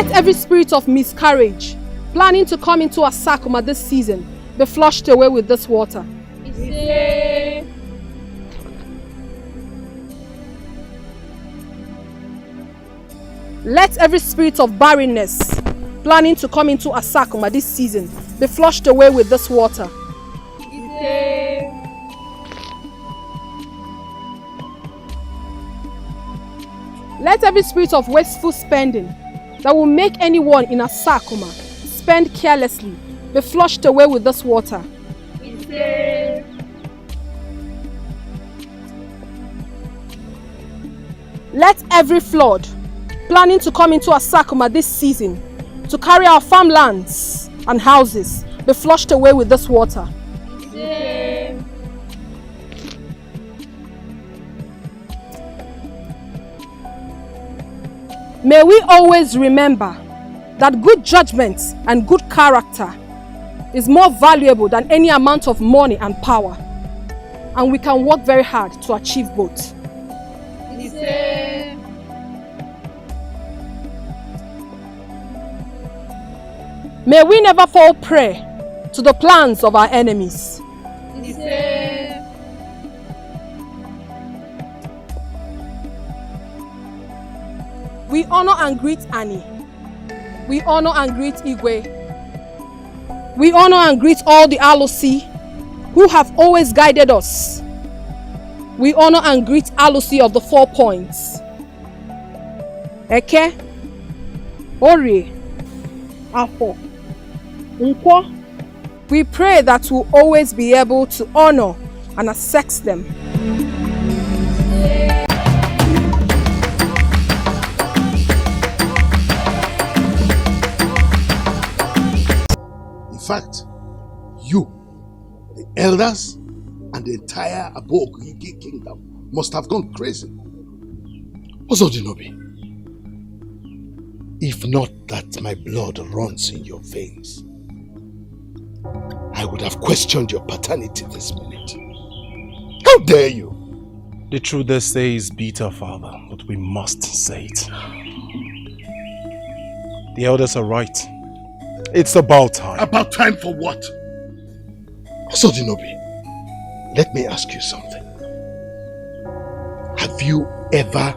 Let every spirit of miscarriage planning to come into a Asakuma this season be flushed away with this water. Let every spirit of barrenness planning to come into a Asakuma this season be flushed away with this water. Let every spirit of wasteful spending that will make anyone in a Asakuma spend carelessly be flushed away with this water. Let every flood planning to come into a Asakuma this season to carry our farmlands and houses be flushed away with this water. May we always remember that good judgment and good character is more valuable than any amount of money and power, and we can work very hard to achieve both. May we never fall prey to the plans of our enemies. We honor and greet Annie. We honor and greet Igwe. We honor and greet all the Alosi who have always guided us. We honor and greet Alosi of the 4 points. Eke, Ori, Afo, Nkwo. We pray that we'll always be able to honor and assess them. In fact, you, the elders, and the entire Aboguigi kingdom must have gone crazy. Osodinobi, if not that my blood runs in your veins, I would have questioned your paternity this minute. How dare you? The truth they say is bitter, Father, but we must say it. The elders are right. It's about time. About time for what? Osodinobi, let me ask you something. Have you ever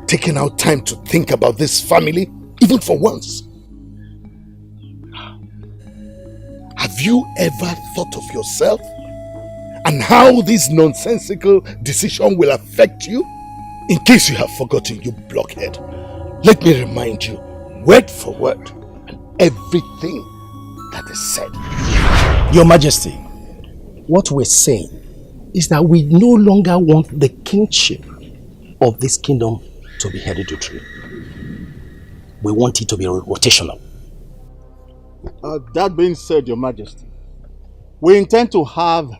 taken out time to think about this family, even for once? Have you ever thought of yourself and how this nonsensical decision will affect you? In case you have forgotten, you blockhead, let me remind you, word for word, everything that is said. Your Majesty, what we're saying is that we no longer want the kingship of this kingdom to be hereditary. We want it to be rotational. That being said, Your Majesty, we intend to have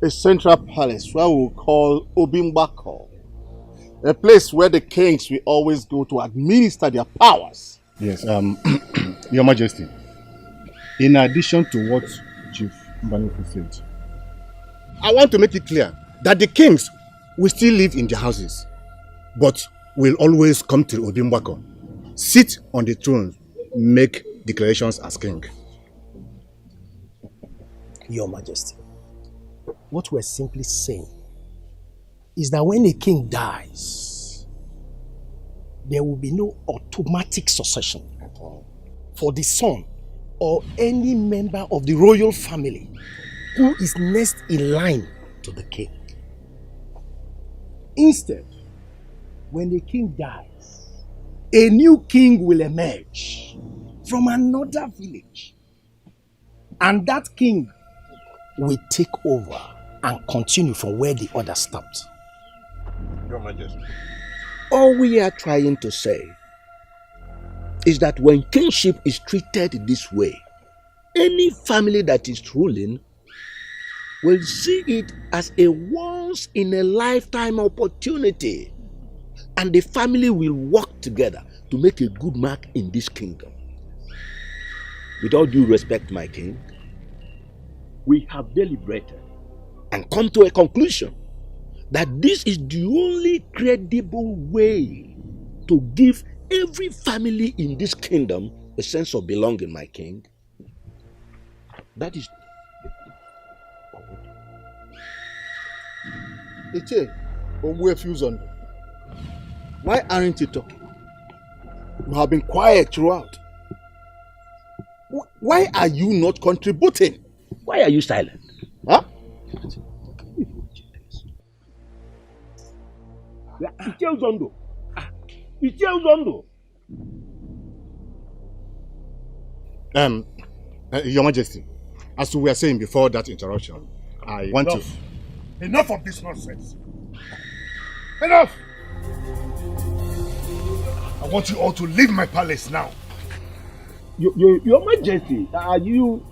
a central palace where we'll call Obimbako, a place where the kings will always go to administer their powers. Yes, Your Majesty, in addition to what Chief Mbanoku said, I want to make it clear that the kings will still live in their houses, but will always come to Obimbako, sit on the throne, make declarations as king. Your Majesty, what we're simply saying is that when a king dies, there will be no automatic succession for the son or any member of the royal family who is next in line to the king. Instead, when the king dies, a new king will emerge from another village, and that king will take over and continue from where the other stopped. Your Majesty. All we are trying to say is that when kingship is treated this way, any family that is ruling will see it as a once-in-a-lifetime opportunity, and the family will work together to make a good mark in this kingdom. With all due respect, my king, we have deliberated and come to a conclusion that this is the only credible way to give every family in this kingdom a sense of belonging, my king. That is... Why aren't you talking? You have been quiet throughout. Why are you not contributing? Why are you silent? Huh? Your Majesty, as we were saying before that interruption, I want to... Enough of this nonsense. Enough! I want you all to leave my palace now. Your Majesty, are you...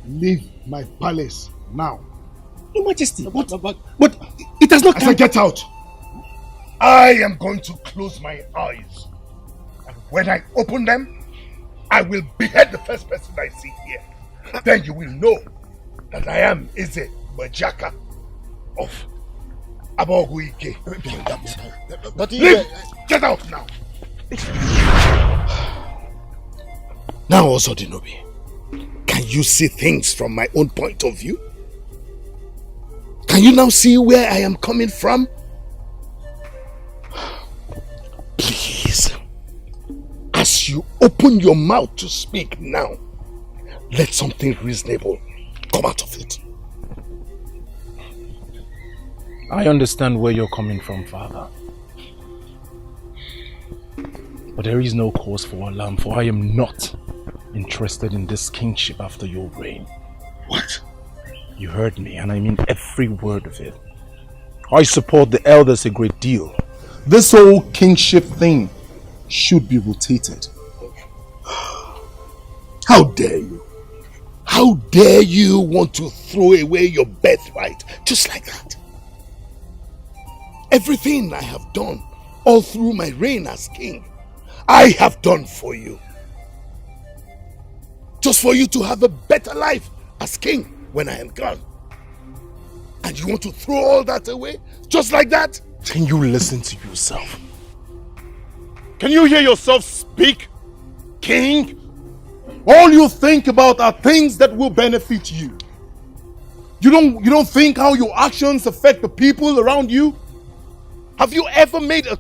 Leave my palace now. Your Majesty, but it has not come... As I get out, I am going to close my eyes. And when I open them, I will behead the first person I see here. Then you will know that I am Eze Bajaka of Aboguike. But leave! Get out now! Now also, Dinobi, can you see things from my own point of view? Can you now see where I am coming from? Please, as you open your mouth to speak now, let something reasonable come out of it. I understand where you're coming from, Father. But there is no cause for alarm, for I am not interested in this kingship after your reign. What? You heard me, and I mean every word of it. I support the elders a great deal. This whole kingship thing should be rotated. How dare you? How dare you want to throw away your birthright just like that? Everything I have done all through my reign as king, I have done for you. Just for you to have a better life as king when I am gone. And you want to throw all that away just like that? Can you listen to yourself? Can you hear yourself speak, king? All you think about are things that will benefit you. You don't think how your actions affect the people around you? Have you ever made a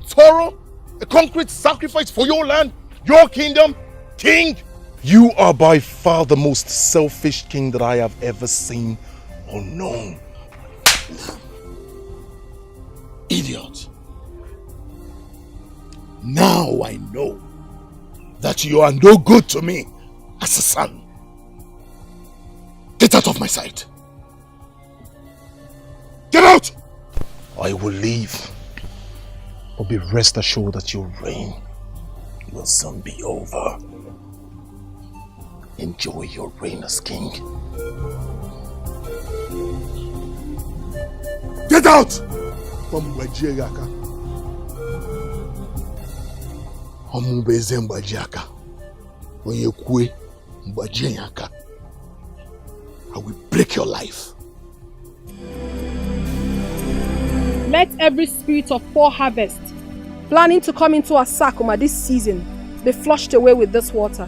concrete sacrifice for your land, your kingdom, king? You are by far the most selfish king that I have ever seen or known. Idiot. Now I know that you are no good to me as a son. Get out of my sight. Get out! I will leave. But be rest assured that your reign will soon be over. Enjoy your reign as king. Get out! I will break your life. Let every spirit of poor harvest planning to come into Asakuma this season be flushed away with this water.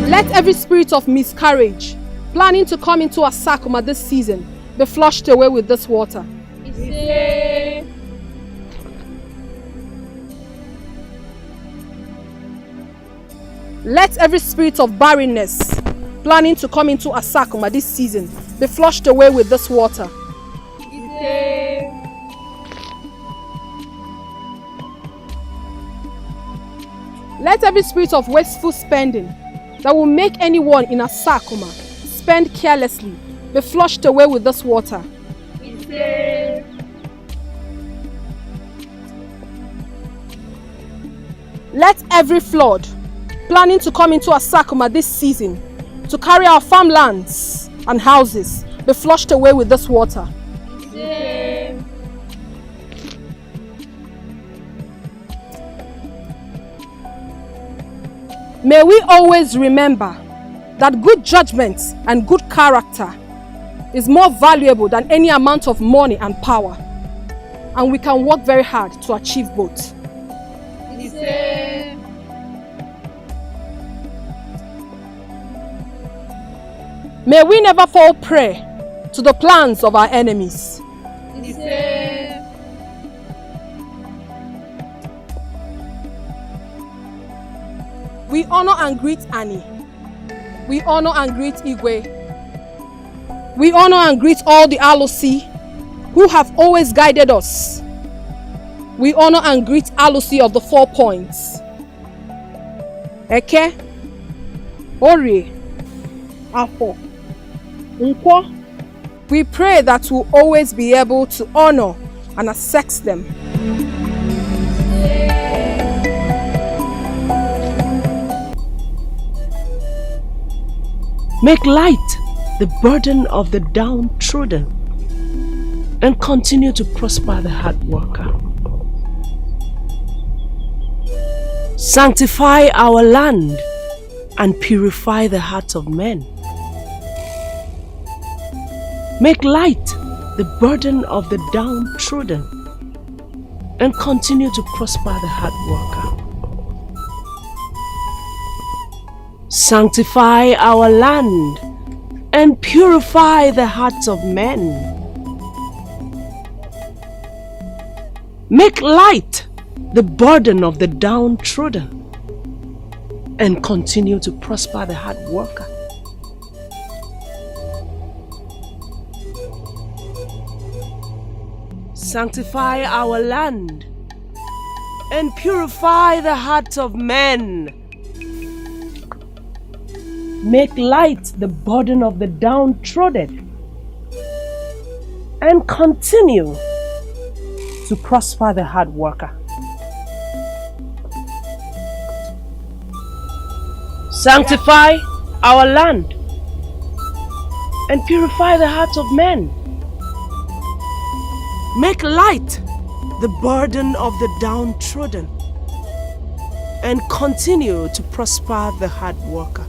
Let every spirit of miscarriage planning to come into Asakuma this season be flushed away with this water. Let every spirit of barrenness planning to come into Asakuma this season be flushed away with this water. Let every spirit of wasteful spending that will make anyone in Asakuma spend carelessly be flushed away with this water. Let every flood planning to come into Asakuma this season to carry our farmlands and houses be flushed away with this water. May we always remember that good judgment and good character is more valuable than any amount of money and power. And we can work very hard to achieve both. May we never fall prey to the plans of our enemies. We honor and greet Annie. We honor and greet Igwe. We honor and greet all the Alosi who have always guided us. We honor and greet Alosi of the 4 points. Eke, Orie, Afo, Nkwo. We pray that we'll always be able to honor and accept them. Make light the burden of the downtrodden and continue to prosper the hard worker. Sanctify our land and purify the hearts of men. Make light the burden of the downtrodden and continue to prosper the hard worker. Sanctify our land and purify the hearts of men. Make light the burden of the downtrodden and continue to prosper the hard worker. Sanctify our land and purify the hearts of men. Make light the burden of the downtrodden and continue to prosper the hard worker. Sanctify our land and purify the hearts of men. Make light the burden of the downtrodden and continue to prosper the hard worker.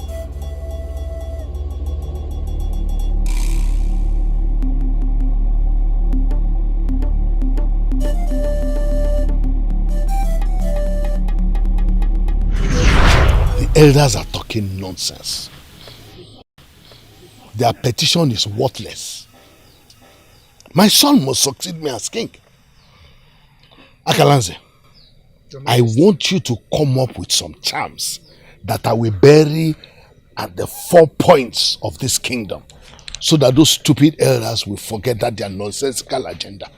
Elders are talking nonsense. Their petition is worthless. My son must succeed me as king. Akalanze, I want you to come up with some charms that I will bury at the 4 points of this kingdom, so that those stupid elders will forget that their nonsensical agenda.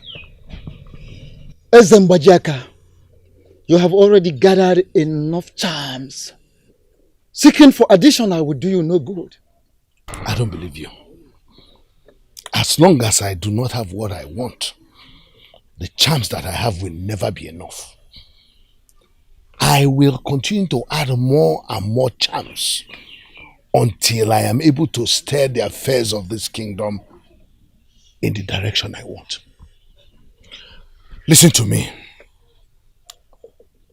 Ezembajaka, you have already gathered enough charms. Seeking for additional will do you no good. I don't believe you. As long as I do not have what I want, the charms that I have will never be enough. I will continue to add more and more charms until I am able to steer the affairs of this kingdom in the direction I want. Listen to me,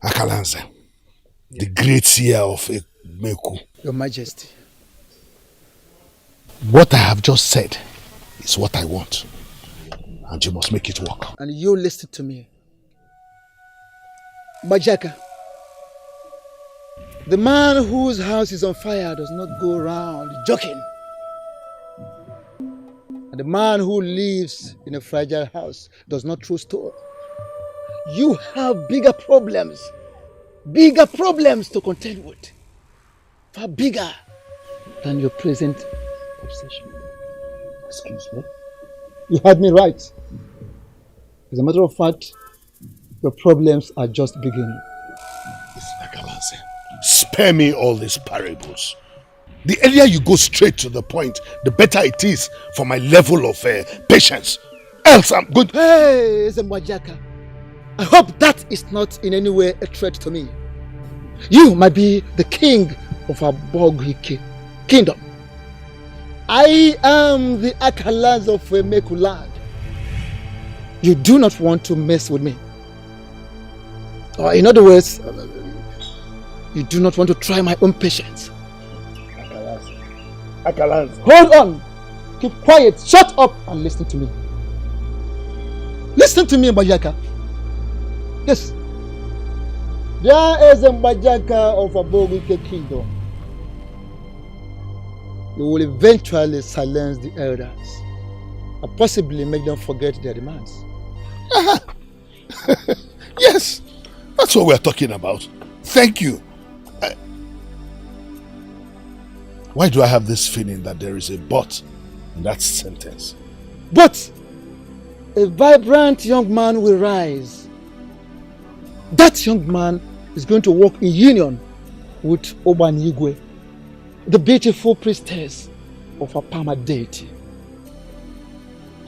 Akalanze, the great seer of Meku. Your Majesty. What I have just said is what I want, and you must make it work. And you listen to me. Bajaka, the man whose house is on fire does not go around joking. And the man who lives in a fragile house does not throw stone. You have bigger problems to contend with. Far bigger than your present obsession. Excuse me? You heard me right. As a matter of fact, your problems are just beginning. Spare me all these parables. The earlier you go straight to the point, the better it is for my level of patience. Else I'm going to... Hey, Zembajaka. I hope that is not in any way a threat to me. You might be the king of our Bogwike kingdom. I am the Akalans of Meku land. You do not want to mess with me. Or in other words, you do not want to try my own patience. Akalans. Hold on! keep quiet, shut up and listen to me. Listen to me, Mbajaka. Yes. There is a Mbajaka of a Bogike kingdom. You will eventually silence the elders and possibly make them forget their demands. Yes, that's what we're talking about. Thank you. Why do I have this feeling that there is a but in that sentence? But a vibrant young man will rise. That young man is going to work in union with Obanigwe, the beautiful priestess of a Pama deity.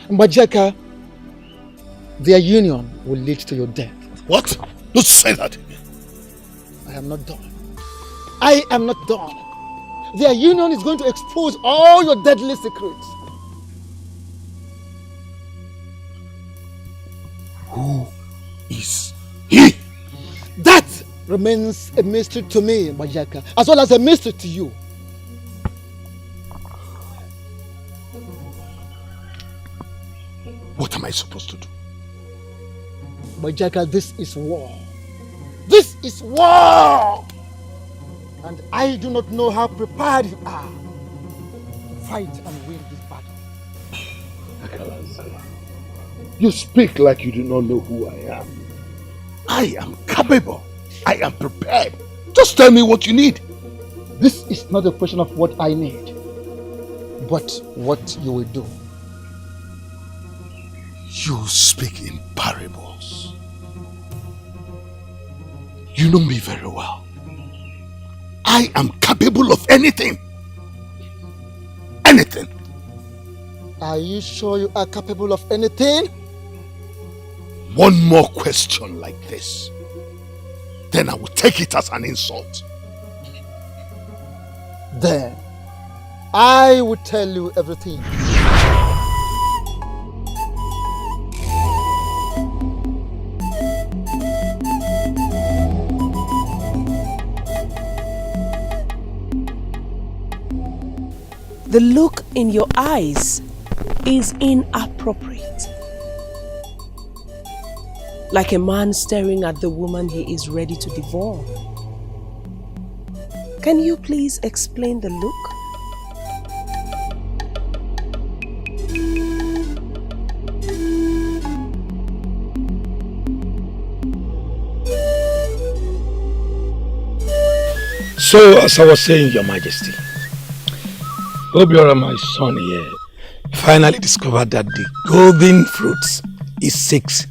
Mbajaka, their union will lead to your death. What? Don't say that again. I am not done. I am not done. Their union is going to expose all your deadly secrets. Who is he? That remains a mystery to me, Mbajaka, as well as a mystery to you. What am I supposed to do? Mbajaka, this is war. This is war! And I do not know how prepared you are to fight and win this battle. You speak like you do not know who I am. I am capable. I am prepared. Just tell me what you need. This is not a question of what I need, but what you will do. You speak in parables. You know me very well. I am capable of anything. Anything. Are you sure you are capable of anything? One more question like this, then I will take it as an insult. Then I will tell you everything. The look in your eyes is inappropriate. Like a man staring at the woman he is ready to devour. Can you please explain the look? So, as I was saying, Your Majesty, Obiora, my son here, finally discovered that the golden fruits he seeks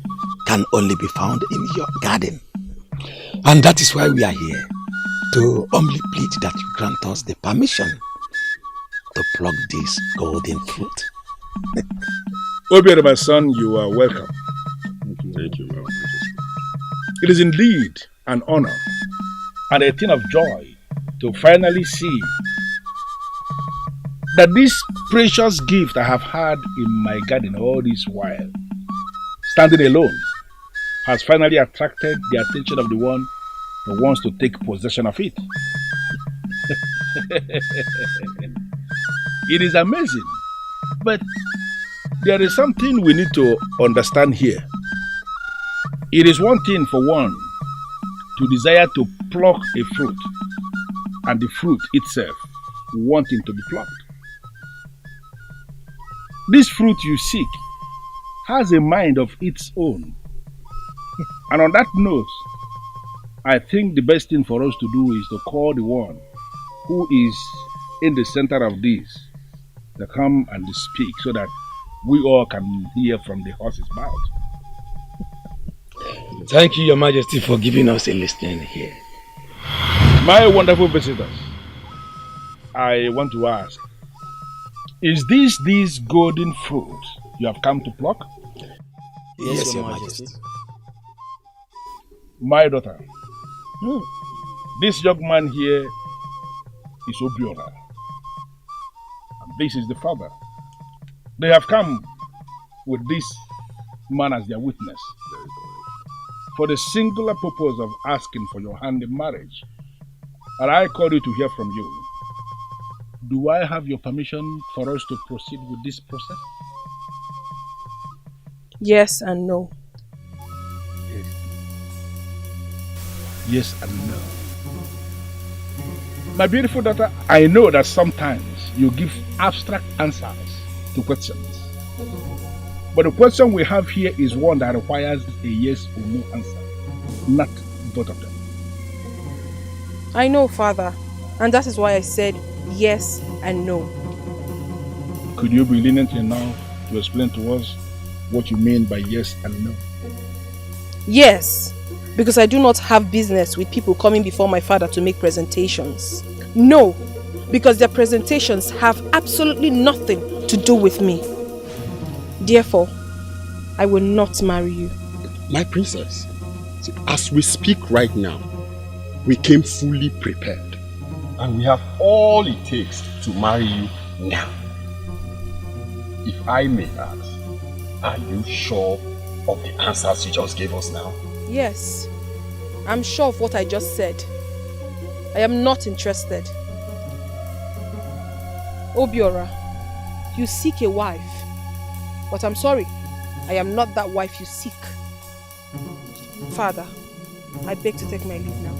can only be found in your garden. And that is why we are here, to humbly plead that you grant us the permission to pluck this golden fruit. Obiora, my son, you are welcome. Thank you, Your Majesty. It is indeed an honor and a thing of joy to finally see that this precious gift I have had in my garden all this while, standing alone, has finally attracted the attention of the one who wants to take possession of it. It is amazing, but there is something we need to understand here. It is one thing for one to desire to pluck a fruit, and the fruit itself wanting to be plucked. This fruit you seek has a mind of its own. And on that note, I think the best thing for us to do is to call the one who is in the center of this to come and speak so that we all can hear from the horse's mouth. Thank you, Your Majesty, for giving us a listening here. My wonderful visitors, I want to ask, is this golden fruit you have come to pluck? Yes, Your Majesty. My daughter, this young man here is Obiora, and this is the father. They have come with this man as their witness for the singular purpose of asking for your hand in marriage. And I call you to hear from you. Do I have your permission for us to proceed with this process? Yes and no. Yes and no. My beautiful daughter, I know that sometimes you give abstract answers to questions. But the question we have here is one that requires a yes or no answer, not both of them. I know, Father, and that is why I said yes and no. Could you be lenient enough to explain to us what you mean by yes and no? Yes, because I do not have business with people coming before my father to make presentations. No, because their presentations have absolutely nothing to do with me. Therefore, I will not marry you. My princess, see, as we speak right now, we came fully prepared. And we have all it takes to marry you now. If I may ask, are you sure of the answers you just gave us now? Yes, I'm sure of what I just said. I am not interested. Obiora, you seek a wife. But I'm sorry, I am not that wife you seek. Father, I beg to take my leave now.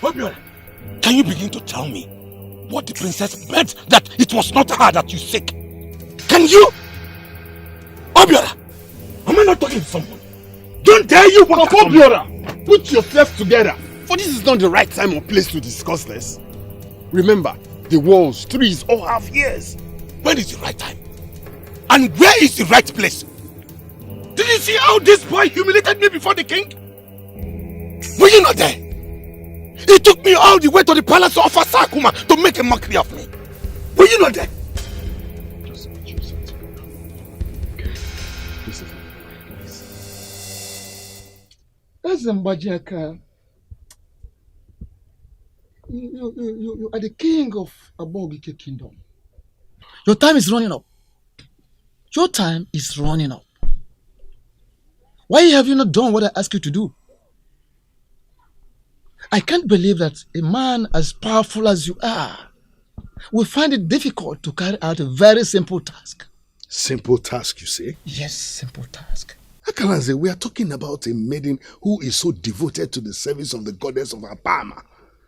Obiora, can you begin to tell me what the princess meant that it was not her that you seek? Can you? Obiora, am I not talking to someone? Don't dare you walk up on me. Obiora, put yourself together. For this is not the right time or place to discuss this. Remember, the walls, trees all have ears. When is the right time? And where is the right place? Did you see how this boy humiliated me before the king? Were you not there? He took me all the way to the palace of Asakuma to make a mockery of me. Were you not there? Just put yourself together. Okay. This is Ezembajaka, you are the king of Abogike kingdom. Your time is running up. Your time is running up. Why have you not done what I asked you to do? I can't believe that a man as powerful as you are will find it difficult to carry out a very simple task. Simple task, you say? Yes, simple task. Akalanze, we are talking about a maiden who is so devoted to the service of the goddess of Abama,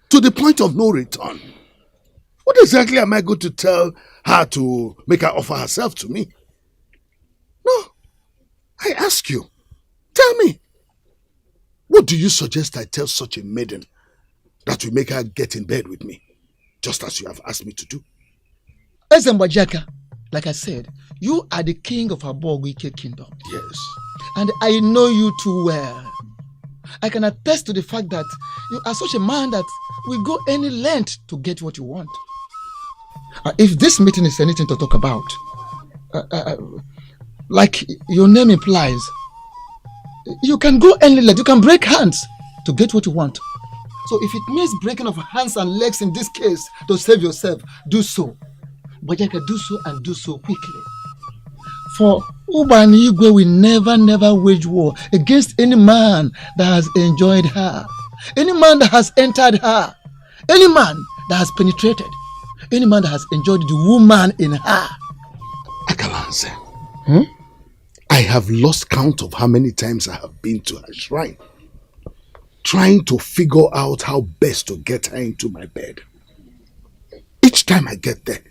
to the point of no return. What exactly am I going to tell her to make her offer herself to me? No, I ask you, tell me, what do you suggest I tell such a maiden that will make her get in bed with me, just as you have asked me to do? Ezembajaka, like I said, you are the king of Abogike kingdom. Yes. And I know you too well. I can attest to the fact that you are such a man that will go any length to get what you want. If this meeting is anything to talk about, like your name implies, you can go any length, you can break hands to get what you want. So if it means breaking of hands and legs in this case to save yourself, do so. But you can do so and do so quickly. For Ubanigwe will never wage war against any man that has enjoyed her, any man that has entered her, any man that has penetrated, any man that has enjoyed the woman in her. Akalanze, I have lost count of how many times I have been to her shrine, trying to figure out how best to get her into my bed. Each time I get there,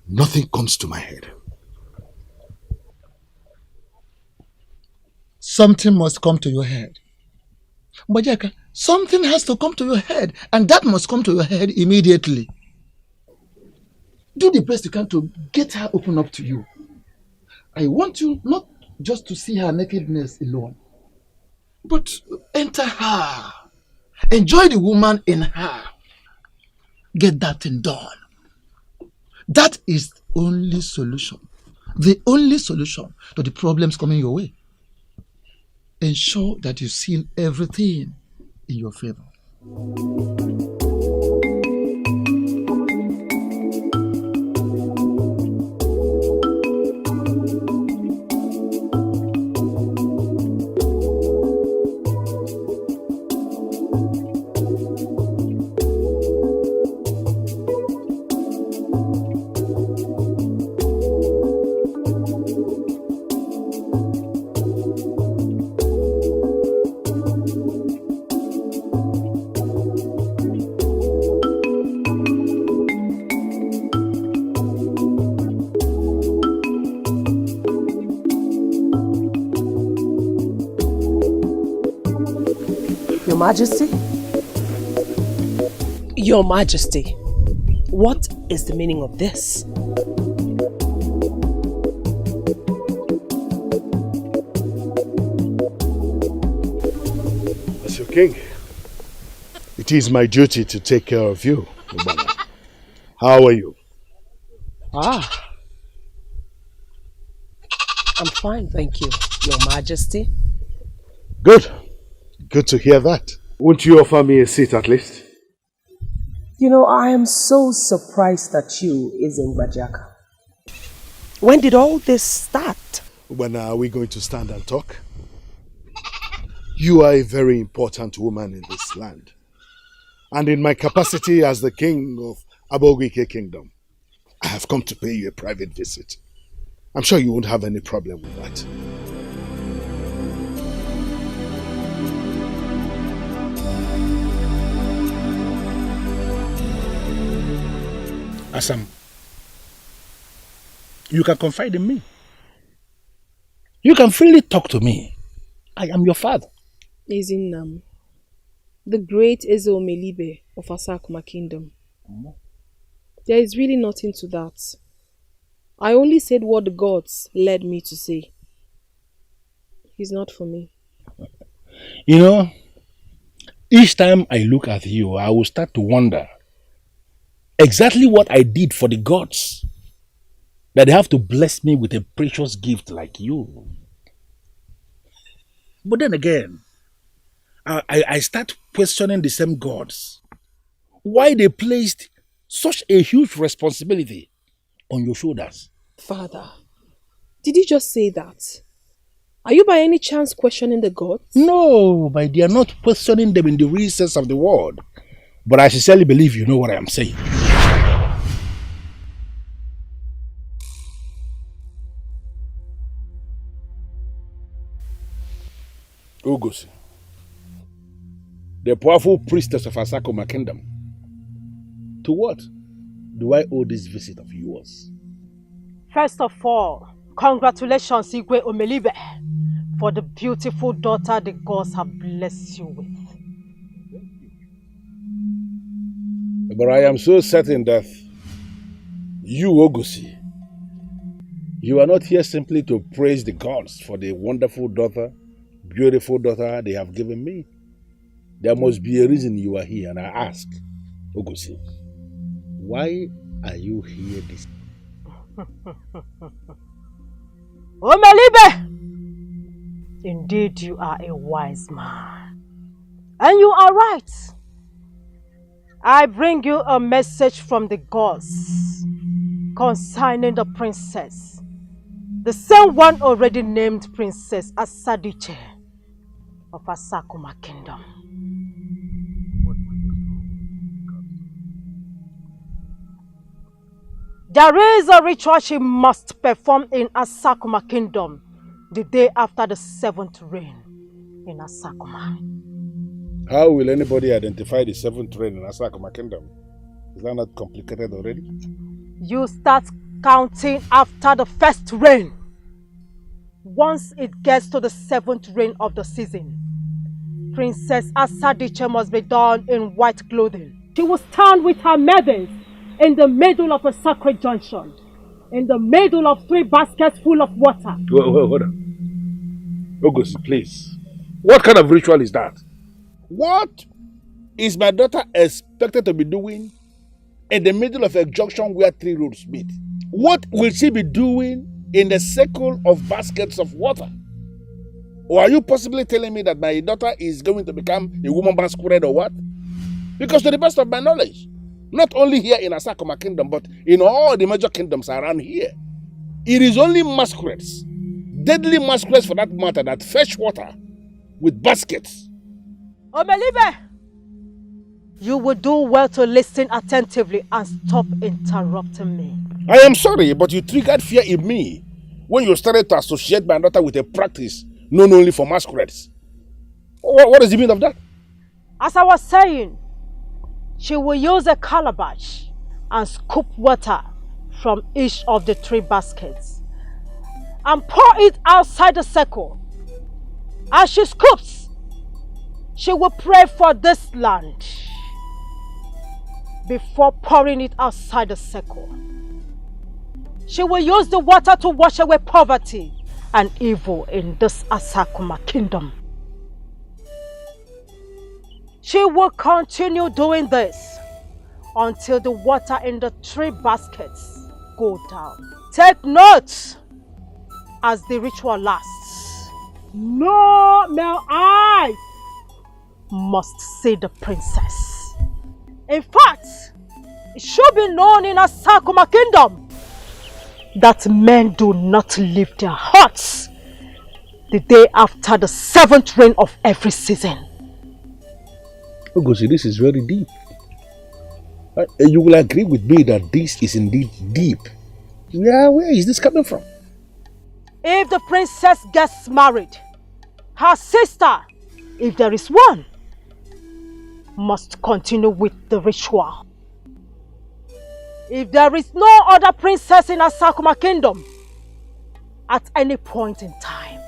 nothing comes to my head. Something must come to your head. Bajaka, something has to come to your head, and that must come to your head immediately. Do the best you can to get her open up to you. I want you not just to see her nakedness alone, but enter her. Enjoy the woman in her. Get that thing done. That is the only solution. The only solution to the problems coming your way. Ensure that you seal everything in your favor. Majesty? Your Majesty, what is the meaning of this? As your king, it is my duty to take care of you, Ubana. How are you? I'm fine, thank you, Your Majesty. Good. Good to hear that. Won't you offer me a seat at least? You know, I am so surprised at you, Izengbajaka. When did all this start? When are we going to stand and talk? You are a very important woman in this land. And in my capacity as the king of Abogike Kingdom, I have come to pay you a private visit. I'm sure you won't have any problem with that. Asam, you can confide in me. You can freely talk to me. I am your father. Ezinam, the great Ezo Melibe of Asakuma Kingdom. There is really nothing to that. I only said what the gods led me to say. He's not for me. You know, each time I look at you, I will start to wonder exactly what I did for the gods that they have to bless me with a precious gift like you. But then again, I start questioning the same gods. Why they placed such a huge responsibility on your shoulders. Father, did you just say that? Are you by any chance questioning the gods? No, my dear, not questioning them in the real sense of the word. But I sincerely believe you know what I am saying. Ugezu, the powerful priestess of Asakuma Kingdom. To what do I owe this visit of yours? First of all, congratulations, Igwe Omelibe, for the beautiful daughter the gods have blessed you with. But I am so certain that you, Ugezu, you are not here simply to praise the gods for the wonderful daughter, beautiful daughter they have given me. There must be a reason you are here, and I ask, Ugezu, why are you here this? Omelibe! Indeed, you are a wise man. And you are right. I bring you a message from the gods concerning the princess. The same one already named Princess Asadiche of Asakuma Kingdom. There is a ritual she must perform in Asakuma Kingdom the day after the 7th reign in Asakuma. How will anybody identify the 7th reign in Asakuma Kingdom? Is that not complicated already? You start counting after the 1st reign. Once it gets to the 7th reign of the season, Princess Asadiche must be donned in white clothing. She will stand with her maidens in the middle of a sacred junction, in the middle of 3 baskets full of water. Hold on. Ugezu, please. What kind of ritual is that? What is my daughter expected to be doing in the middle of a junction where 3 roads meet? What will she be doing in the circle of baskets of water? Or are you possibly telling me that my daughter is going to become a woman masquerade or what? Because to the best of my knowledge, not only here in Asakuma Kingdom, but in all the major kingdoms around here, it is only masquerades, deadly masquerades for that matter, that fetch water with baskets. Omelibe, you will do well to listen attentively and stop interrupting me. I am sorry, but you triggered fear in me when you started to associate my daughter with a practice known only for masquerades. What is the meaning of that? As I was saying, she will use a calabash and scoop water from each of the 3 baskets and pour it outside the circle. As she scoops, She will pray for this land before pouring it outside the circle. She will use the water to wash away poverty and evil in this Asakuma kingdom. She will continue doing this until the water in the 3 baskets go down. Take note as the ritual lasts. No male eyes must see the princess. In fact, it should be known in Asakuma kingdom that men do not leave their huts the day after the 7th rain of every season. Ugezu, this is very deep. You will agree with me that this is indeed deep. Yeah, where is this coming from? If the princess gets married, her sister, if there is one, must continue with the ritual. If there is no other princess in Asakuma kingdom, at any point in time,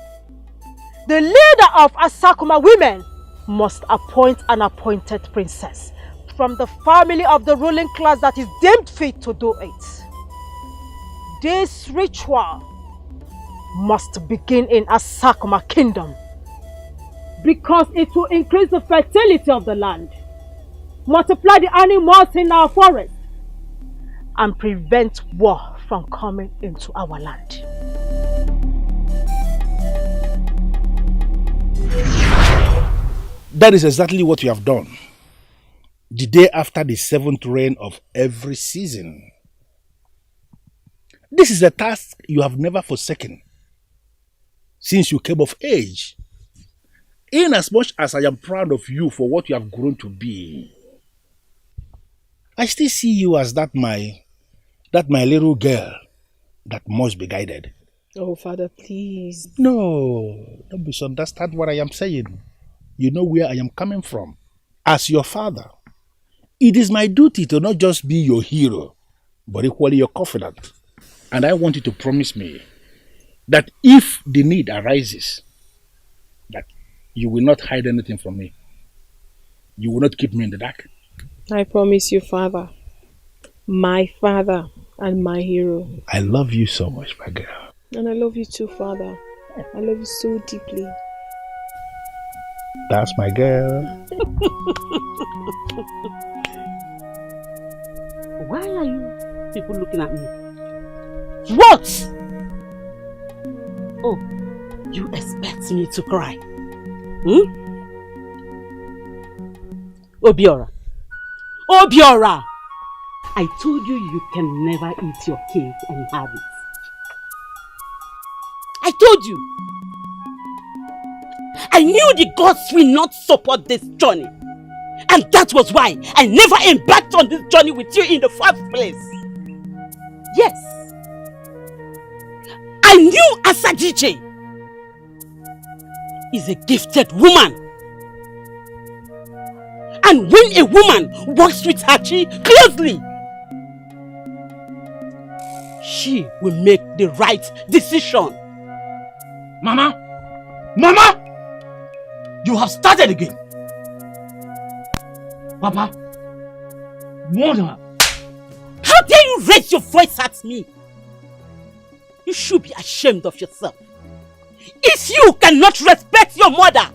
the leader of Asakuma women must appoint an appointed princess from the family of the ruling class that is deemed fit to do it. This ritual must begin in Asakuma kingdom because it will increase the fertility of the land, multiply the animals in our forest, and prevent war from coming into our land. That is exactly what you have done. The day after the 7th rain of every season. This is a task you have never forsaken since you came of age. Inasmuch as I am proud of you for what you have grown to be, I still see you as that my little girl that must be guided. Oh, Father, please. No, don't misunderstand what I am saying. You know where I am coming from. As your father, it is my duty to not just be your hero, but equally your confidant. And I want you to promise me that if the need arises, that you will not hide anything from me. You will not keep me in the dark. I promise you, Father. My father and my hero. I love you so much, my girl. And I love you too, Father. I love you so deeply. That's my girl. Why are you people looking at me? What? Oh, you expect me to cry? Obiora. Obiora! I told you you can never eat your cake and have it. I told you. I knew the gods will not support this journey. And that was why I never embarked on this journey with you in the first place. Yes. I knew Asadiche is a gifted woman. And when a woman works with her chi closely, she will make the right decision. Mama! Mama! You have started again. Papa, warn her. How dare you raise your voice at me? You should be ashamed of yourself. If you cannot respect your mother,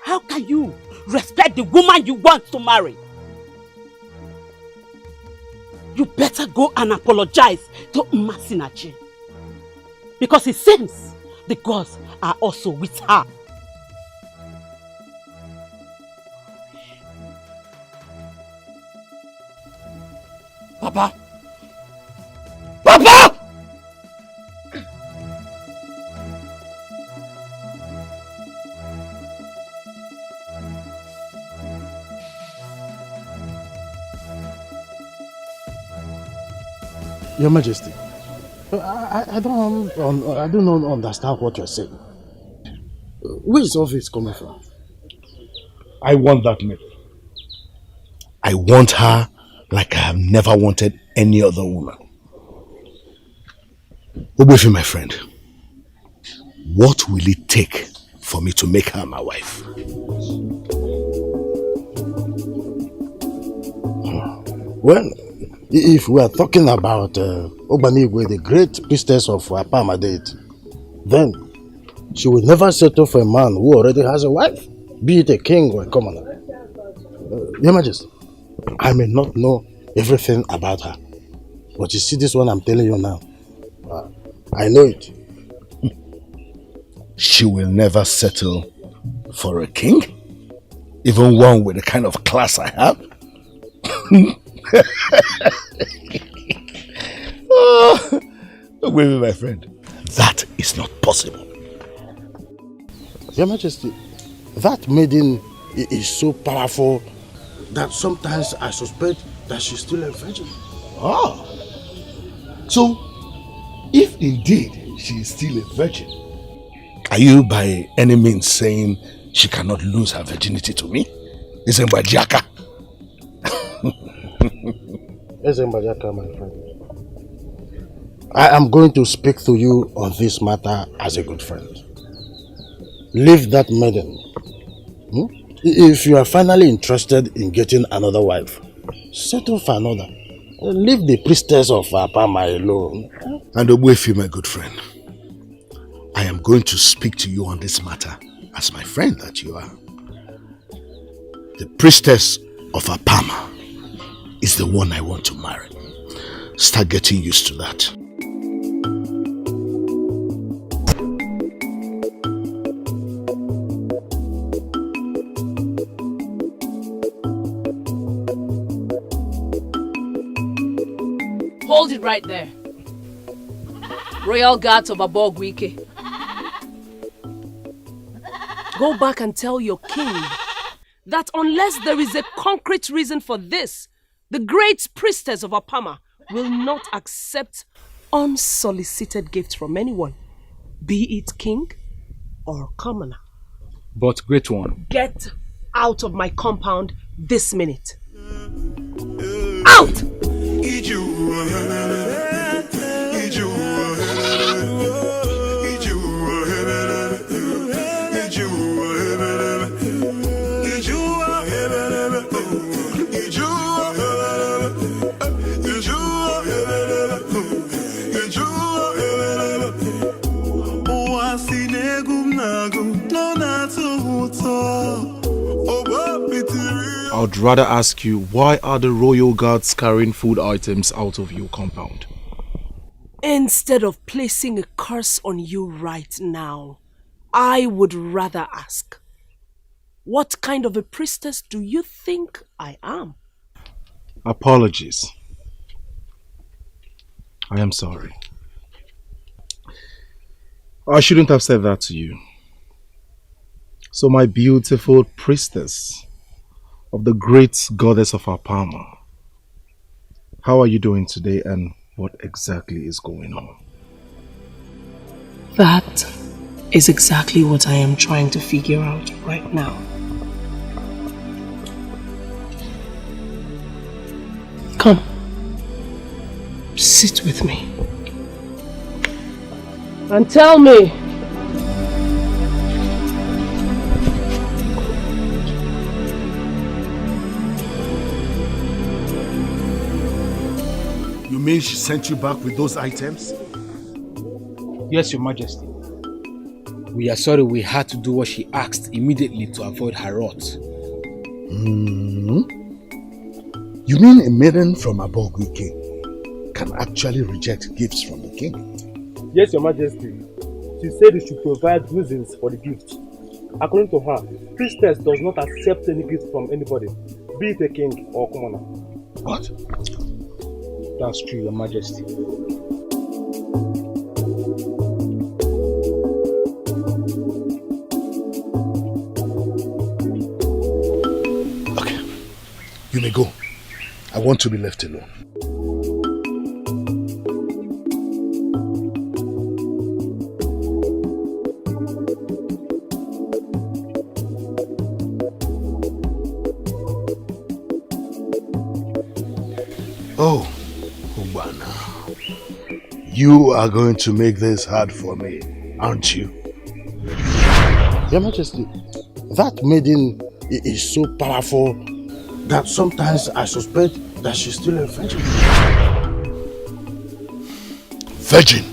how can you respect the woman you want to marry? You better go and apologize to Masinachi. Because it seems the gods are also with her. Papa! Papa! Your Majesty, I don't understand what you're saying. Where is all this coming from? I want that maid. I want her like I have never wanted any other woman. Obefi, my friend, what will it take for me to make her my wife. Well, if we are talking about Obanigwe, the great priestess of Apama date, then she will never settle for a man who already has a wife, be it a king or a commoner. Your Majesty, I may not know everything about her, but you see this one I'm telling you now, I know it. She will never settle for a king? Even one with the kind of class I have? Oh, wait, my friend. That is not possible. Your Majesty, that maiden is so powerful that sometimes I suspect that she's still a virgin. Ah. So, if indeed she is still a virgin, are you by any means saying she cannot lose her virginity to me? Isn't Bajaka? Bajaka, my friend. I am going to speak to you on this matter as a good friend. Leave that maiden. If you are finally interested in getting another wife, settle for another. Leave the priestess of Apama alone. And Ogbuefi, my good friend, I am going to speak to you on this matter as my friend that you are. The priestess of Apama is the one I want to marry. Start getting used to that. Hold it right there. Royal guards of Abogwike. Go back and tell your king that unless there is a concrete reason for this, the great priestess of Apama will not accept unsolicited gifts from anyone, be it king or commoner. But great one. Get out of my compound this minute. Out! I would rather ask you, why are the royal guards carrying food items out of your compound? Instead of placing a curse on you right now, I would rather ask, what kind of a priestess do you think I am? Apologies. I am sorry. I shouldn't have said that to you. So my beautiful priestess of the great goddess of Apama, how are you doing today and what exactly is going on? That is exactly what I am trying to figure out right now. Come, sit with me. And tell me, you mean she sent you back with those items? Yes, Your Majesty. We are sorry we had to do what she asked immediately to avoid her wrath. You mean a maiden from Abogwike can actually reject gifts from the king? Yes, Your Majesty. She said you should provide reasons for the gift. According to her, Priestess does not accept any gift from anybody, be it a king or commoner. What? That's true, Your Majesty. Okay, you may go. I want to be left alone. Oh, Ubana, you are going to make this hard for me, aren't you? Your Majesty, that maiden is so powerful that sometimes I suspect that she's still a virgin. Virgin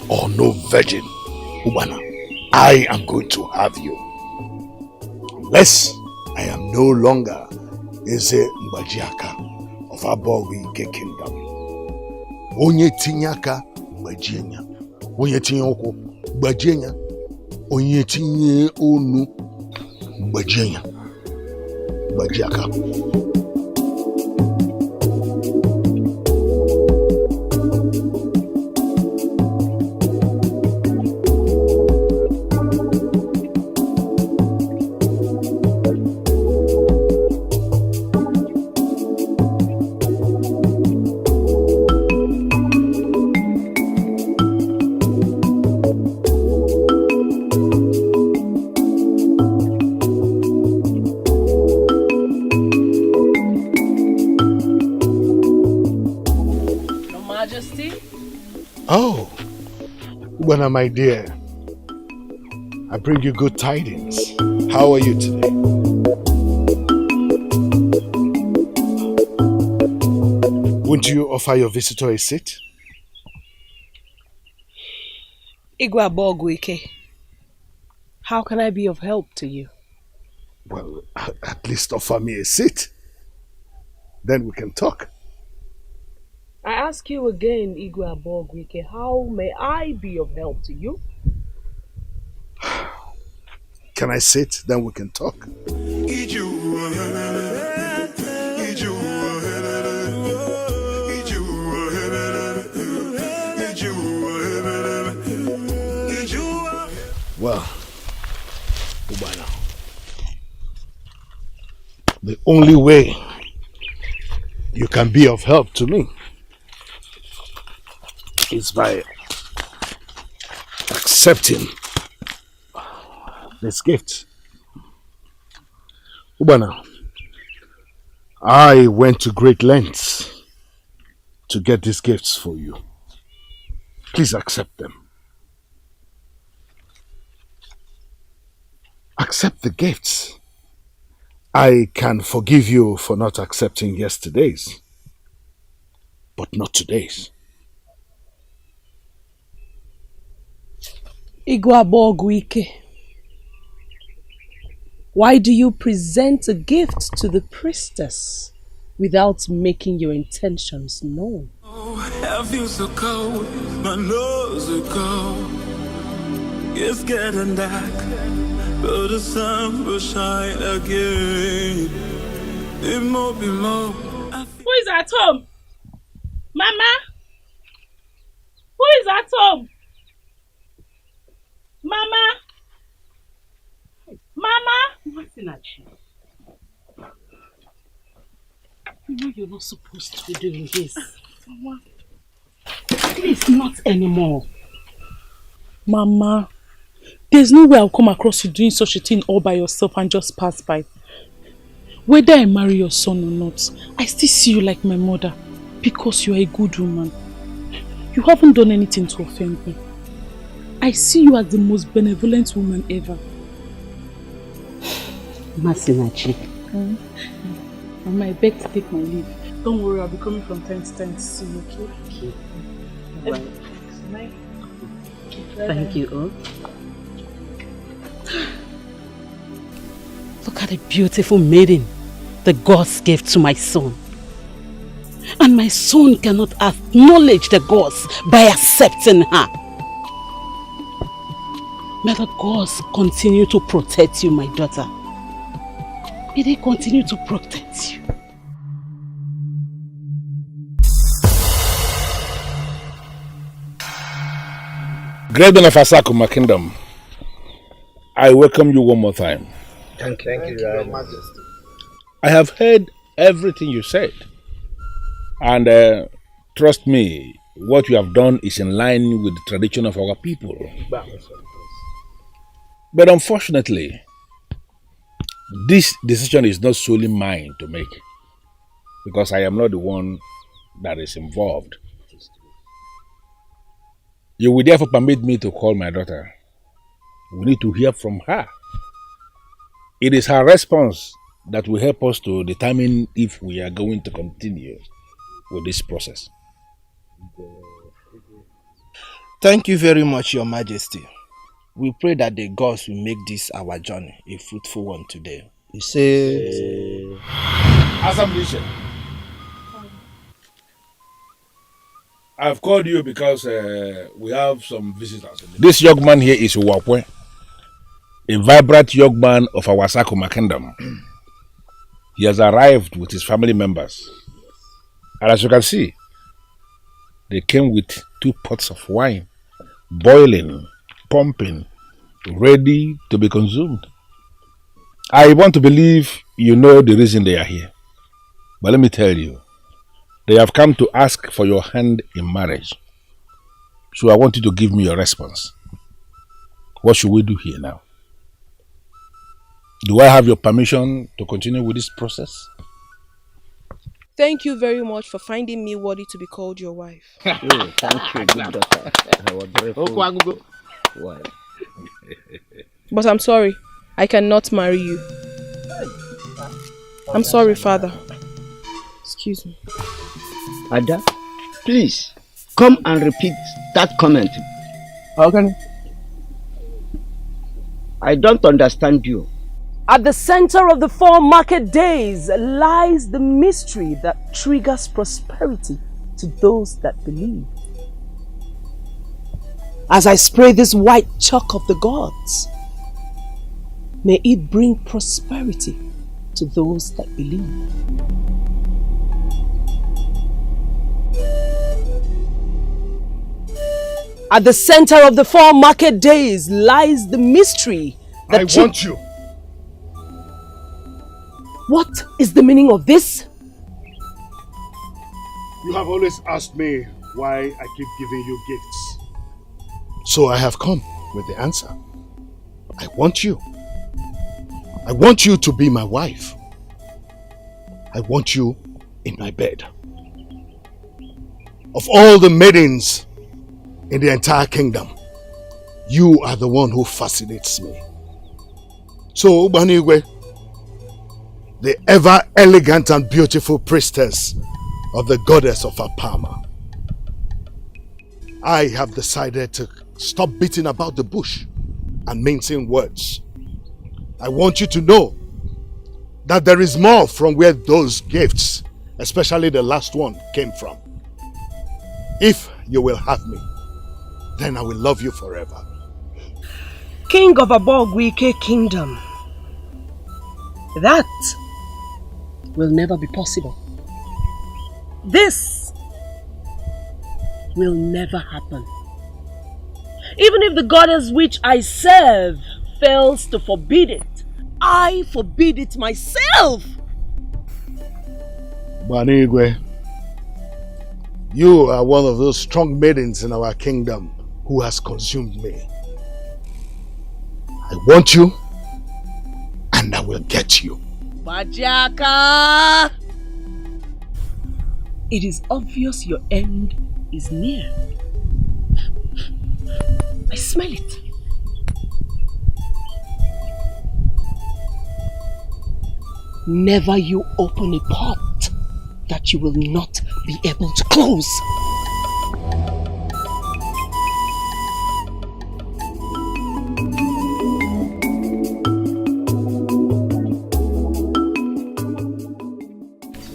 or no virgin, Ubana, I am going to have you. Unless I am no longer Eze Mbajiaka of Abogike Kingdom. Onye tinyaka Mbajienya. Onye tinyoko Mbajienya. Onye tinye onu Mbajienya. Mbajiaka. Oh, Ubana, my dear, I bring you good tidings. How are you today? Won't you offer your visitor a seat? Igwe Abogwike, how can I be of help to you? Well, at least offer me a seat. Then we can talk. I ask you again, Igwe Abogwike, how may I be of help to you? Can I sit? Then we can talk. Well, Ubana, the only way you can be of help to me is by accepting this gift. Ubana, I went to great lengths to get these gifts for you. Please accept them. Accept the gifts. I can forgive you for not accepting yesterday's, but not today's. Igwe Abogwike, why do you present a gift to the priestess without making your intentions known? I feel so cold, my nose is cold. It's getting dark, but the sun will shine again. It won't be long. Who is at home? Mama? Who is at home? Mama? Mama? Nothing at you. You know you're not supposed to be doing this. Mama. Please, not anymore. Mama, there's no way I'll come across you doing such a thing all by yourself and just pass by. Whether I marry your son or not, I still see you like my mother because you are a good woman. You haven't done anything to offend me. I see you as the most benevolent woman ever. Masinachi. I might beg to take my leave. Don't worry, I'll be coming from time to time to see you, okay? Right. Thank you, oh. Look at the beautiful maiden the gods gave to my son. And my son cannot acknowledge the gods by accepting her. May the gods continue to protect you, my daughter. May they continue to protect you. Great of Asakuma Kingdom, I welcome you one more time. Thank you, Your Majesty. I have heard everything you said. And trust me, what you have done is in line with the tradition of our people. But unfortunately, this decision is not solely mine to make, because I am not the one that is involved. You will therefore permit me to call my daughter. We need to hear from her It is her response that will help us to determine if we are going to continue with this process. Thank you very much, Your Majesty. We pray that the gods will make this our journey a fruitful one today. You say... Assemblation. I've called you because we have some visitors. This young man here is Uwakwe, a vibrant young man of our Sakuma kingdom. He has arrived with his family members. And as you can see, they came with 2 pots of wine, boiling, pumping, ready to be consumed. I want to believe you know the reason they are here. But let me tell you, they have come to ask for your hand in marriage. So I want you to give me your response. What should we do here now? Do I have your permission to continue with this process? Thank you very much for finding me worthy to be called your wife. Thank you, good daughter. But I'm sorry, I cannot marry you. I'm sorry, Father. Excuse me. Ada, please, come and repeat that comment. Okay. I don't understand you. At the center of the 4 market days lies the mystery that triggers prosperity to those that believe. As I spray this white chalk of the gods, may it bring prosperity to those that believe. At the center of the 4 market days lies the mystery that I want you. What is the meaning of this? You have always asked me why I keep giving you gifts. So I have come with the answer. I want you. I want you to be my wife. I want you in my bed. Of all the maidens in the entire kingdom, you are the one who fascinates me. So, Ubanigwe, the ever elegant and beautiful priestess of the goddess of Apama, I have decided to stop beating about the bush and mincing words. I want you to know that there is more from where those gifts, especially the last one, came from. If you will have me, then I will love you forever. King of Abogwike Kingdom. That will never be possible. This will never happen. Even if the goddess which I serve fails to forbid it, I forbid it myself. Banigwe, you are one of those strong maidens in our kingdom who has consumed me. I want you, and I will get you. Bajaka! It is obvious your end is near. I smell it. Never you open a pot that you will not be able to close.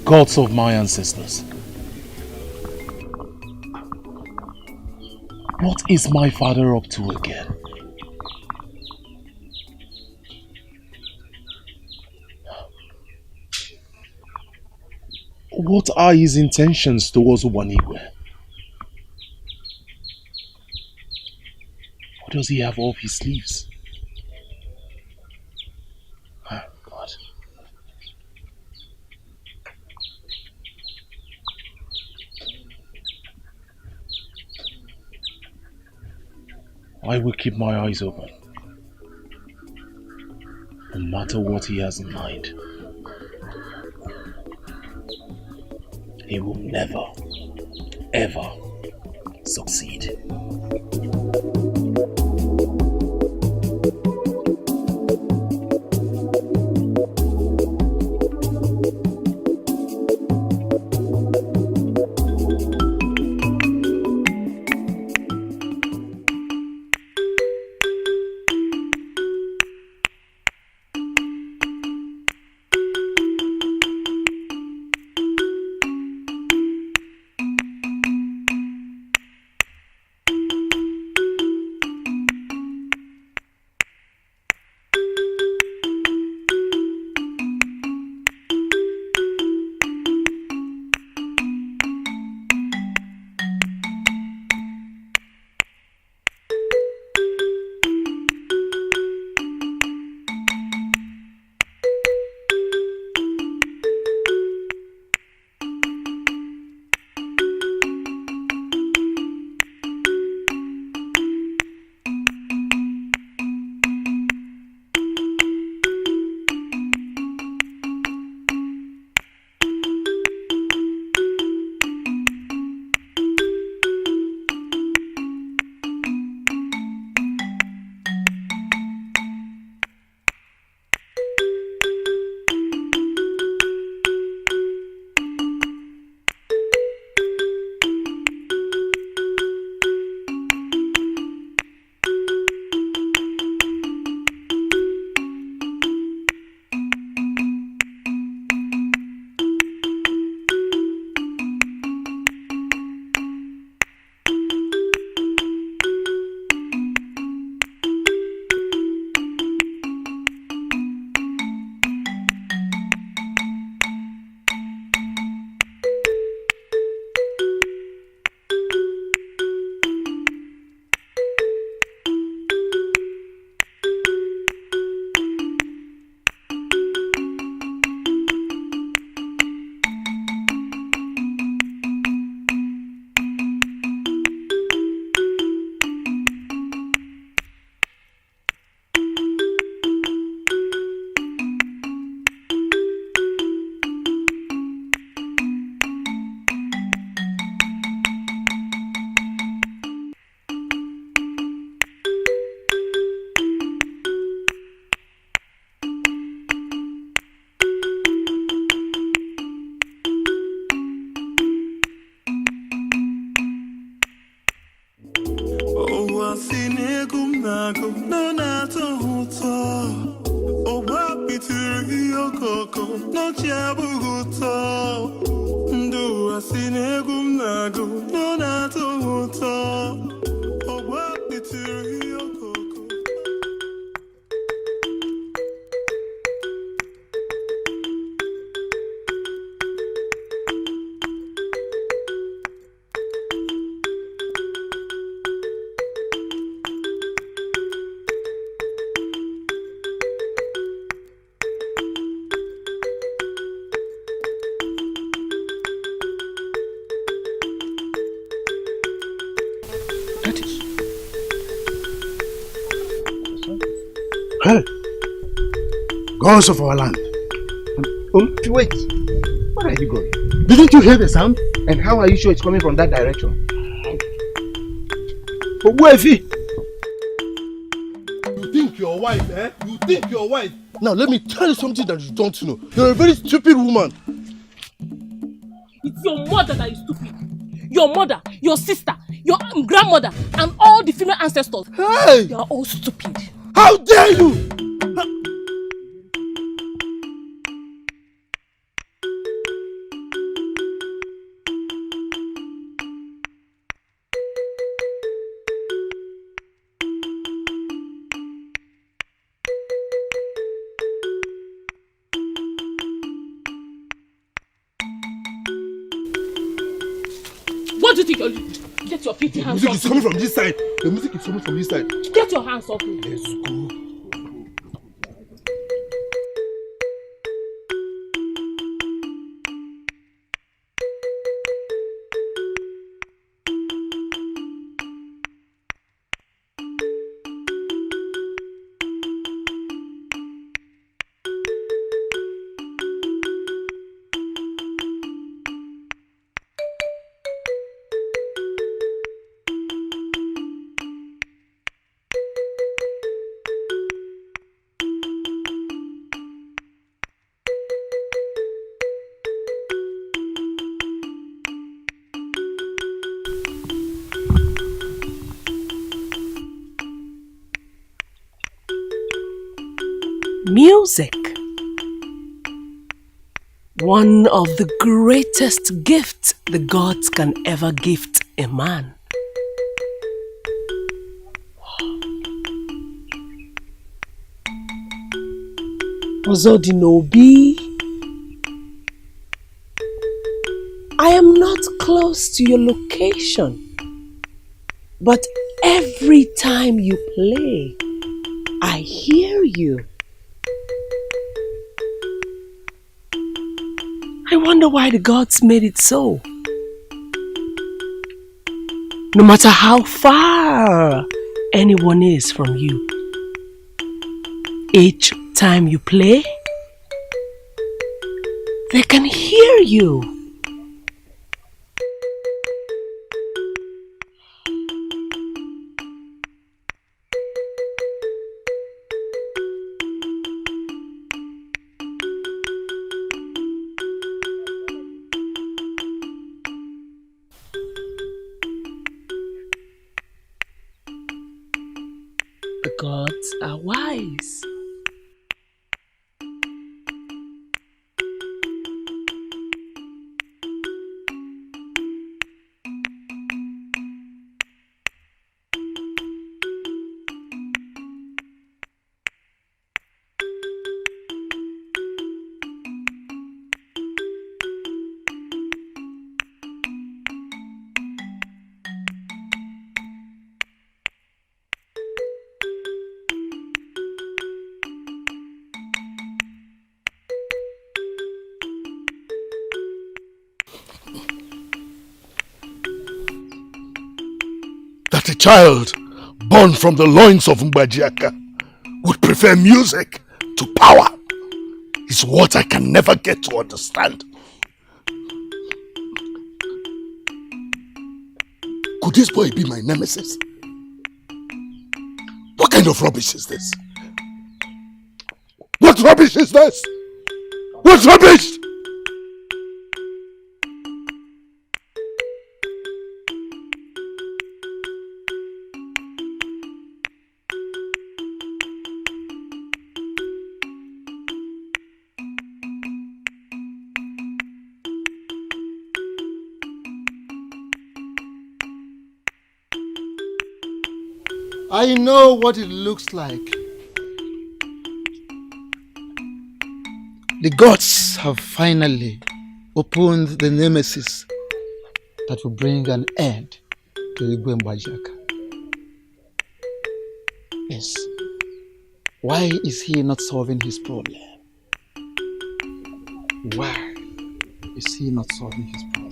Gods of my ancestors, what is my father up to again? What are his intentions towards Ubanigwe? What does he have up his sleeves? Oh, God. I will keep my eyes open, no matter what he has in mind. He will never, ever succeed. na-agụ nọ na-atọ ụtọ ọgba pitiri okoko n'ọchị abụghị ụtọ ndụ ụwa si n'egwu m na-agụ nọ na-atọ ụtọ ọgba pitiri okoko. Hey, gods of our land. Wait, where are you going? Didn't you hear the sound? And how are you sure it's coming from that direction? You think your wife, eh? You think your wife? Now let me tell you something that you don't know. You're a very stupid woman. It's your mother that is stupid. Your mother, your sister, your grandmother, and all the female ancestors. Hey! You are all stupid. How dare you! What do you think you're doing? Get your filthy hands off. The music is coming from this side. The music is coming from this side. Get your hands off me. Let's go. Music. One of the greatest gifts the gods can ever gift a man. Ozodinobi, I am not close to your location, but every time you play, I hear you. I wonder why the gods made it so. No matter how far anyone is from you, each time you play, they can hear you. The gods are wise. That a child born from the loins of Mbajiaka would prefer music to power is what I can never get to understand. Could this boy be my nemesis? What kind of rubbish is this? What rubbish is this? What rubbish? I know what it looks like. The gods have finally opened the nemesis that will bring an end to Igwe Mbajaka. Yes. Why is he not solving his problem? Why is he not solving his problem?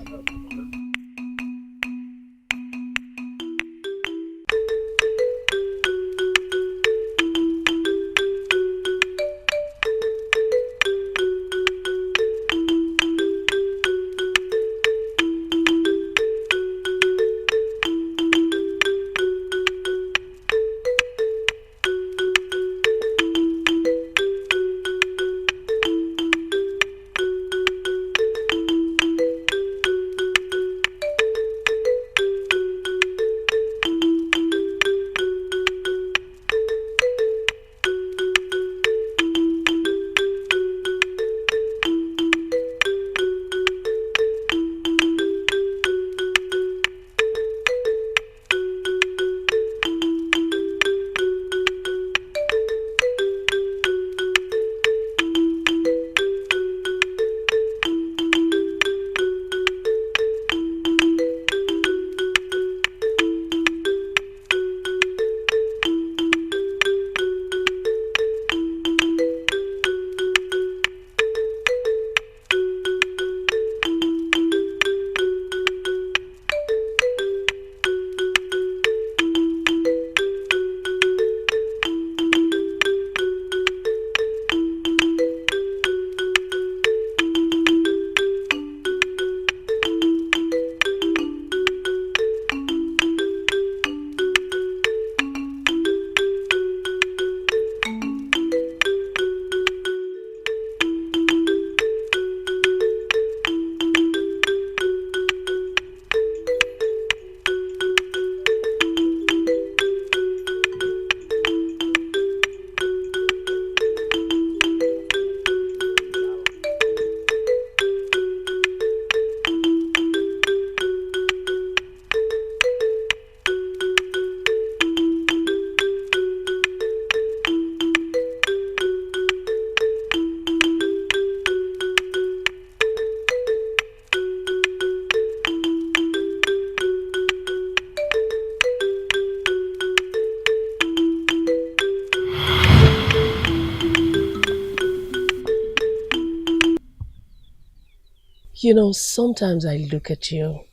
You know, sometimes I look at you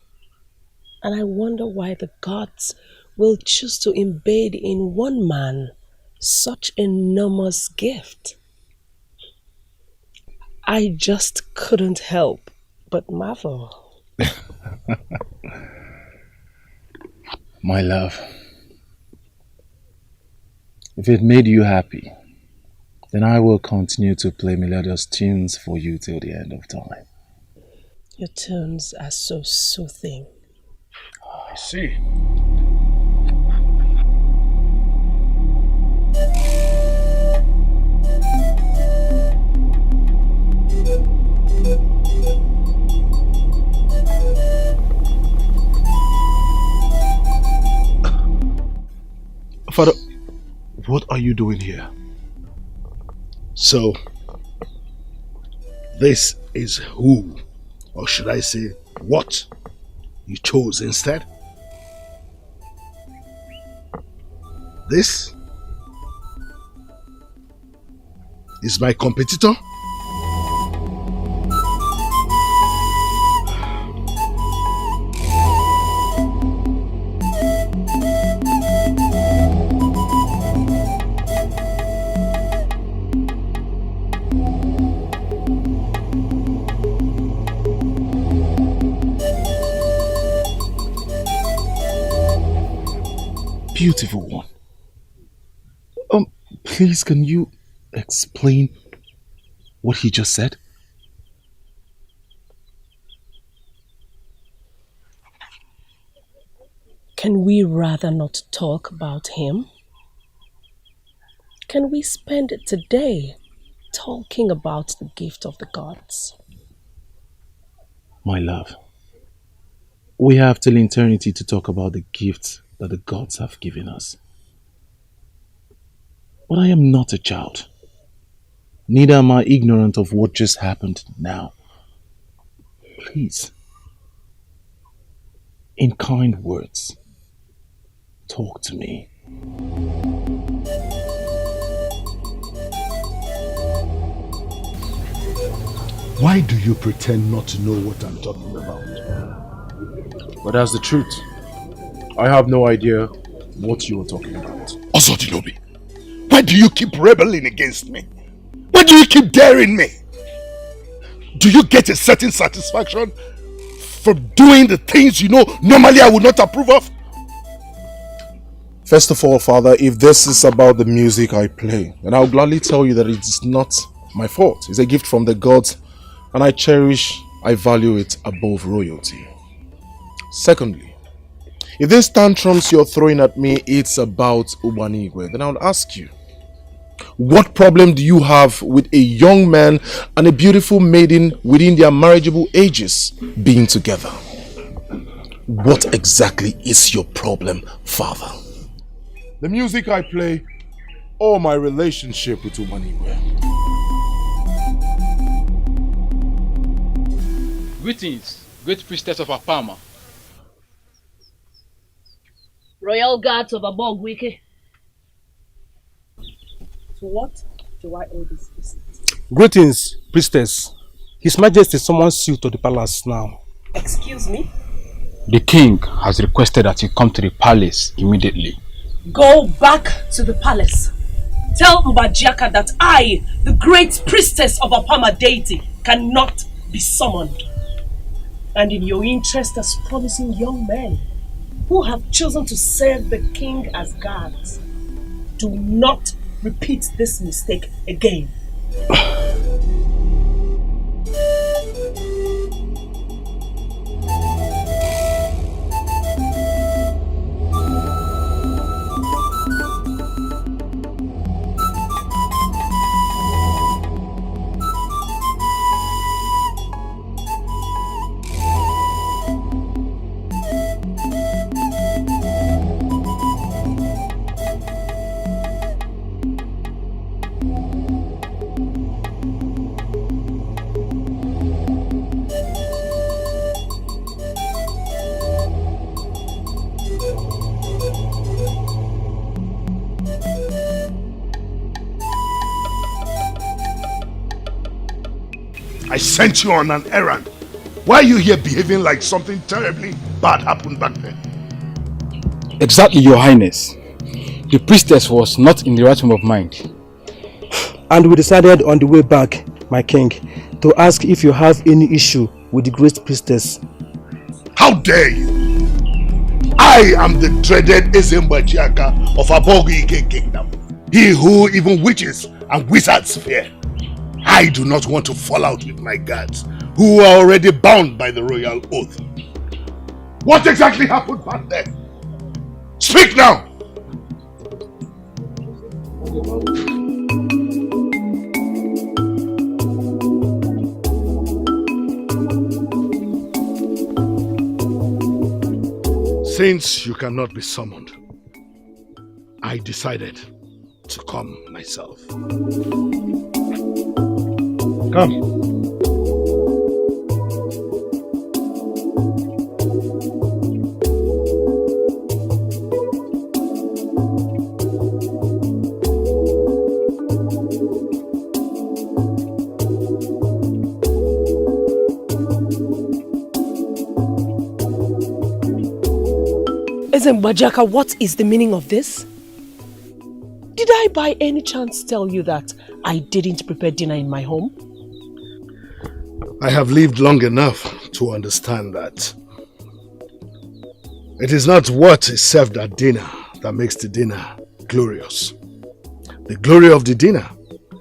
and I wonder why the gods will choose to embed in one man such enormous gift. I just couldn't help but marvel. My love, if it made you happy, then I will continue to play melodious tunes for you till the end of time. Your tunes are so soothing. I see. Father, what are you doing here? So, this is who, or should I say, what you chose instead? This is my competitor? Beautiful one. Please, can you explain what he just said? Can we rather not talk about him? Can we spend today talking about the gift of the gods? My love, we have till eternity to talk about the gifts that the gods have given us. But I am not a child. Neither am I ignorant of what just happened now. Please, in kind words, talk to me. Why do you pretend not to know what I'm talking about? But that's the truth. I have no idea what you are talking about. Osodinobi, why do you keep rebelling against me? Why do you keep daring me? Do you get a certain satisfaction from doing the things you know normally I would not approve of? First of all, Father, if this is about the music I play, then I'll gladly tell you that it is not my fault. It's a gift from the gods, and I value it above royalty. Secondly, if these tantrums you're throwing at me, it's about Ubanigwe, then I'll ask you, what problem do you have with a young man and a beautiful maiden within their marriageable ages being together? What exactly is your problem, Father? The music I play or my relationship with Ubanigwe? Greetings, great priestess of Apama. Royal guards of Abogwike. To what do I owe this visit? Greetings, priestess. His Majesty summons you to the palace now. Excuse me? The king has requested that you come to the palace immediately. Go back to the palace. Tell Ubajiaka that I, the great priestess of Apama deity, cannot be summoned. And in your interest as promising young men who have chosen to serve the king as guards, do not repeat this mistake again. I sent you on an errand. Why are you here behaving like something terribly bad happened back then? Exactly, Your Highness. The priestess was not in the right frame of mind. And we decided on the way back, my king, to ask if you have any issue with the great priestess. How dare you? I am the dreaded Ezembajiaka of Abogu-Ike Kingdom. He who even witches and wizards fear. I do not want to fall out with my guards, who are already bound by the royal oath. What exactly happened back then? Speak now! Since you cannot be summoned, I decided to come myself. Come. Ezembajaka, what is the meaning of this? Did I by any chance tell you that I didn't prepare dinner in my home? I have lived long enough to understand that it is not what is served at dinner that makes the dinner glorious. The glory of the dinner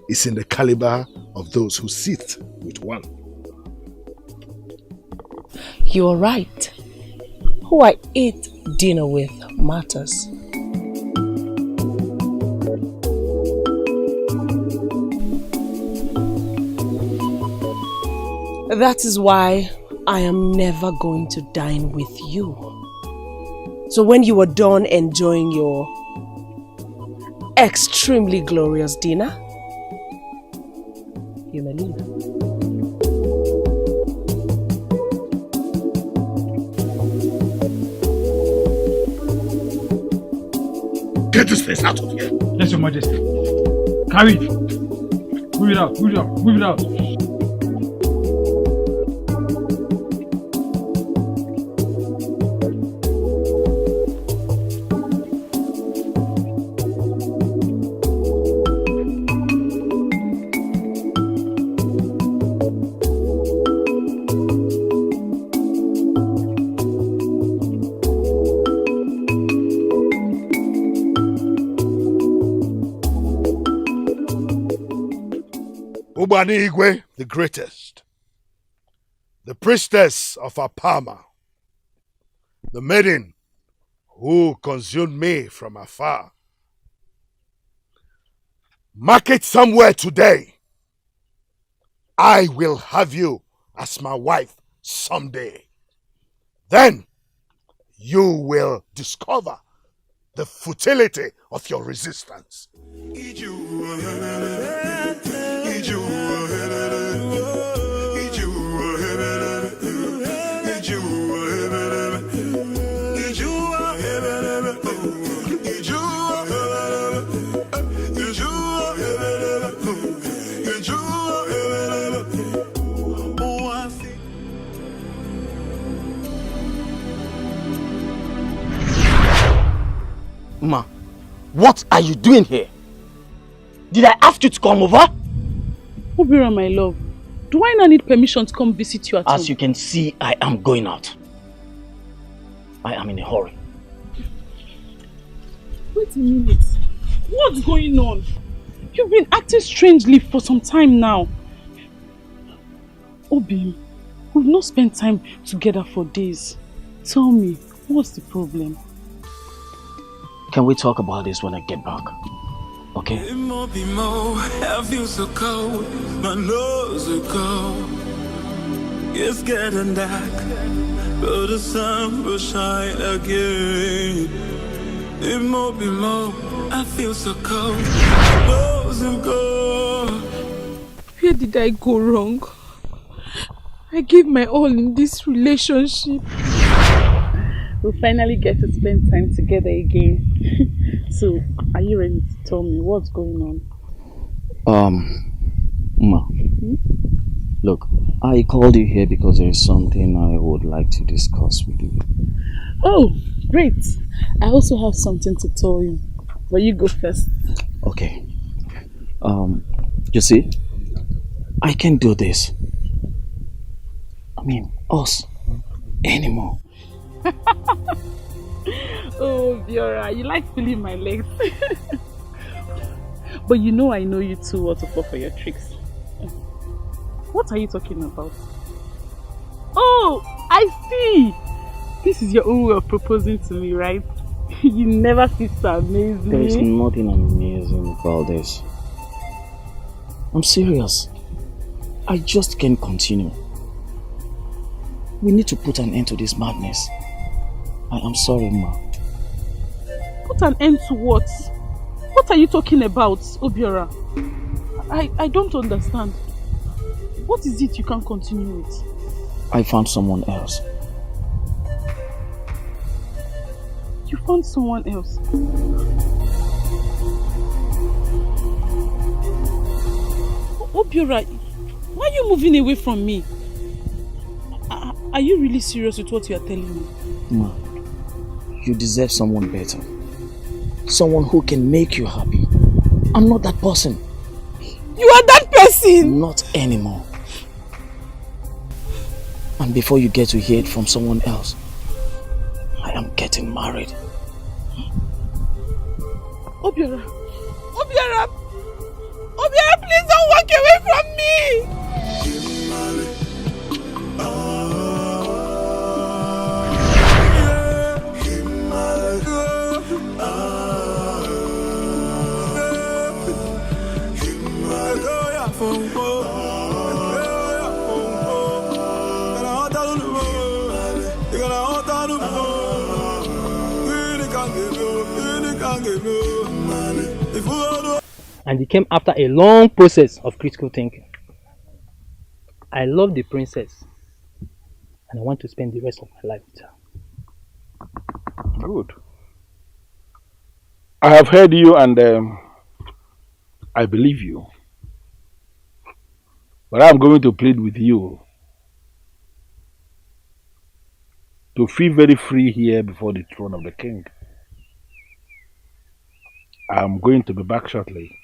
is in the caliber of those who sit with one. You're right. Who I eat dinner with matters. That is why I am never going to dine with you. So when you are done enjoying your extremely glorious dinner. You may leave. Get this place out of here. Yes, Your Majesty. Carry it. Move it out, move it out, move it out. Igwe, the greatest, the priestess of Apama, the maiden who consumed me from afar. Mark it somewhere today. I will have you as my wife someday. Then you will discover the futility of your resistance. Ma, what are you doing here? Did I ask you to come over? Obira, my love, do I not need permission to come visit you at home? As you can see, I am going out. I am in a hurry. Wait a minute. What's going on? You've been acting strangely for some time now. Obi, we've not spent time together for days. Tell me, what's the problem? Can we talk about this when I get back? Okay? I feel so cold, my nose is cold. It's getting dark, but the sun will shine again. It won't be more, I feel so cold, my nose is cold. Where did I go wrong? I gave my all in this relationship. We'll finally get to spend time together again. So, are you ready to tell me what's going on? Ma. Look, I called you here because there is something I would like to discuss with you. Oh, great. I also have something to tell you. But you go first. Okay. You see, I can't do this. I mean, us anymore. Oh, Viora, you like feeling my legs. But you know I know you too well to fall for your tricks. What are you talking about? Oh, I see. This is your own way of proposing to me, right? You never cease to amaze me. There is nothing amazing about this. I'm serious. I just can't continue. We need to put an end to this madness. I am sorry, Ma. Put an end to what? What are you talking about, Obiora? I don't understand. What is it you can't continue with? I found someone else. You found someone else? Obiora, why are you moving away from me? Are you really serious with what you are telling me? Ma, you deserve someone better. Someone who can make you happy. I'm not that person. You are that person! Not anymore. And before you get to hear it from someone else, I am getting married. Obiora! Obiora! Obiora, please don't walk away from me! And it came after a long process of critical thinking. I love the princess, and I want to spend the rest of my life with her. Good. I have heard you and I believe you. But I'm going to plead with you to feel very free here before the throne of the king. I'm going to be back shortly.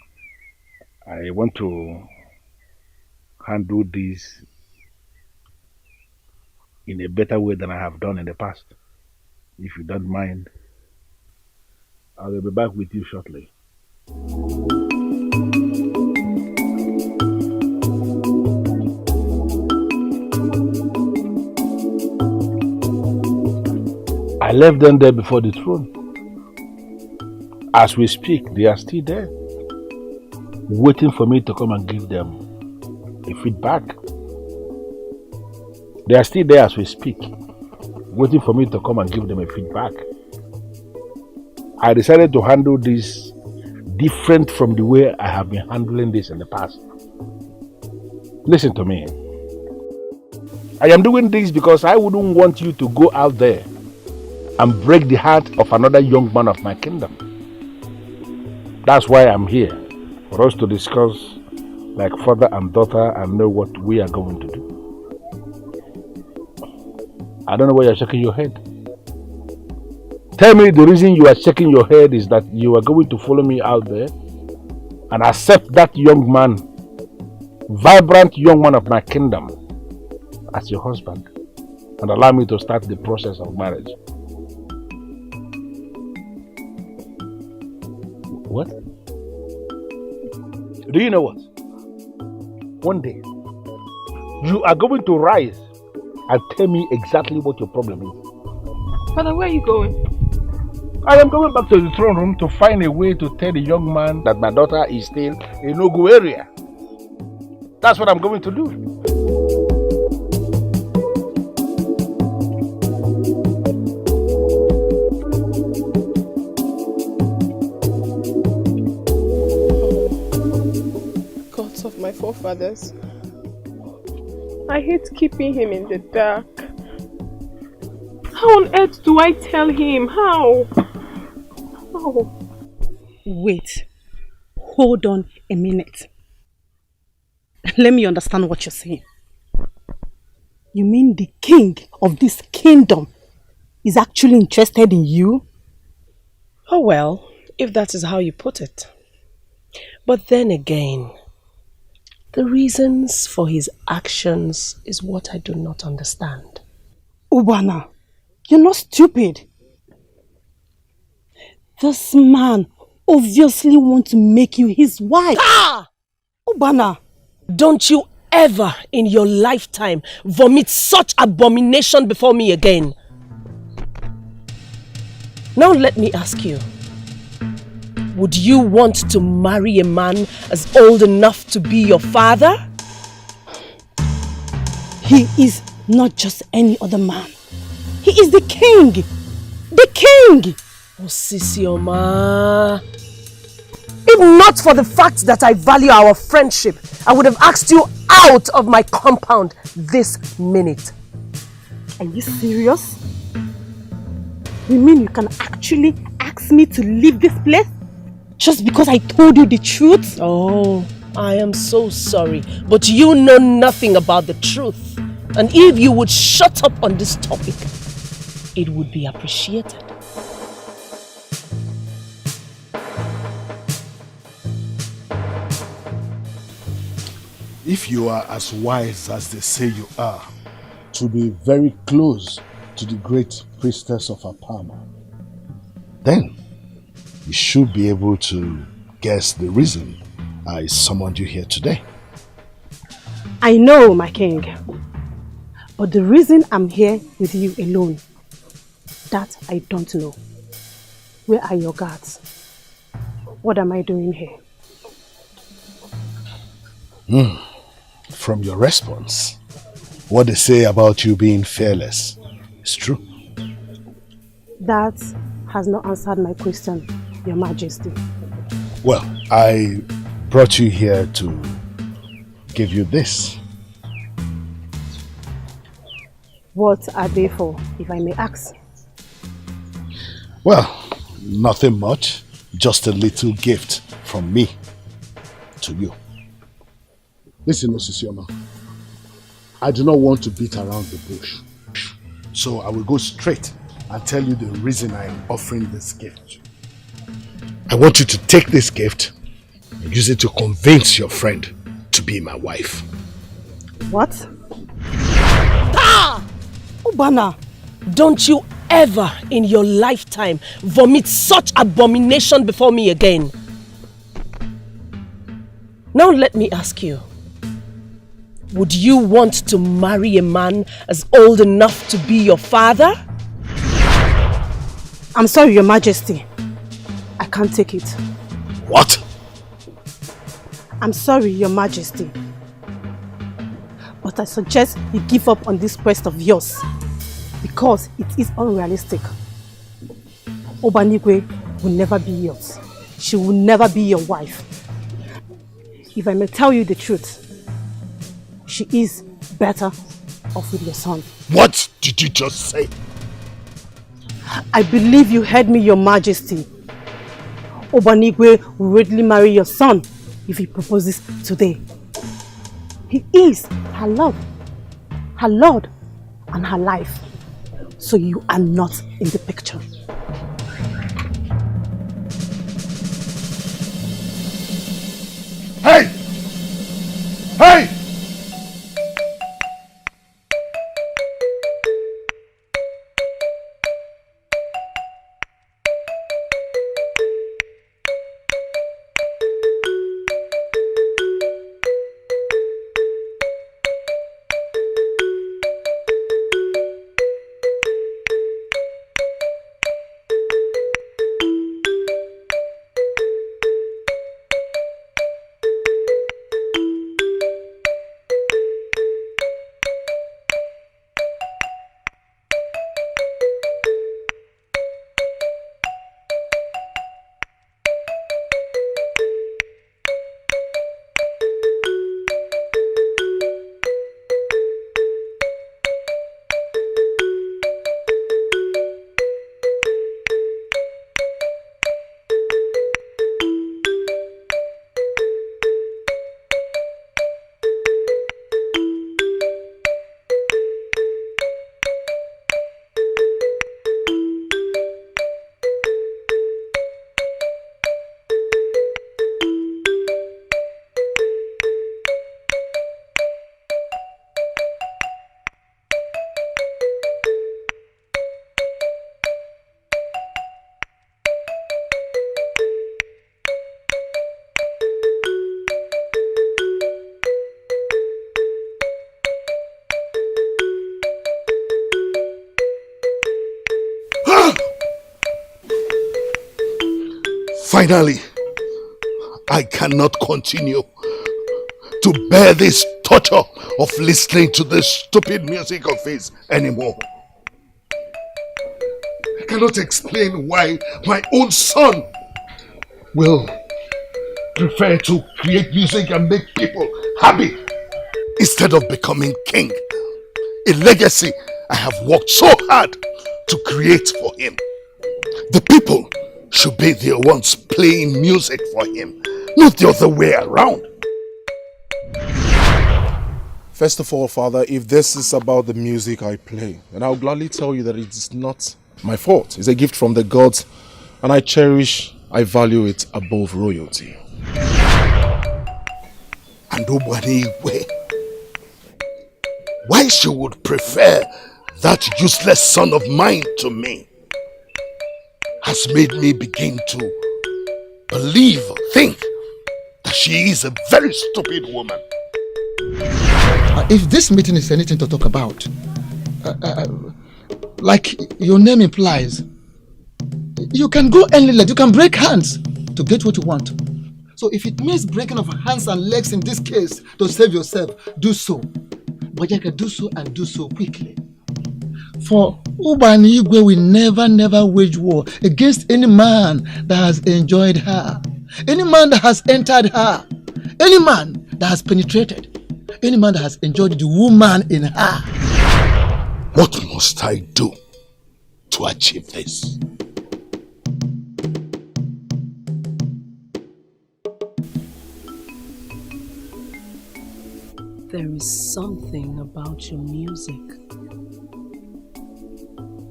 I want to handle this in a better way than I have done in the past. If you don't mind, I will be back with you shortly. I left them there before the throne. As we speak, they are still there, waiting for me to come and give them a feedback. They are still there as we speak, waiting for me to come and give them a feedback. I decided to handle this different from the way I have been handling this in the past. Listen to me. I am doing this because I wouldn't want you to go out there and break the heart of another young man of my kingdom. That's why I'm here, for us to discuss like father and daughter and know what we are going to do. I don't know why you're shaking your head. Tell me the reason you are shaking your head is that you are going to follow me out there and accept that young man, vibrant young man of my kingdom, as your husband and allow me to start the process of marriage. What? Do you know what? One day, you are going to rise and tell me exactly what your problem is. Father, where are you going? I am going back to the throne room to find a way to tell the young man that my daughter is still in Ugezu area. That's what I'm going to do. Gods of my forefathers, I hate keeping him in the dark. How on earth do I tell him? How? Wait. Hold on a minute. Let me understand what you're saying. You mean the king of this kingdom is actually interested in you? Oh well, if that is how you put it. But then again, the reasons for his actions is what I do not understand. Ubana, you're not stupid. This man obviously wants to make you his wife. Ah! Ubana, don't you ever in your lifetime vomit such abomination before me again. Now let me ask you, would you want to marry a man as old enough to be your father? He is not just any other man. He is the king. The king! Oh, Sisioma. If not for the fact that I value our friendship, I would have asked you out of my compound this minute. Are you serious? You mean you can actually ask me to leave this place? Just because I told you the truth? Oh, I am so sorry, but you know nothing about the truth. And if you would shut up on this topic, it would be appreciated. If you are as wise as they say you are, to be very close to the great priestess of Apama, then you should be able to guess the reason I summoned you here today. I know, my king. But the reason I'm here with you alone, that I don't know. Where are your guards? What am I doing here? From your response, what they say about you being fearless is true. That has not answered my question. Your Majesty. Well, I brought you here to give you this. What are they for, if I may ask? Well, nothing much. Just a little gift from me to you. Listen, Osisioma. I do not want to beat around the bush. So I will go straight and tell you the reason I am offering this gift. I want you to take this gift and use it to convince your friend to be my wife. What? Ah! Ubana, don't you ever in your lifetime vomit such abomination before me again. Now let me ask you. Would you want to marry a man as old enough to be your father? I'm sorry, Your Majesty. I can't take it. What? I'm sorry, Your Majesty. But I suggest you give up on this quest of yours because it is unrealistic. Obanigwe will never be yours. She will never be your wife. If I may tell you the truth, she is better off with your son. What did you just say? I believe you heard me, Your Majesty. Obanigwe will readily marry your son if he proposes today. He is her love, her Lord, and her life. So you are not in the picture. Hey! Hey! Finally, I cannot continue to bear this torture of listening to this stupid music of his anymore. I cannot explain why my own son will prefer to create music and make people happy instead of becoming king. A legacy I have worked so hard to create for him. The people should be the ones playing music for him, not the other way around. First of all, Father, if this is about the music I play, then I'll gladly tell you that it is not my fault. It's a gift from the gods, and I value it above royalty. And Obanigwe, why she would prefer that useless son of mine to me has made me begin to think that she is a very stupid woman. If this meeting is anything to talk about, like your name implies, you can go any length, you can break hands to get what you want. So if it means breaking of hands and legs in this case to save yourself, do so. But you can do so and do so quickly. For Ubanigwe will never wage war against any man that has enjoyed her, any man that has entered her, any man that has penetrated, any man that has enjoyed the woman in her. What must I do to achieve this? There is something about your music.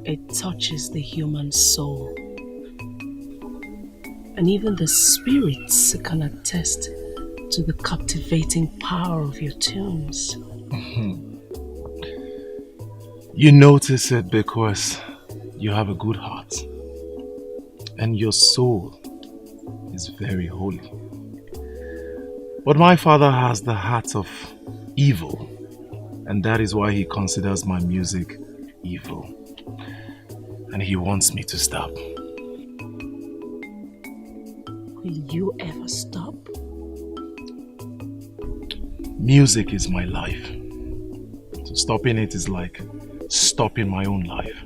It touches the human soul. And even the spirits can attest to the captivating power of your tunes. You notice it because you have a good heart. And your soul is very holy. But my father has the heart of evil, and that is why he considers my music evil, and he wants me to stop. Will you ever stop? Music is my life, so stopping it is like stopping my own life.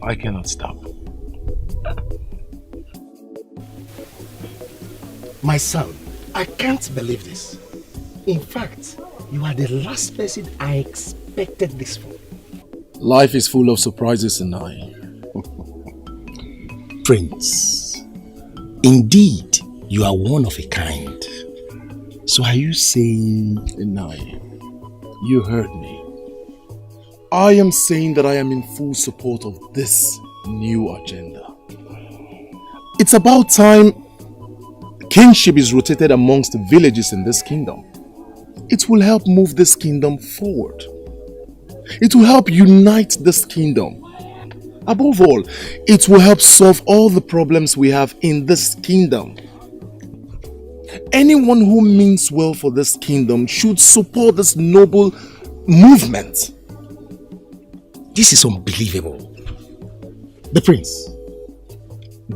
I cannot stop. My son, I can't believe this. In fact, you are the last person I expected this from. Life is full of surprises, and Prince, indeed, you are one of a kind. So are you saying... Inai, you heard me. I am saying that I am in full support of this new agenda. It's about time kingship is rotated amongst the villages in this kingdom. It will help move this kingdom forward. It will help unite this kingdom. Above all, it will help solve all the problems we have in this kingdom. Anyone who means well for this kingdom should support this noble movement. This is unbelievable. The prince,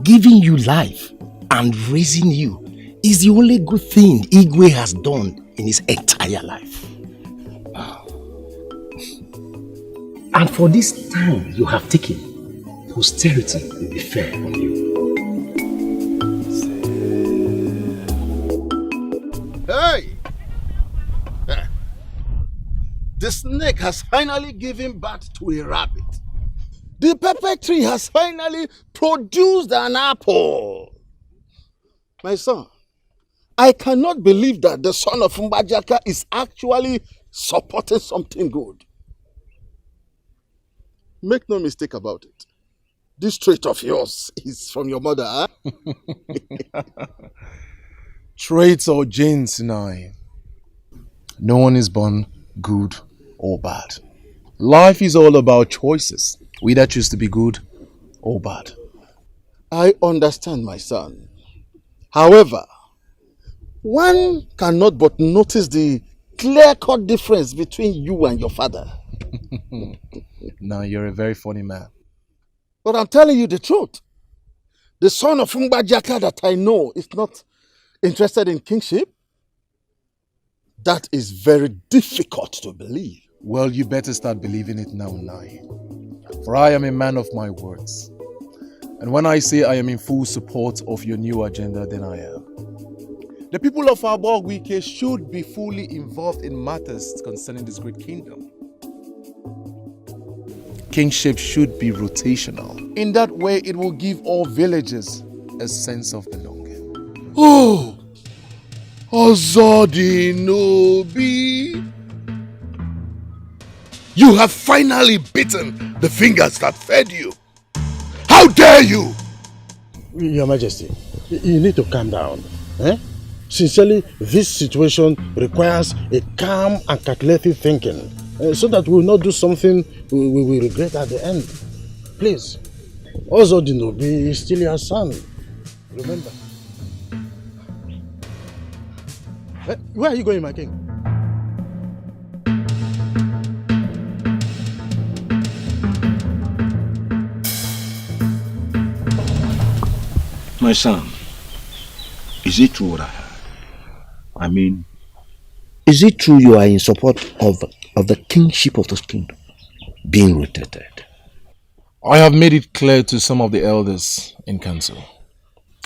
giving you life and raising you is the only good thing Igwe has done in his entire life. And for this time you have taken, posterity will be fair on you. Hey! The snake has finally given birth to a rabbit. The pepper tree has finally produced an apple. My son, I cannot believe that the son of Mbajaka is actually supporting something good. Make no mistake about it. This trait of yours is from your mother, huh? Traits or genes, Nai. No one is born good or bad. Life is all about choices. We either choose to be good or bad. I understand, my son. However, one cannot but notice the clear-cut difference between you and your father. Now, you're a very funny man. But I'm telling you the truth. The son of Mbajaka that I know is not interested in kingship. That is very difficult to believe. Well, you better start believing it now, Nai. For I am a man of my words. And when I say I am in full support of your new agenda, then I am. The people of Abogwike should be fully involved in matters concerning this great kingdom. Kingship should be rotational. In that way, it will give all villagers a sense of belonging. Oh! Ozodinobi! You have finally bitten the fingers that fed you. How dare you! Your Majesty, you need to calm down. Sincerely, this situation requires a calm and calculated thinking so that we will not do something we will regret at the end. Please, Ozodinobi is still your son. Remember. Where are you going, my king? My son, is it true what I heard? I mean... Is it true you are in support of the kingship of this kingdom? being rotated. I have made it clear to some of the elders in council,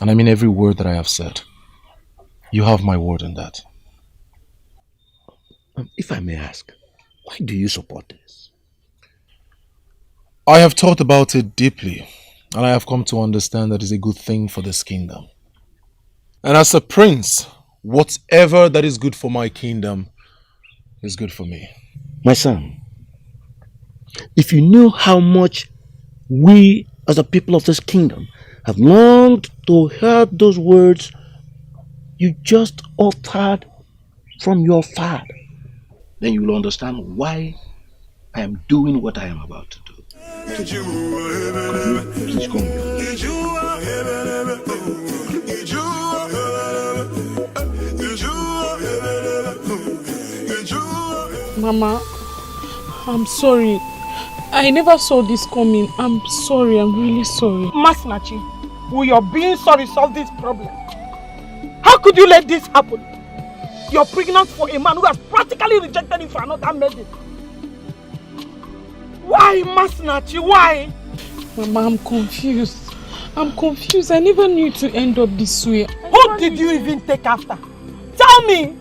and I mean every word that I have said. You have my word on that. If I may ask, why do you support this? I have thought about it deeply, and I have come to understand that it's a good thing for this kingdom. And as a prince, whatever that is good for my kingdom is good for me. My son, if you knew how much we as the people of this kingdom have longed to hear those words you just uttered from your father, then you will understand why I am doing what I am about to do. Please come here. Mama, I'm sorry. I never saw this coming. I'm sorry. I'm really sorry. Masinachi, will your being sorry solve this problem? How could you let this happen? You're pregnant for a man who has practically rejected you for another maiden. Why, Masinachi? Why? Mama, I'm confused. I'm confused. I never knew it to end up this way. Who did you even take after? Tell me!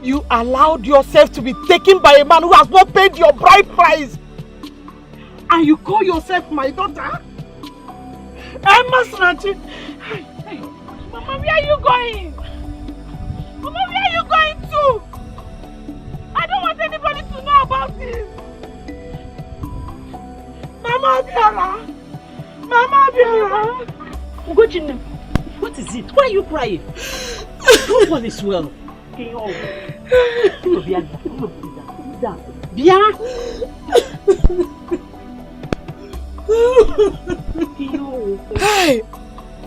You allowed yourself to be taken by a man who has not paid your bride price. And you call yourself my daughter? Masinachi! Hey, Mama, where are you going? Mama, where are you going to? I don't want anybody to know about this. Mama Biara! Mama Biara! Ugezu, what is it? Why are you crying? No one is well. Hey!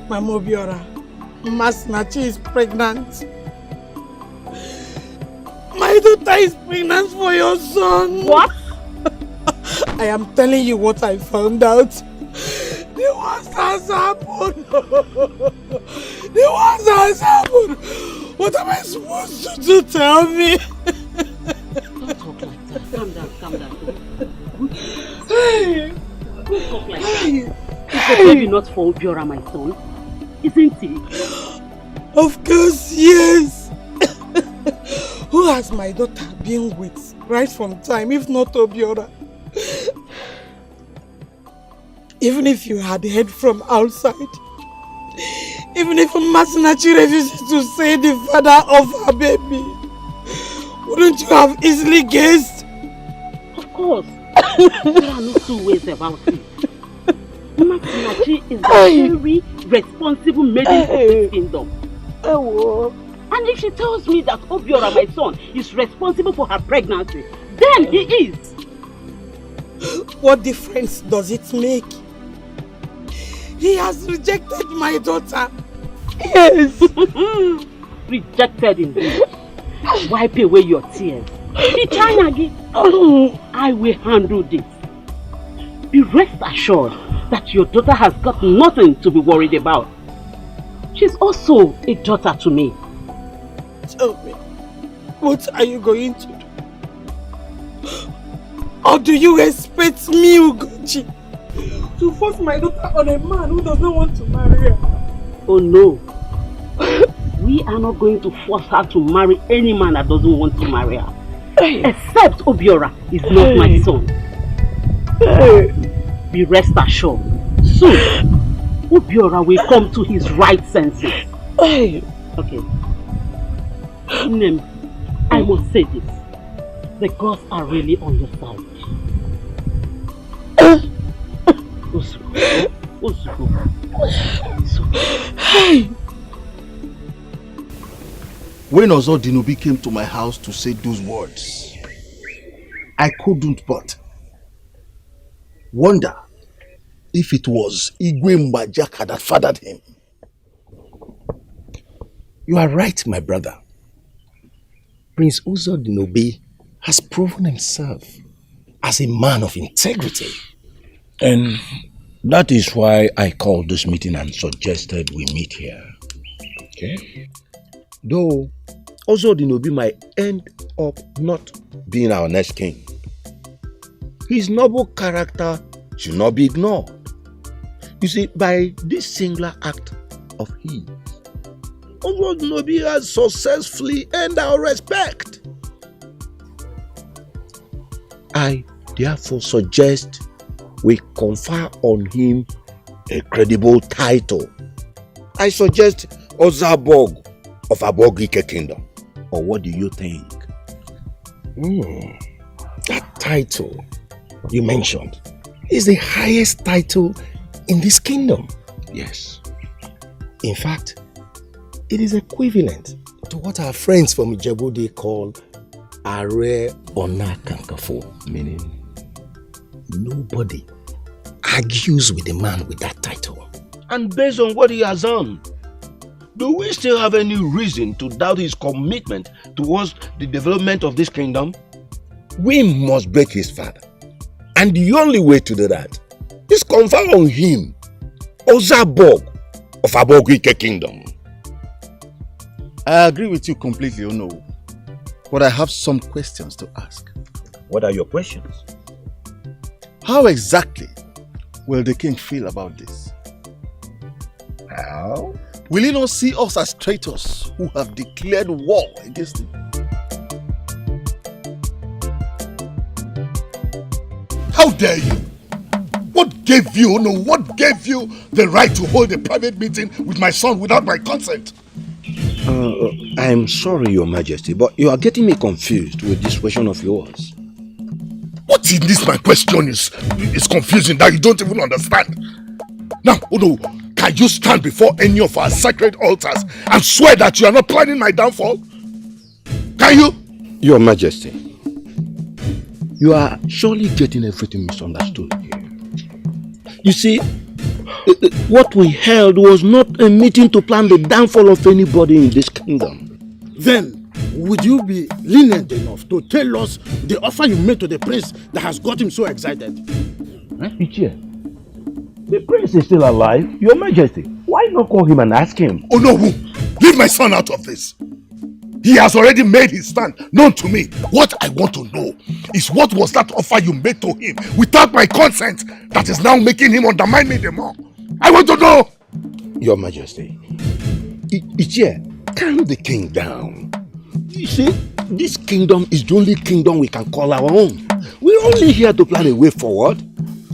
Mama Biara, Masinachi is pregnant. My daughter is pregnant for your son. What? I am telling you what I found out. The worst has happened. The worst has happened. What am I supposed to do? Tell me. Don't talk like that. Calm down, calm down. Don't talk like that. Is the baby not for Obiora, my son? Isn't it? Of course, yes. Who has my daughter been with right from time, if not Obiora? Even if you had heard from outside, even if Masinachi refuses to say the father of her baby, wouldn't you have easily guessed? Of course. There are no two ways about it. Masinachi is a very responsible maiden of this kingdom. And if she tells me that Obiora, my son, is responsible for her pregnancy, then he is. What difference does it make? He has rejected my daughter. Yes. Rejected indeed. Wipe away your tears. I will handle this. Be rest assured that your daughter has got nothing to be worried about. She's also a daughter to me. Tell me, what are you going to do? Or do you expect me, Ugezu, to force my daughter on a man who does not want to marry her? Oh no. We are not going to force her to marry any man that doesn't want to marry her. Except Obiora is not my son. Be rest assured. Soon, Obiora will come to his right senses. Okay. Nem, I must say this. The gods are really on your side. When Ozodinobi came to my house to say those words, I couldn't but wonder if it was Igwe Mbajaka that fathered him. You are right, my brother. Prince Ozodinobi has proven himself as a man of integrity. And that is why I called this meeting and suggested we meet here. Okay? Though Ozodinobi might end up not being our next king. His noble character should not be ignored. You see, by this singular act of his, Ozodinobi has successfully earned our respect. I therefore suggest we confer on him a credible title. I suggest Ozabog of Abogike Kingdom. Or what do you think? That title you mentioned is the highest title in this kingdom. Yes. In fact, it is equivalent to what our friends from Ijebu call Are Onakankafo, meaning nobody argues with a man with that title. And based on what he has done, do we still have any reason to doubt his commitment towards the development of this kingdom? We must break his father. And the only way to do that is confer on him Ozabog of Abogike Kingdom. I agree with you completely, Ono. But I have some questions to ask. What are your questions? How exactly will the king feel about this? How? Will he not see us as traitors who have declared war against him? How dare you? What gave you, Ono, what gave you the right to hold a private meeting with my son without my consent? I'm sorry, Your Majesty, but you are getting me confused with this question of yours. What in this my question is confusing that you don't even understand. Now, Ono, can you stand before any of our sacred altars and swear that you are not planning my downfall? Can you? Your Majesty, you are surely getting everything misunderstood here. You see, what we held was not a meeting to plan the downfall of anybody in this kingdom. Then, would you be lenient enough to tell us the offer you made to the prince that has got him so excited? Ichie, the prince is still alive, Your Majesty. Why not call him and ask him? Oh no, leave my son out of this. He has already made his stand known to me. What I want to know is what was that offer you made to him without my consent that is now making him undermine me the more? I want to know! Your Majesty, Ichie, calm the king down. You see, this kingdom is the only kingdom we can call our own. We're only here to plan a way forward.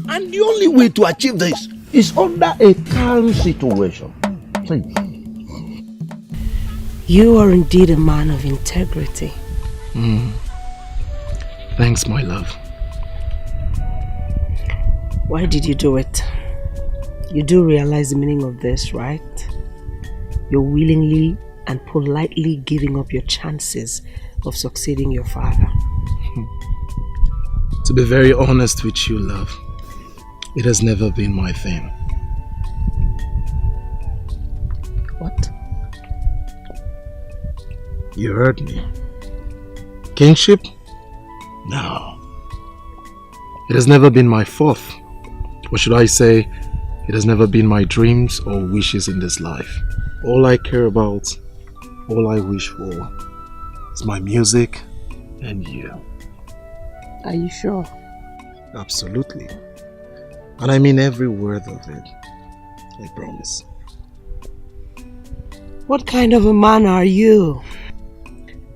And the only way to achieve this is under a calm situation. Please. You are indeed a man of integrity. Thanks, my love. Why did you do it? You do realize the meaning of this, right? You're willingly and politely giving up your chances of succeeding your father. To be very honest with you, love, it has never been my thing. What? You heard me. Kingship? No. It has never been my fourth. Or should I say, it has never been my dreams or wishes in this life. All I care about, all I wish for, is my music and you. Are you sure? Absolutely. And I mean every word of it. I promise. What kind of a man are you?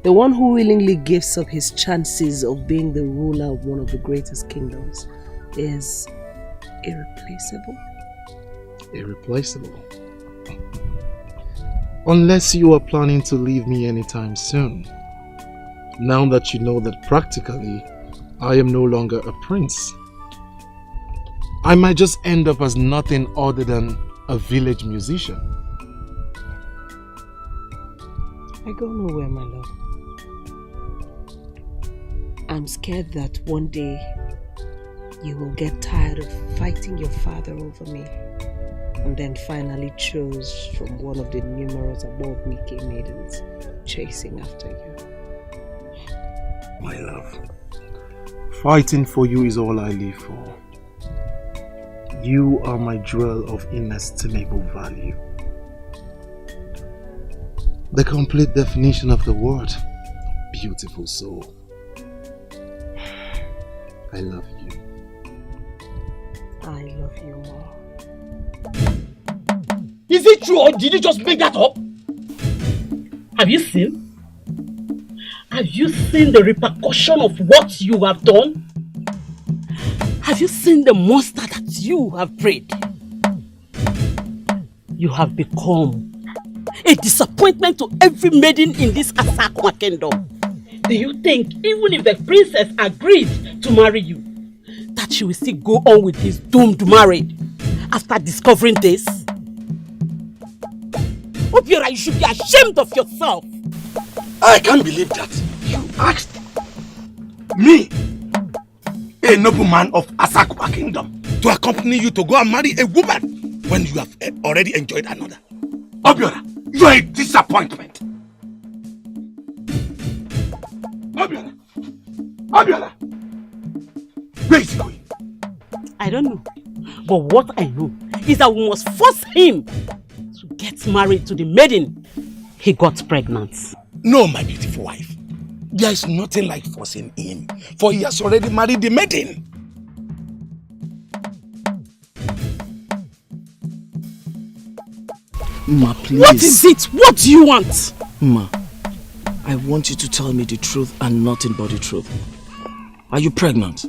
The one who willingly gives up his chances of being the ruler of one of the greatest kingdoms is irreplaceable? Irreplaceable. Unless you are planning to leave me anytime soon. Now that you know that practically I am no longer a prince. I might just end up as nothing other than a village musician. I go nowhere, my love. I'm scared that one day you will get tired of fighting your father over me and then finally choose from one of the numerous above-wiki maidens chasing after you. My love, fighting for you is all I live for. You are my jewel of inestimable value. The complete definition of the word. Beautiful soul. I love you. I love you more. Is it true or did you just make that up? Have you seen? Have you seen the repercussion of what you have done? Have you seen the monster that you have prayed? You have become a disappointment to every maiden in this Asakwa kingdom. Do you think even if the princess agreed to marry you, that she will still go on with this doomed marriage after discovering this? Obiora, you should be ashamed of yourself. I can't believe that. You asked me, a nobleman of Asakwa kingdom, to accompany you to go and marry a woman when you have already enjoyed another. Obiora, you are a disappointment. Obiora! Obiora! Where is he going? I don't know. But what I know is that we must force him to get married to the maiden he got pregnant. No, my beautiful wife. There is nothing like forcing him, for he has already married the maiden. Ma, please. What is it? What do you want? Ma, I want you to tell me the truth and nothing but the truth. Are you pregnant?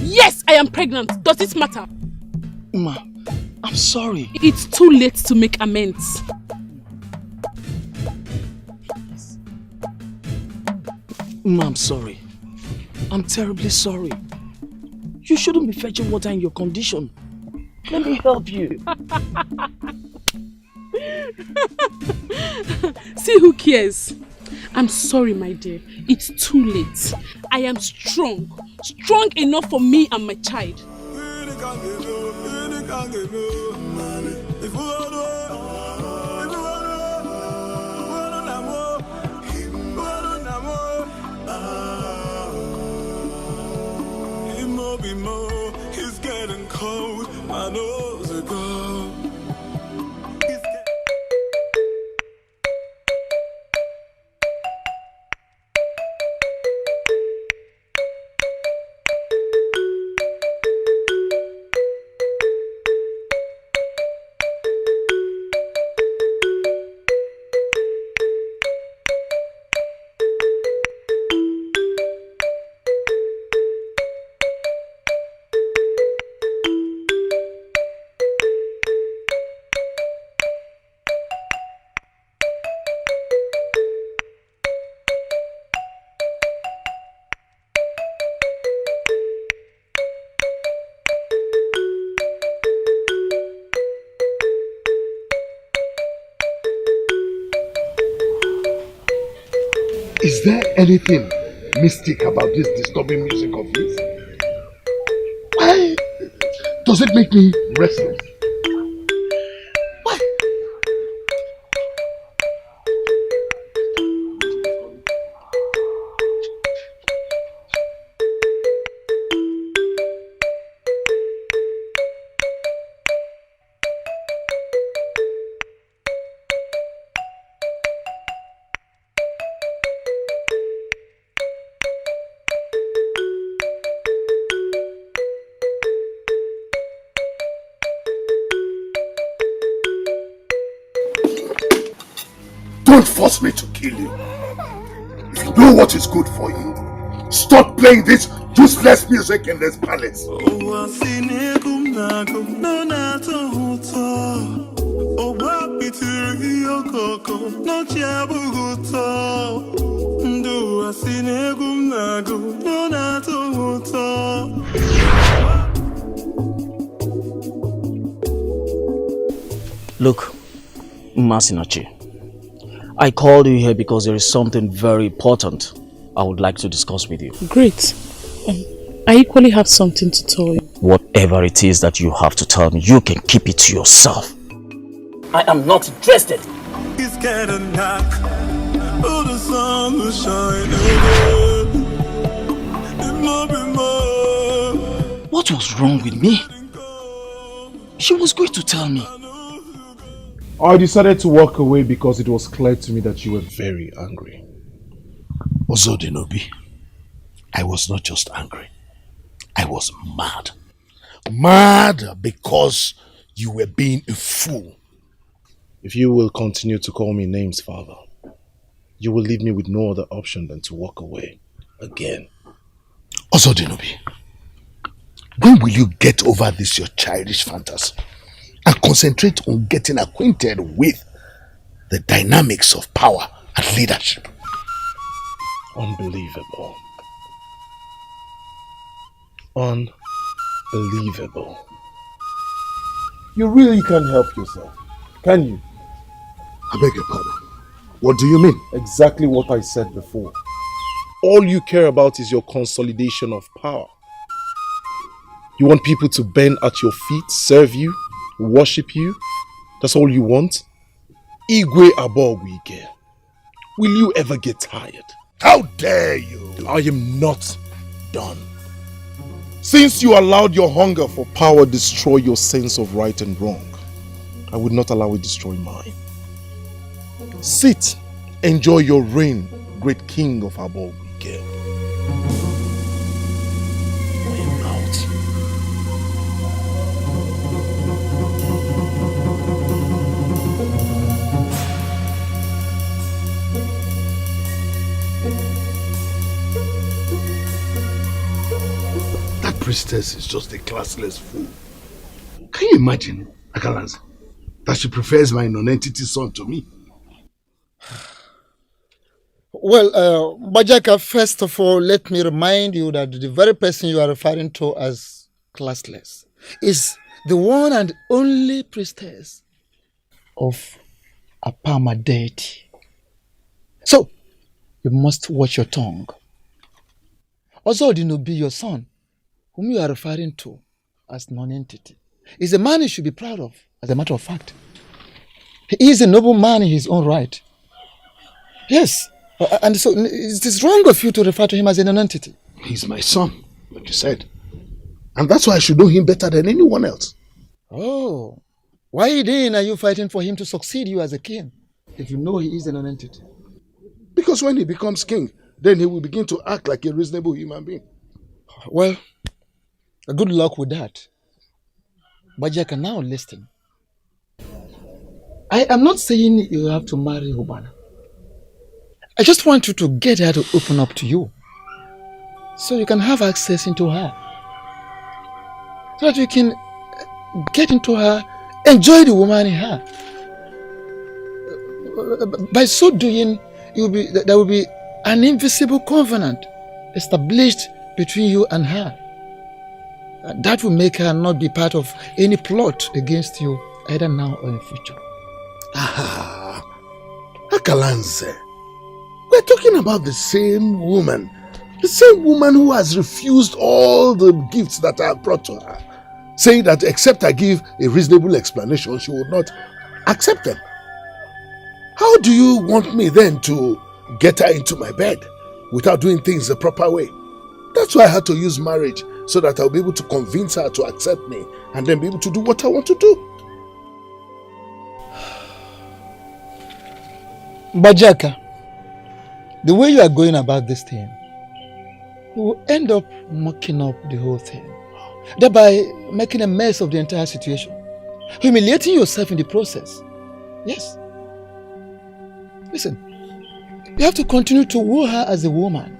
Yes, I am pregnant. Does it matter? Ma, I'm sorry. It's too late to make amends. Ma, I'm sorry. I'm terribly sorry. You shouldn't be fetching water in your condition. Let me help you. See who cares. I'm sorry, my dear. It's too late. I am strong. Strong enough for me and my child. It's getting cold, my nose are gone. Is there anything mystic about this disturbing music of his? Why does it make me restless? Why? Don't force me to kill you. If you know what is good for you, stop playing this useless music in this palace. Look, Masinachi, I called you here because there is something very important I would like to discuss with you. Great. I equally have something to tell you. Whatever it is that you have to tell me, you can keep it to yourself. I am not interested. It's getting dark. Oh, the sun will shine again. It might be more. What was wrong with me? She was going to tell me. I decided to walk away because it was clear to me that you were very angry. Ozodinobi, I was not just angry. I was mad. Mad because you were being a fool. If you will continue to call me names, Father, you will leave me with no other option than to walk away again. Ozodinobi, when will you get over this your childish fantasy and concentrate on getting acquainted with the dynamics of power and leadership? Unbelievable. Unbelievable. You really can't help yourself, can you? I beg your pardon. What do you mean? Exactly what I said before. All you care about is your consolidation of power. You want people to bend at your feet, serve you, worship you. That's all you want? Igwe Abogwike. Will you ever get tired? How dare you? I am not done. Since you allowed your hunger for power destroy your sense of right and wrong, I would not allow it destroy mine. Sit, enjoy your reign, great king of Abogwike. I am out. That priestess is just a classless fool. Can you imagine, Akalans, that she prefers my non-entity son to me? Well, Bajaka, first of all, let me remind you that the very person you are referring to as classless is the one and only priestess of Apama deity. So, you must watch your tongue. Also, Dinobi, your son, whom you are referring to as non-entity, is a man you should be proud of, as a matter of fact. He is a noble man in his own right. Yes, and so it is wrong of you to refer to him as a non-entity. He's my son, like you said. And that's why I should know him better than anyone else. Oh, why then are you fighting for him to succeed you as a king, if you know he is a non-entity? Because when he becomes king, then he will begin to act like a reasonable human being. Well, good luck with that. Bajaka, now listen. I am not saying you have to marry Ubana. I just want you to get her to open up to you, so you can have access into her, so that you can get into her, enjoy the woman in her. By so doing, there will be an invisible covenant established between you and her. That will make her not be part of any plot against you, either now or in the future. Aha! Akalanze, we're talking about the same woman. The same woman who has refused all the gifts that I have brought to her, saying that except I give a reasonable explanation, she would not accept them. How do you want me then to get her into my bed without doing things the proper way? That's why I had to use marriage, so that I'll be able to convince her to accept me and then be able to do what I want to do. Bajaka, the way you are going about this thing, you will end up mucking up the whole thing, thereby making a mess of the entire situation, humiliating yourself in the process. Yes. Listen, you have to continue to woo her as a woman.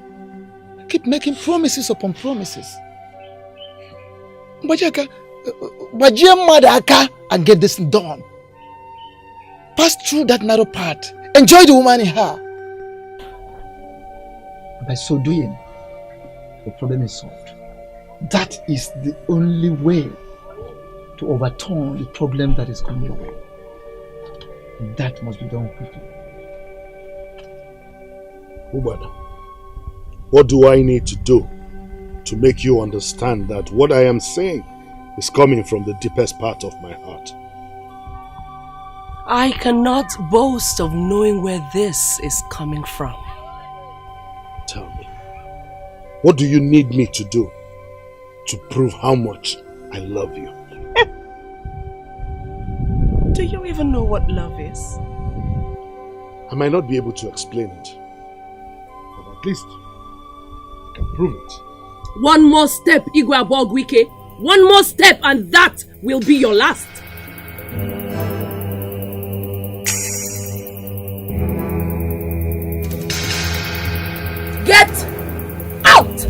Keep making promises upon promises. Bajaka, Bajia Madaka, and get this done. Pass through that narrow path. Enjoy the woman in her. By so doing, the problem is solved. That is the only way to overturn the problem that is coming your way. And that must be done quickly. Ubada, what do I need to do to make you understand that what I am saying is coming from the deepest part of my heart? I cannot boast of knowing where this is coming from. Tell me, what do you need me to do to prove how much I love you? Do you even know what love is? I might not be able to explain it, but at least I can prove it. One more step, Igwe Abogwike. One more step and that will be your last. Get out!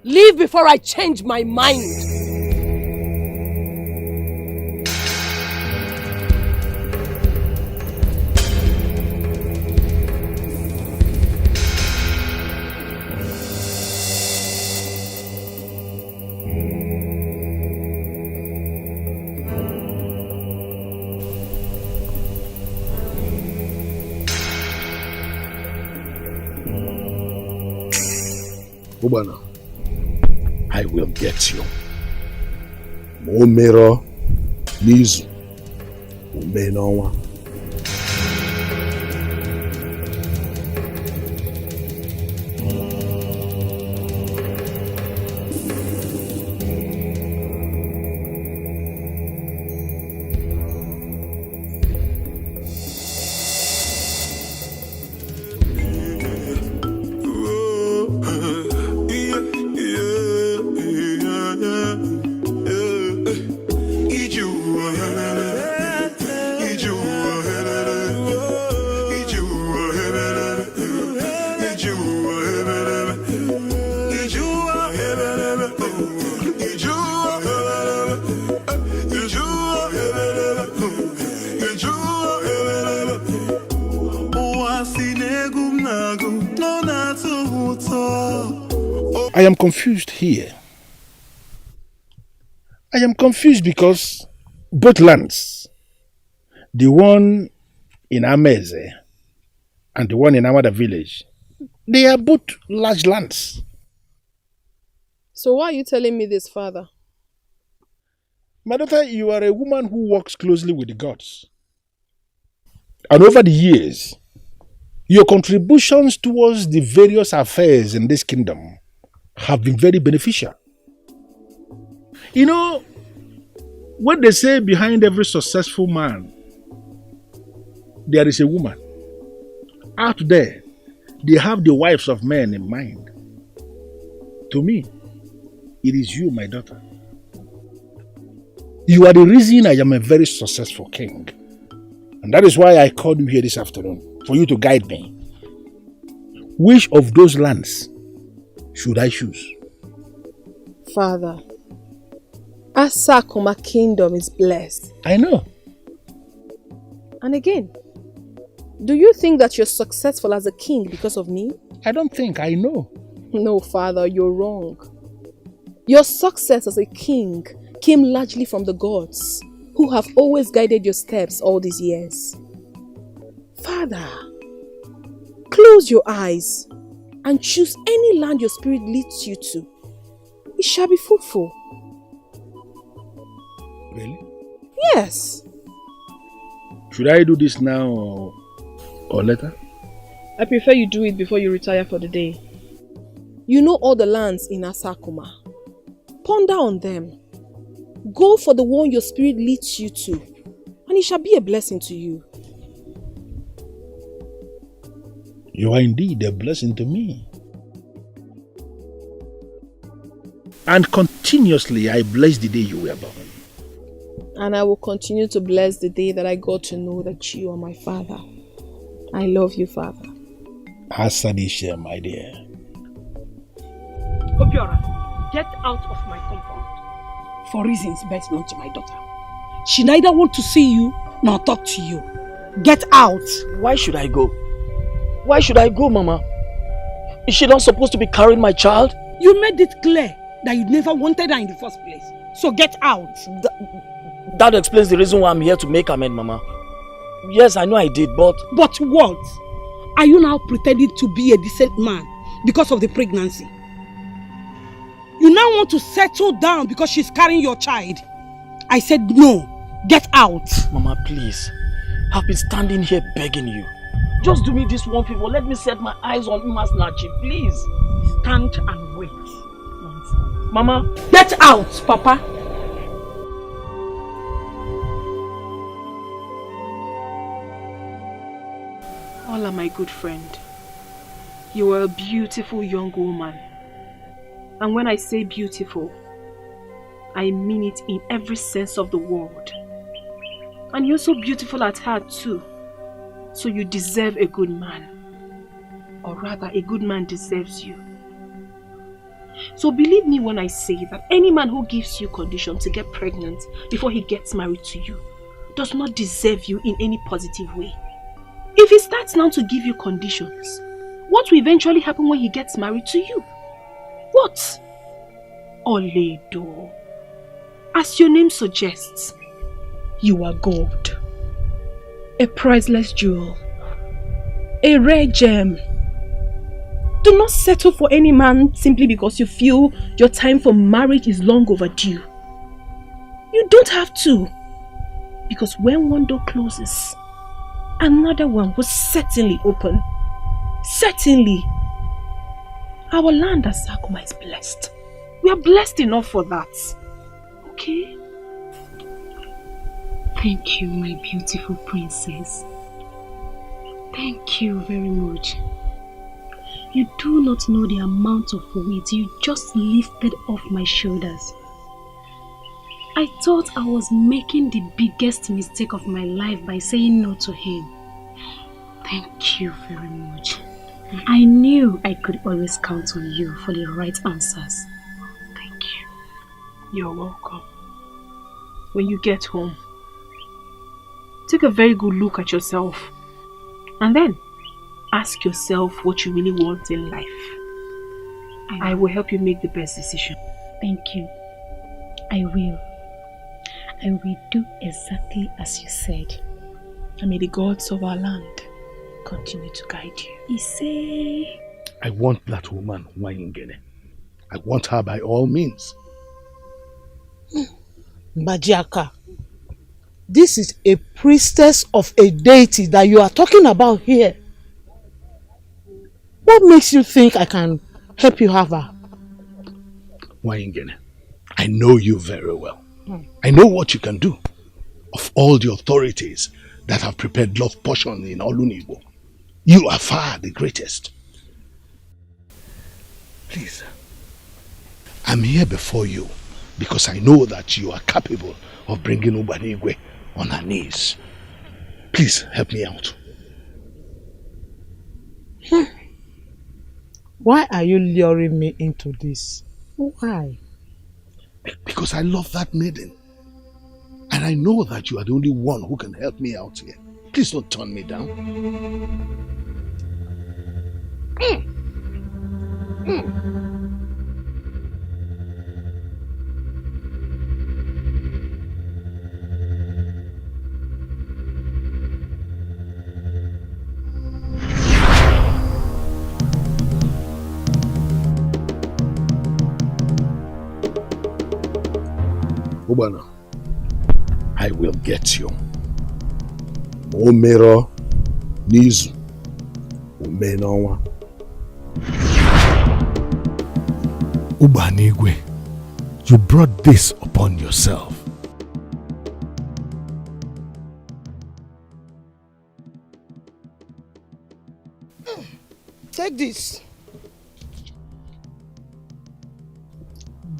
Leave before I change my mind. Ubana, I will get you. Mo mirror, Nizu, Umenowa. I am confused here. I am confused because both lands, the one in Ameze and the one in Amada village, they are both large lands. So why are you telling me this, Father? My daughter, you are a woman who works closely with the gods. And over the years, your contributions towards the various affairs in this kingdom have been very beneficial. You know, what they say behind every successful man, there is a woman. Out there, they have the wives of men in mind. To me, it is you, my daughter. You are the reason I am a very successful king. And that is why I called you here this afternoon, for you to guide me. Which of those lands should I choose? Father, Asakuma kingdom is blessed. I know. And again, do you think that you're successful as a king because of me? I don't think, I know. No, Father, you're wrong. Your success as a king came largely from the gods, who have always guided your steps all these years. Father, close your eyes and choose any land your spirit leads you to. It shall be fruitful. Really? Yes. Should I do this now or later? I prefer you do it before you retire for the day. You know all the lands in Asakuma. Ponder on them. Go for the one your spirit leads you to, and it shall be a blessing to you. You are indeed a blessing to me. And continuously I bless the day you were born. And I will continue to bless the day that I got to know that you are my father. I love you, Father. Hasadisha, my dear. Obiora, get out of my compound. For reasons best known to my daughter. She neither want to see you nor talk to you. Get out! Why should I go? Why should I go, Mama? Is she not supposed to be carrying my child? You made it clear that you never wanted her in the first place. So get out! That explains the reason why I'm here to make amend, Mama. Yes, I know I did, but... But what? Are you now pretending to be a decent man because of the pregnancy? You now want to settle down because she's carrying your child. I said no. Get out! Mama, please. I've been standing here begging you. Just do me this one favor. Let me set my eyes on Umasnachi, please. Stand and wait. Mama. Get out, Papa! Ola, my good friend. You are a beautiful young woman. And when I say beautiful, I mean it in every sense of the word. And you're so beautiful at heart too. So you deserve a good man. Or rather, a good man deserves you. So believe me when I say that any man who gives you condition to get pregnant before he gets married to you does not deserve you in any positive way. If he starts now to give you conditions, what will eventually happen when he gets married to you? What? Oledo. As your name suggests, you are gold. A priceless jewel. A rare gem. Do not settle for any man simply because you feel your time for marriage is long overdue. You don't have to. Because when one door closes, another one will certainly open. Certainly. Our land as Sakuma is blessed. We are blessed enough for that. Okay? Thank you, my beautiful princess. Thank you very much. You do not know the amount of weight you just lifted off my shoulders. I thought I was making the biggest mistake of my life by saying no to him. Thank you very much. I knew I could always count on you for the right answers. Thank you. You're welcome. When you get home, take a very good look at yourself and then ask yourself what you really want in life. I will help you make the best decision. Thank you. I will. I will do exactly as you said. And may the gods of our land continue to guide you. Ise. I want that woman, Wayingene. I want her by all means. Majiaka, this is a priestess of a deity that you are talking about here. What makes you think I can help you have her? Wayingene, I know you very well. I know what you can do. Of all the authorities that have prepared love potion in Olunibo, you are far the greatest. Please, I'm here before you because I know that you are capable of bringing Ubanigwe on her knees. Please help me out. Why are you luring me into this? Why? Because I love that maiden. And I know that you are the only one who can help me out here. Please don't turn me down. Ubana, I will get you. Omero Nizu Umenonwa. Ubanigwe, you brought this upon yourself. Take this.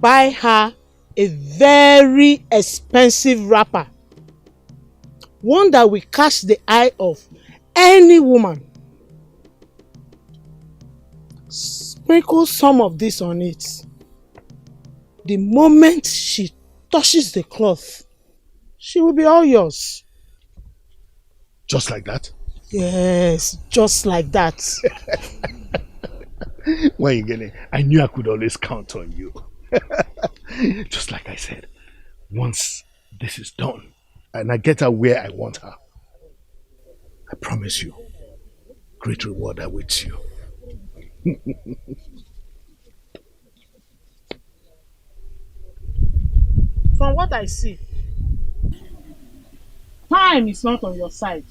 Buy her a very expensive wrapper. One that will catch the eye of any woman. Sprinkle some of this on it. The moment she touches the cloth, she will be all yours. Just like that? Yes, just like that. Wayingene, I knew I could always count on you. Just like I said, once this is done and I get her where I want her, I promise you, great reward awaits you. From what I see, Time is not on your side.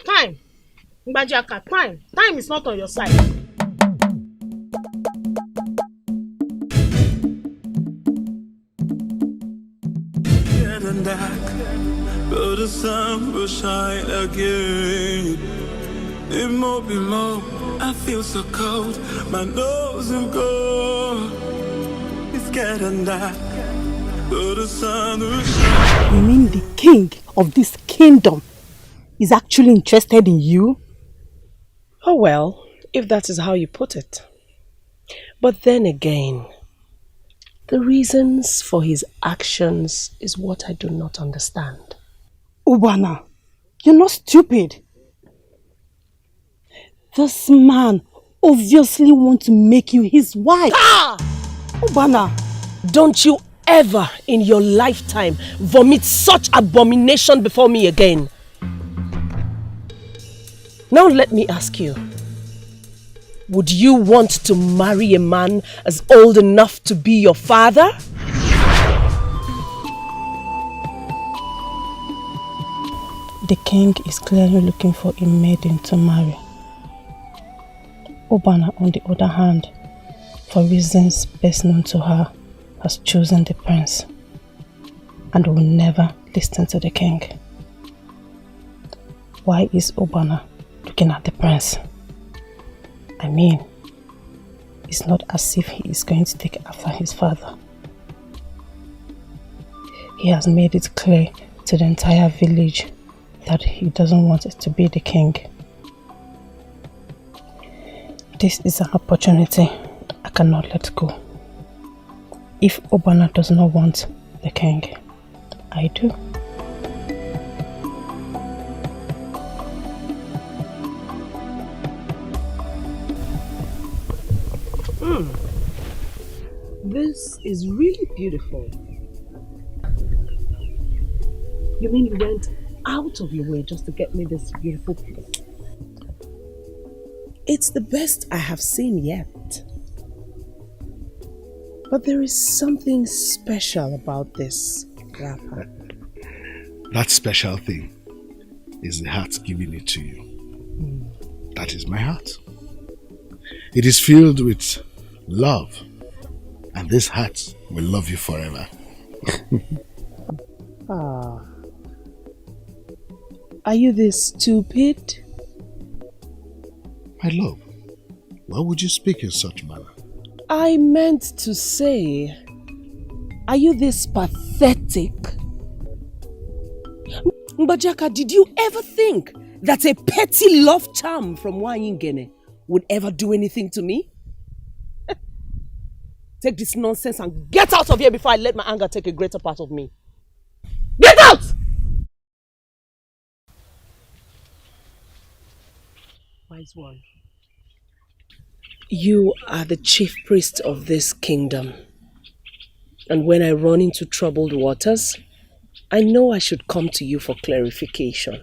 Time. Mbajaka, time. Time is not on your side. Getting dark, but the sun will shine again. Immobile, I feel so cold, my nose is cold. It's getting dark, but the sun will shine. You mean the king of this kingdom is actually interested in you? Oh well, if that is how you put it. But then again, the reasons for his actions is what I do not understand. Ubana, you're not stupid. This man obviously wants to make you his wife. Ah! Ubana, don't you ever in your lifetime vomit such abomination before me again. Now let me ask you. Would you want to marry a man as old enough to be your father? The king is clearly looking for a maiden to marry. Ubana, on the other hand, for reasons best known to her, has chosen the prince and will never listen to the king. Why is Ubana looking at the prince? I mean, it's not as if he is going to take after his father. He has made it clear to the entire village that he doesn't want it to be the king. This is an opportunity I cannot let go. If Ubana does not want the king, I do. This is really beautiful. You mean you went out of your way just to get me this beautiful piece? It's the best I have seen yet. But there is something special about this wrapper. That special thing is the heart giving it to you. That is my heart. It is filled with love, and this heart will love you forever. Ah. Are you this stupid? My love, why would you speak in such manner? I meant to say, are you this pathetic? Mbajaka, did you ever think that a petty love charm from Wanyingene would ever do anything to me? Take this nonsense and get out of here before I let my anger take a greater part of me. Get out! Wise one. You are the chief priest of this kingdom. And when I run into troubled waters, I know I should come to you for clarification.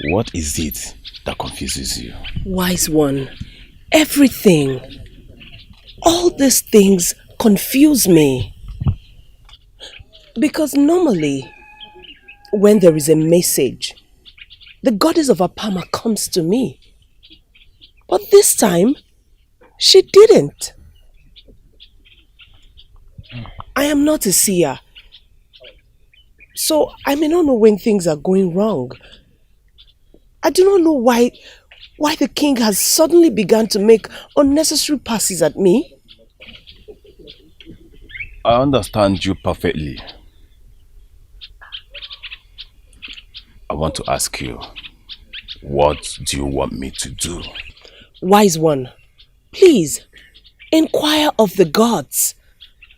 What is it that confuses you? Wise one, everything. All these things confuse me. Because normally, when there is a message, the goddess of Apama comes to me. But this time, she didn't. I am not a seer. So I may not know when things are going wrong. I do not know why the king has suddenly begun to make unnecessary passes at me. I understand you perfectly. I want to ask you, what do you want me to do? Wise one, please, inquire of the gods.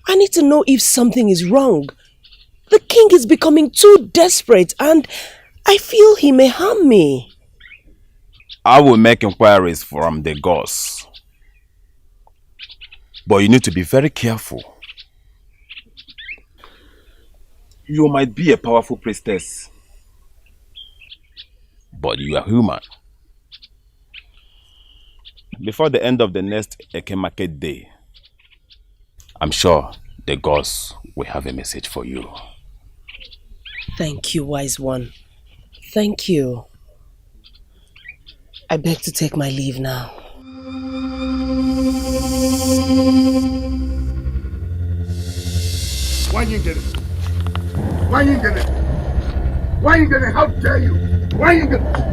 I need to know if something is wrong. The king is becoming too desperate and I feel he may harm me. I will make inquiries from the gods. But you need to be very careful. You might be a powerful priestess, but you are human. Before the end of the next Eke market day, I'm sure the gods will have a message for you. Thank you, wise one. Thank you. I beg to take my leave now. Why you get it? Why you get it? Why you get it? How dare you? Why you get it?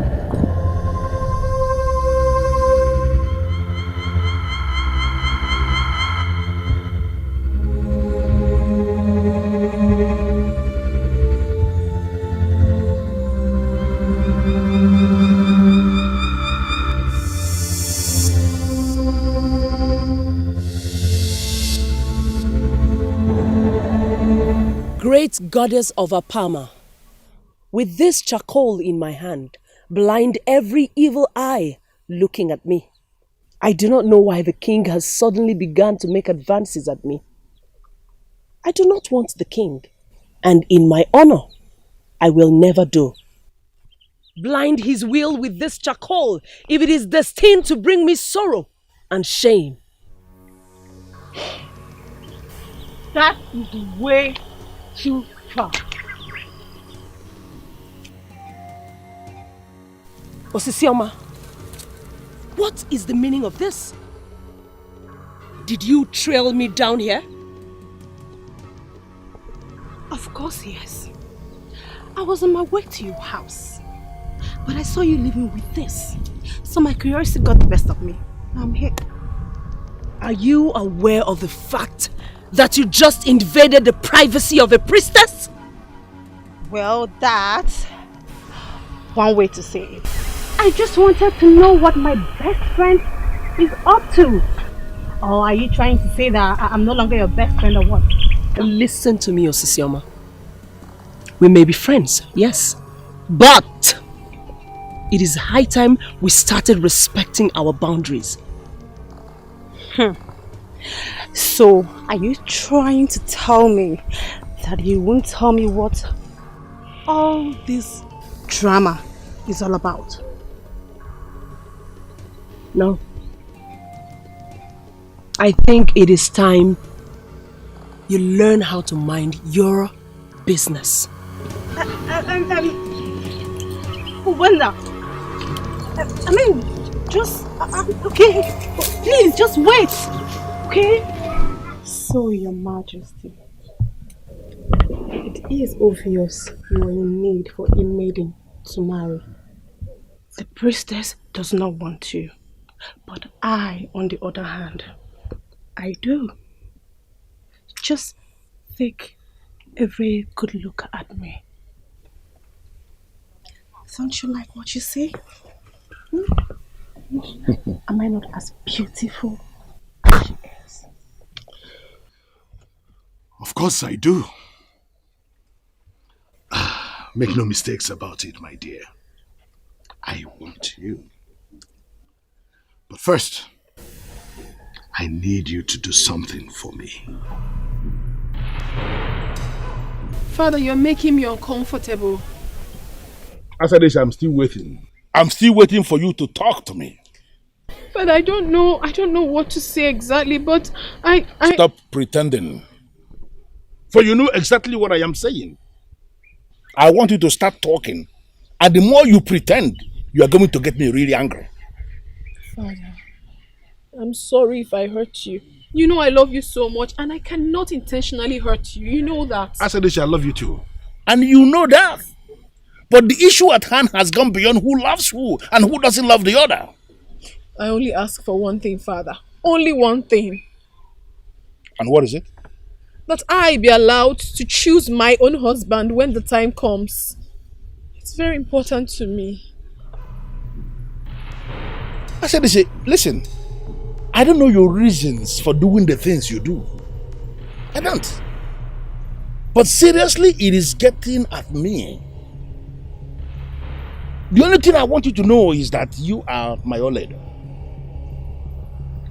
Great goddess of Apama, with this charcoal in my hand, blind every evil eye looking at me. I do not know why the king has suddenly begun to make advances at me. I do not want the king, and in my honor, I will never do. Blind his will with this charcoal if it is destined to bring me sorrow and shame. That is way too far. Osisioma, what is the meaning of this? Did you trail me down here? Of course, yes. I was on my way to your house, but I saw you leaving with this. So my curiosity got the best of me. I'm here. Are you aware of the fact that you just invaded the privacy of a priestess? Well, that's one way to say it. I just wanted to know what my best friend is up to. Or are you trying to say that I'm no longer your best friend or what? Listen to me, Osisioma. We may be friends, yes. But it is high time we started respecting our boundaries. So, are you trying to tell me that you won't tell me what all this drama is all about? No. I think it is time you learn how to mind your business. Wanda, I mean, just, okay, please, just wait, okay? So, Your Majesty, it is obvious you are in need for a maiden to marry. The priestess does not want you, but I, on the other hand, I do. Just take a very good look at me. Don't you like what you see? Am I not as beautiful as she is? Of course I do. Make no mistakes about it, my dear. I want you. But first, I need you to do something for me. Father, you're making me uncomfortable. After this, I'm still waiting. I'm still waiting for you to talk to me. But I don't know what to say exactly, but I... Stop pretending. For you know exactly what I am saying. I want you to start talking. And the more you pretend, you are going to get me really angry. Father, I'm sorry if I hurt you. You know I love you so much and I cannot intentionally hurt you. You know that. I said this, I love you too. And you know that. But the issue at hand has gone beyond who loves who and who doesn't love the other. I only ask for one thing, Father. Only one thing. And what is it? That I be allowed to choose my own husband when the time comes. It's very important to me. I said this, listen. I don't know your reasons for doing the things you do. I don't. But seriously, it is getting at me. The only thing I want you to know is that you are my Oled.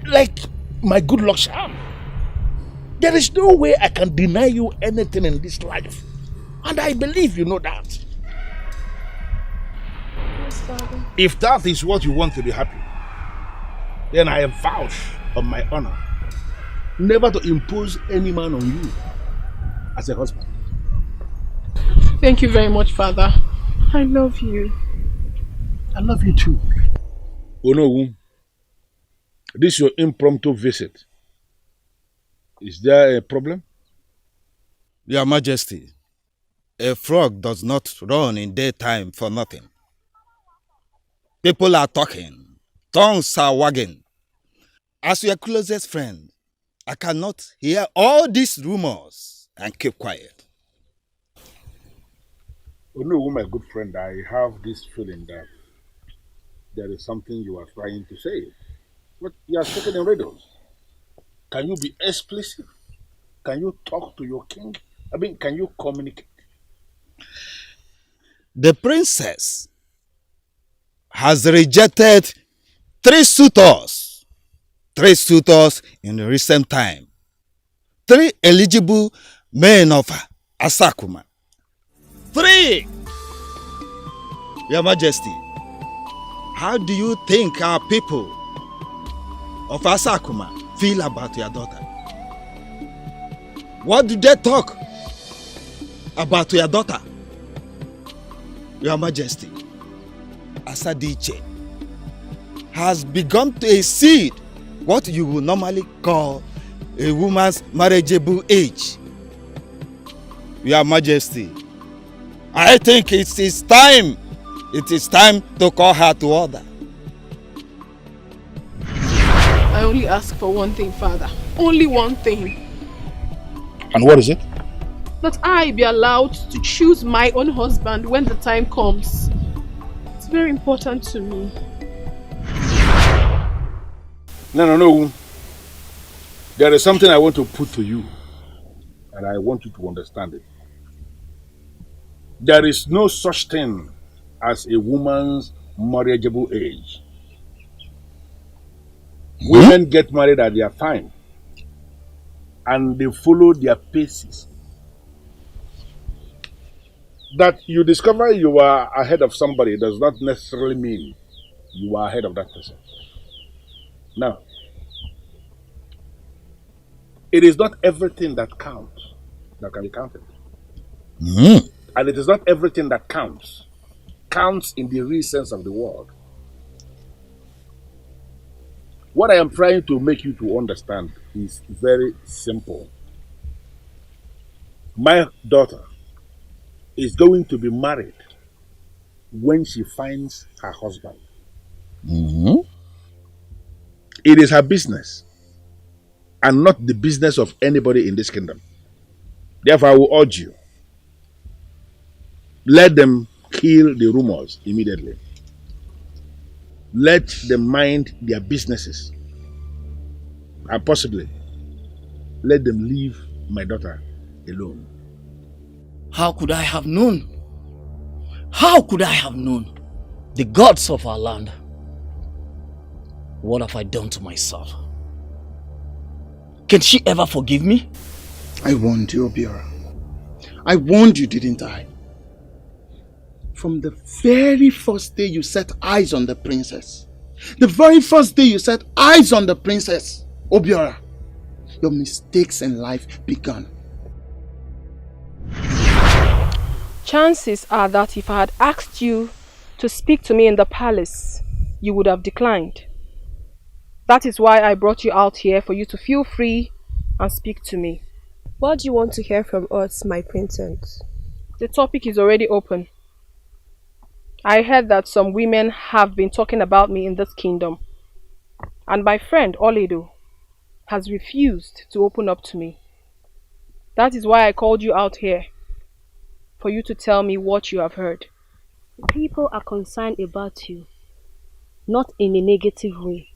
Like my good luck charm. There is no way I can deny you anything in this life. And I believe you know that. Yes, Father. If that is what you want to be happy, then I vouch on my honor never to impose any man on you as a husband. Thank you very much, Father. I love you. I love you too. Onowu, this your impromptu visit. Is there a problem? Your Majesty, a frog does not run in daytime for nothing. People are talking, tongues are wagging. As your closest friend, I cannot hear all these rumors and keep quiet. Onowu, my good friend, I have this feeling that there is something you are trying to say. But you are speaking in riddles. Can you be explicit? Can you talk to your king? I mean, can you communicate? The princess has rejected three suitors in recent time. 3 eligible men of Asakuma. 3! Your Majesty, how do you think our people of Asakuma feel about your daughter? What do they talk about your daughter? Your Majesty, Asadiche has begun to exceed what you would normally call a woman's marriageable age. Your Majesty, I think it is time to call her to order. I only ask for one thing, Father. Only one thing. And what is it? That I be allowed to choose my own husband when the time comes. It's very important to me. No. There is something I want to put to you, and I want you to understand it. There is no such thing as a woman's marriageable age. Women get married at their time, and they follow their paces. That you discover you are ahead of somebody does not necessarily mean you are ahead of that person. Now, it is not everything that counts that can be counted. And it is not everything that counts in the real sense of the word. What I am trying to make you to understand is very simple. My daughter is going to be married when she finds her husband. It is her business and not the business of anybody in this kingdom. Therefore, I will urge you, let them kill the rumors immediately. Let them mind their businesses. And possibly, let them leave my daughter alone. How could I have known? How could I have known? The gods of our land. What have I done to myself? Can she ever forgive me? I warned you, Obiora. I warned you, didn't I? From the very first day you set eyes on the princess. The very first day you set eyes on the princess, Obiora, your mistakes in life began. Chances are that if I had asked you to speak to me in the palace, you would have declined. That is why I brought you out here, for you to feel free and speak to me. What do you want to hear from us, my princess? The topic is already open. I heard that some women have been talking about me in this kingdom, and my friend Oledo has refused to open up to me. That is why I called you out here, for you to tell me what you have heard. People are concerned about you, not in a negative way,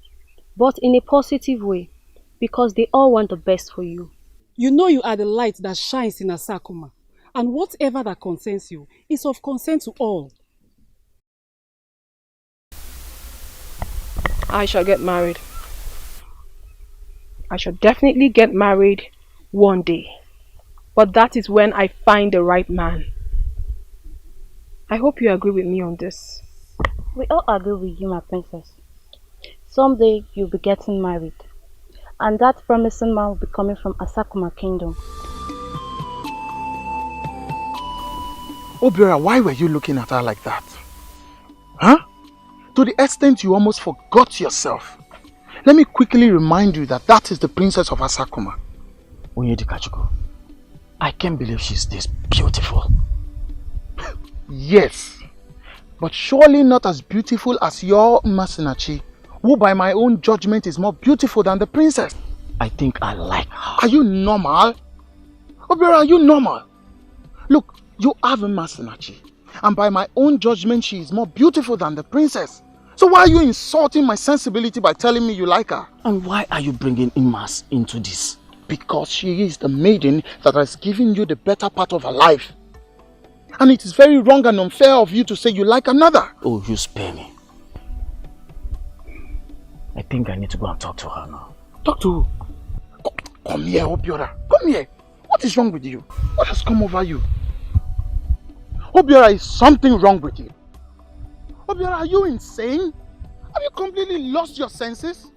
but in a positive way, because they all want the best for you. You know you are the light that shines in Asakuma, and whatever that concerns you is of concern to all. I shall get married. I shall definitely get married one day. But that is when I find the right man. I hope you agree with me on this. We all agree with you, my princess. Someday you'll be getting married, and that promising man will be coming from Asakuma Kingdom. Obiora, why were you looking at her like that? Huh? To the extent you almost forgot yourself. Let me quickly remind you that that is the princess of Asakuma. Onyedikachuku, I can't believe she's this beautiful. Yes, but surely not as beautiful as your Masinachi, who by my own judgment is more beautiful than the princess. I think I like her. Are you normal? Obiora, are you normal? Look, you have a Masinachi, and by my own judgment she is more beautiful than the princess. So why are you insulting my sensibility by telling me you like her? And why are you bringing Imas into this? Because she is the maiden that has given you the better part of her life. And it is very wrong and unfair of you to say you like another. Oh, you spare me. I think I need to go and talk to her now. Talk to who? Come here, Obiora. Come here. What is wrong with you? What has come over you? Obiora, is something wrong with you? Obiora, are you insane? Have you completely lost your senses?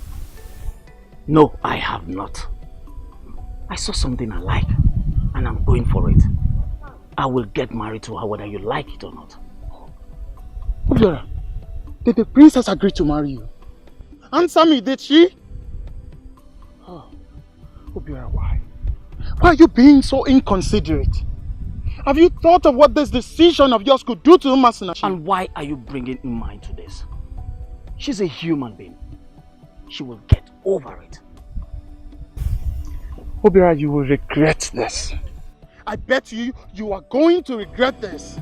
No, I have not. I saw something I like, and I'm going for it. I will get married to her whether you like it or not. Obiora, did the princess agree to marry you? Answer me, did she? Oh, Obiora, why? Why are you being so inconsiderate? Have you thought of what this decision of yours could do to Masinachi? And why are you bringing Ima into this? She's a human being. She will get over it. Obiora, you will regret this. I bet you are going to regret this.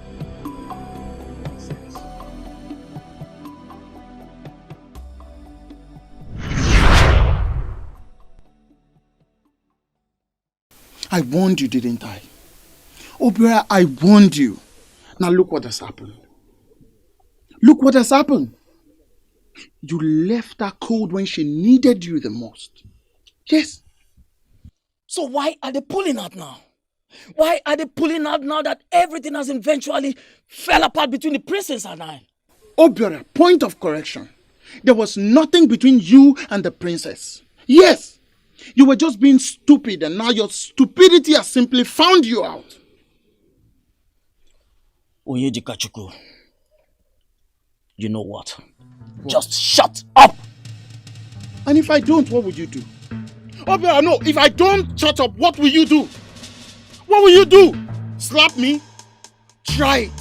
I warned you, didn't I? Obiora, I warned you. Now look what has happened. Look what has happened. You left her cold when she needed you the most. Yes. So why are they pulling out now? Why are they pulling out now that everything has eventually fell apart between the princess and I? Obiora, point of correction. There was nothing between you and the princess. Yes. You were just being stupid and now your stupidity has simply found you out. Onyedikachuku, you know what? Just shut up! And if I don't, what would you do? Obiora, no, if I don't shut up, what will you do? What will you do? Slap me? Try it.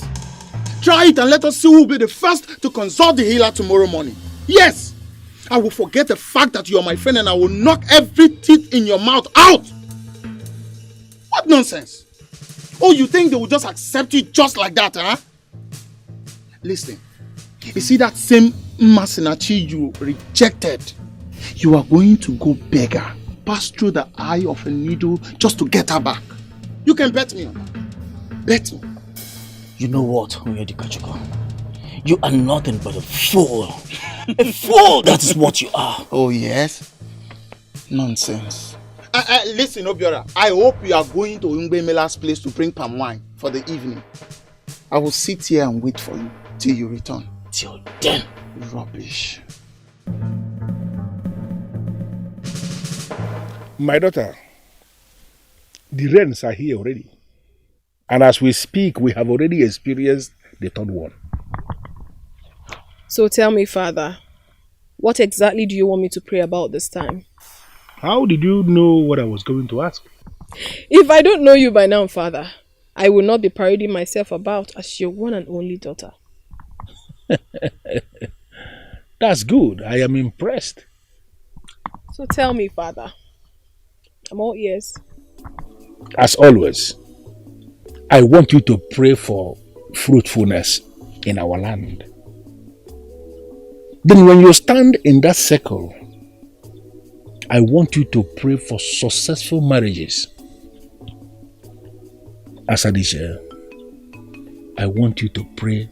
Try it and let us see who will be the first to consult the healer tomorrow morning. Yes! I will forget the fact that you are my friend and I will knock every teeth in your mouth out. What nonsense? Oh, you think they will just accept you just like that, huh? Listen, you see that same Masinachi you rejected? You are going to go beggar, pass through the eye of a needle just to get her back. You can bet me on that. Bet me. You know what, Onyedikachuku? You are nothing but a fool. A fool, that is what you are. Oh, yes? Nonsense. Listen, Obiora, I hope you are going to Ungbe Mela's place to bring palm wine for the evening. I will sit here and wait for you till you return. Till then. Rubbish. My daughter, the rains are here already. And as we speak, we have already experienced the third one. So tell me, Father, what exactly do you want me to pray about this time? How did you know what I was going to ask? If I don't know you by now, Father, I will not be parading myself about as your one and only daughter. That's good. I am impressed. So tell me, Father. I'm all ears. As always, I want you to pray for fruitfulness in our land. Then when you stand in that circle, I want you to pray for successful marriages. Asadisha, I want you to pray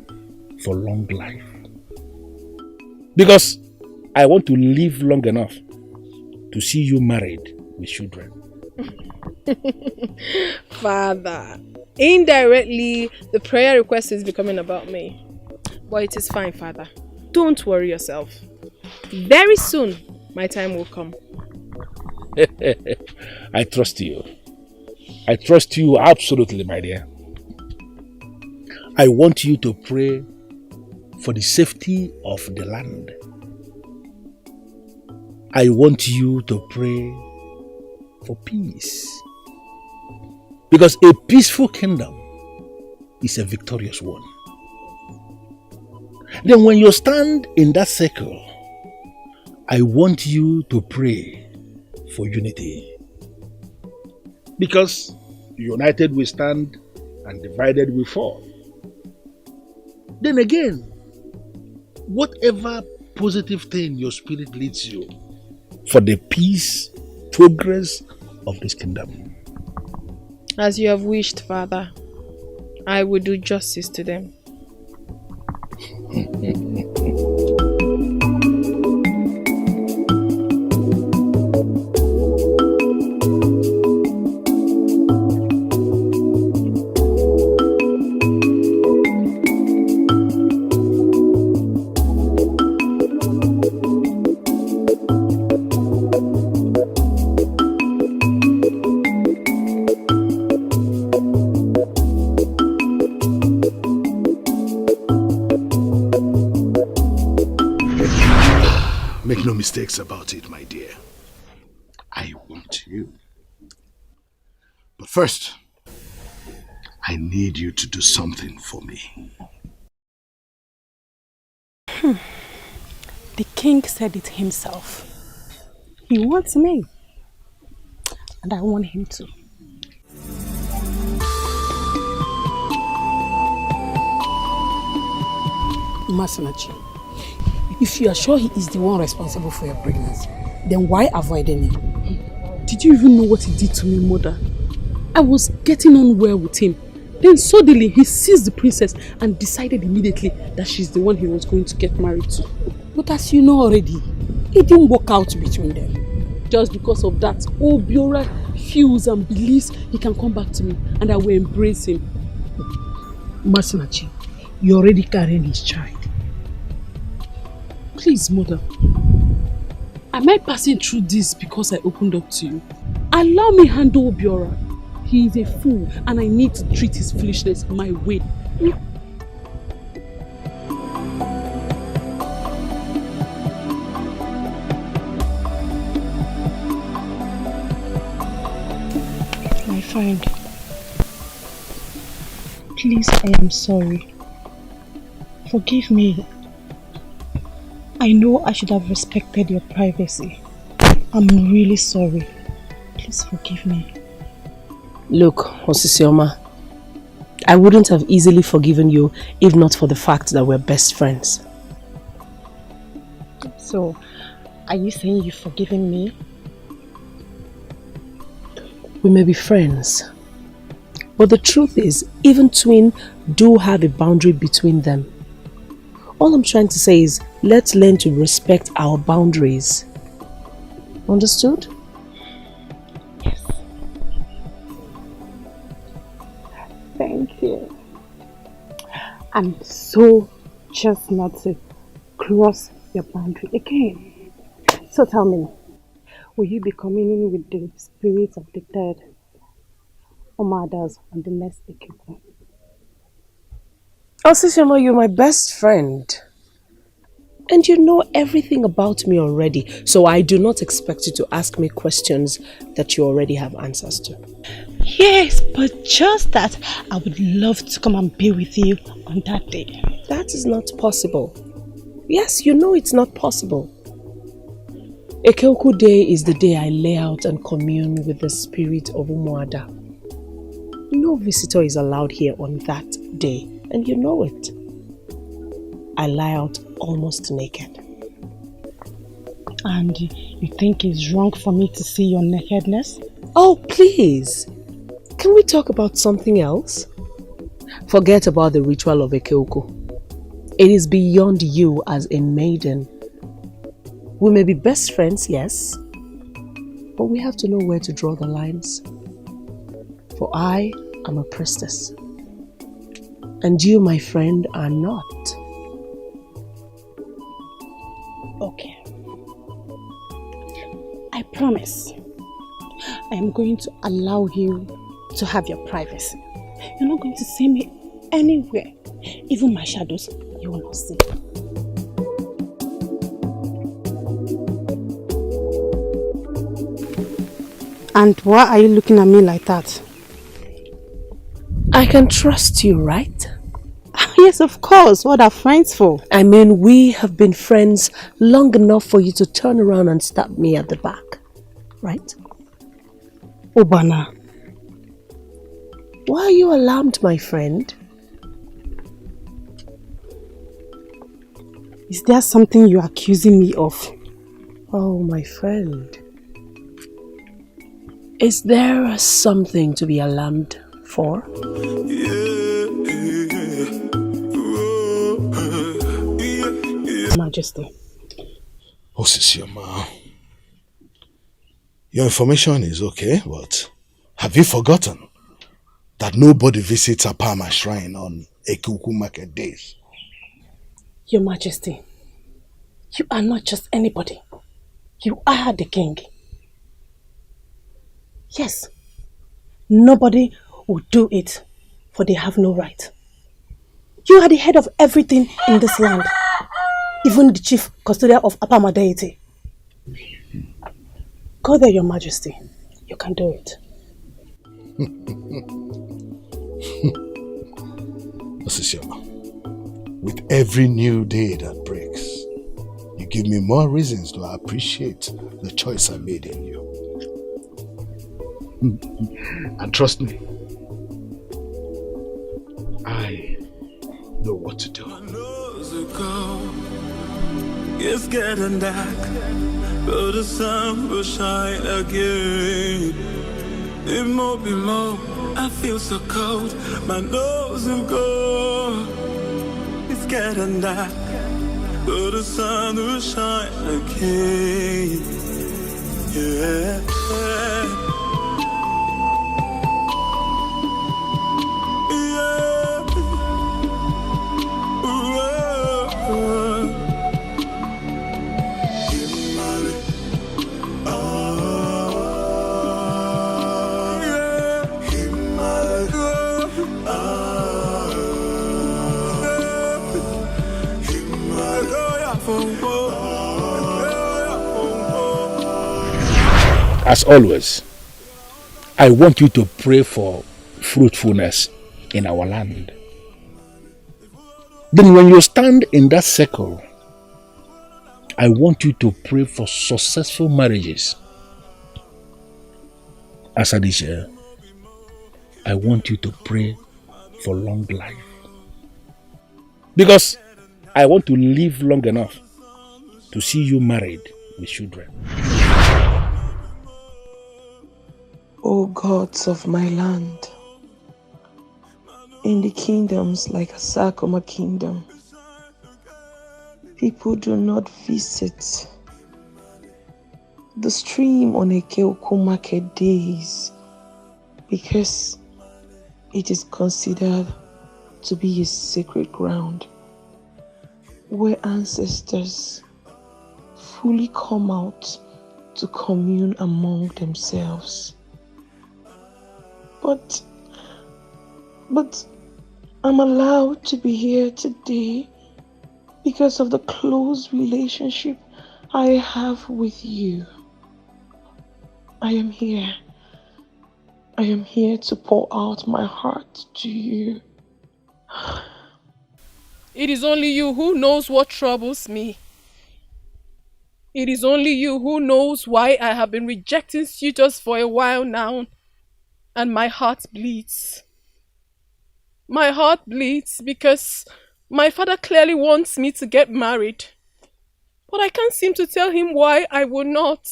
for long life. Because I want to live long enough to see you married with children. Father, indirectly, the prayer request is becoming about me. But it is fine, Father. Don't worry yourself. Very soon, my time will come. I trust you. I trust you absolutely, my dear. I want you to pray for the safety of the land. I want you to pray for peace. Because a peaceful kingdom is a victorious one. Then when you stand in that circle, I want you to pray for unity. Because united we stand and divided we fall. Then again, whatever positive thing your spirit leads you for the peace, progress of this kingdom. As you have wished, Father, I will do justice to them. Make no mistakes about it, my dear. I want you. But first, I need you to do something for me. The king said it himself. He wants me. And I want him to. Masinachi, if you are sure he is the one responsible for your pregnancy, then why avoiding him? Did you even know what he did to me, mother? I was getting on well with him. Then suddenly he sees the princess and decided immediately that she's the one he was going to get married to. But as you know already, it didn't work out between them. Just because of that, Obiora feels and believes he can come back to me and I will embrace him. Masinachi, you're already carrying his child. Please, mother. Am I passing through this because I opened up to you? Allow me handle Obiora. He is a fool and I need to treat his foolishness my way. My friend, please, I am sorry. Forgive me. I know I should have respected your privacy. I'm really sorry. Please forgive me. Look, Osisioma, I wouldn't have easily forgiven you if not for the fact that we're best friends. So, are you saying you've forgiven me? We may be friends, but the truth is, even twins do have a boundary between them. All I'm trying to say is, let's learn to respect our boundaries. Understood? Yes. Thank you. I'm so just not to cross your boundary again. So tell me, will you be communing with the spirits of the dead or mothers on the next Etiko? Osisioma, you're my best friend. And you know everything about me already, so I do not expect you to ask me questions that you already have answers to. Yes, but just that I would love to come and be with you on that day. That is not possible. Yes, you know it's not possible. Ekeoku Day is the day I lay out and commune with the spirit of Umuada. No visitor is allowed here on that day, and you know it. I lie out almost naked. And you think it's wrong for me to see your nakedness? Oh, please. Can we talk about something else? Forget about the ritual of Ekeoku. It is beyond you as a maiden. We may be best friends, yes, but we have to know where to draw the lines. For I am a priestess, and you, my friend, are not. Okay. I promise I am going to allow you to have your privacy. You're not going to see me anywhere. Even my shadows, you will not see. And why are you looking at me like that? I can trust you, right? Yes, of course. What are friends for? I mean, we have been friends long enough for you to turn around and stab me at the back, right? Obana. Why are you alarmed, my friend? Is there something you're accusing me of? Oh, my friend. Is there something to be alarmed for? Majesty. Osisioma, your information is okay, but have you forgotten that nobody visits Apama shrine on Ekuku market days? Your Majesty, you are not just anybody. You are the king. Yes, nobody will do it, for they have no right. You are the head of everything in this land, even the chief custodian of Apama deity. Go there, Your Majesty. You can do it. Osisioma, with every new day that breaks, you give me more reasons to appreciate the choice I made in you. And trust me, I know what to do. It's getting dark, but the sun will shine again. It won't be long, I feel so cold, my nose will go. It's getting dark, but the sun will shine again. Yeah. As always, I want you to pray for fruitfulness in our land. Then when you stand in that circle, I want you to pray for successful marriages. As Adisha, I want you to pray for long life. Because I want to live long enough to see you married with children. O gods of my land, in the kingdoms like Asakoma kingdom, people do not visit the stream on Ekeoku market days because it is considered to be a sacred ground where ancestors fully come out to commune among themselves. But I'm allowed to be here today because of the close relationship I have with you. I am here. I am here to pour out my heart to you. It is only you who knows what troubles me. It is only you who knows why I have been rejecting suitors for a while now, and my heart bleeds. My heart bleeds because my father clearly wants me to get married, but I can't seem to tell him why I will not.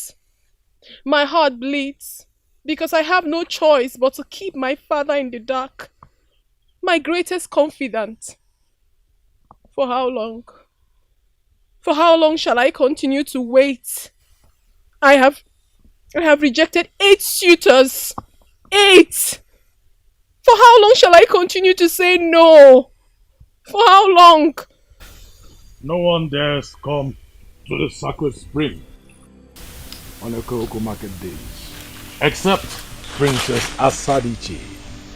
My heart bleeds because I have no choice but to keep my father in the dark, my greatest confidant. For how long? For how long shall I continue to wait? I have rejected 8 suitors. 8! For how long shall I continue to say no? For how long? No one dares come to the sacred spring on Okoroko market days, except Princess Asadiche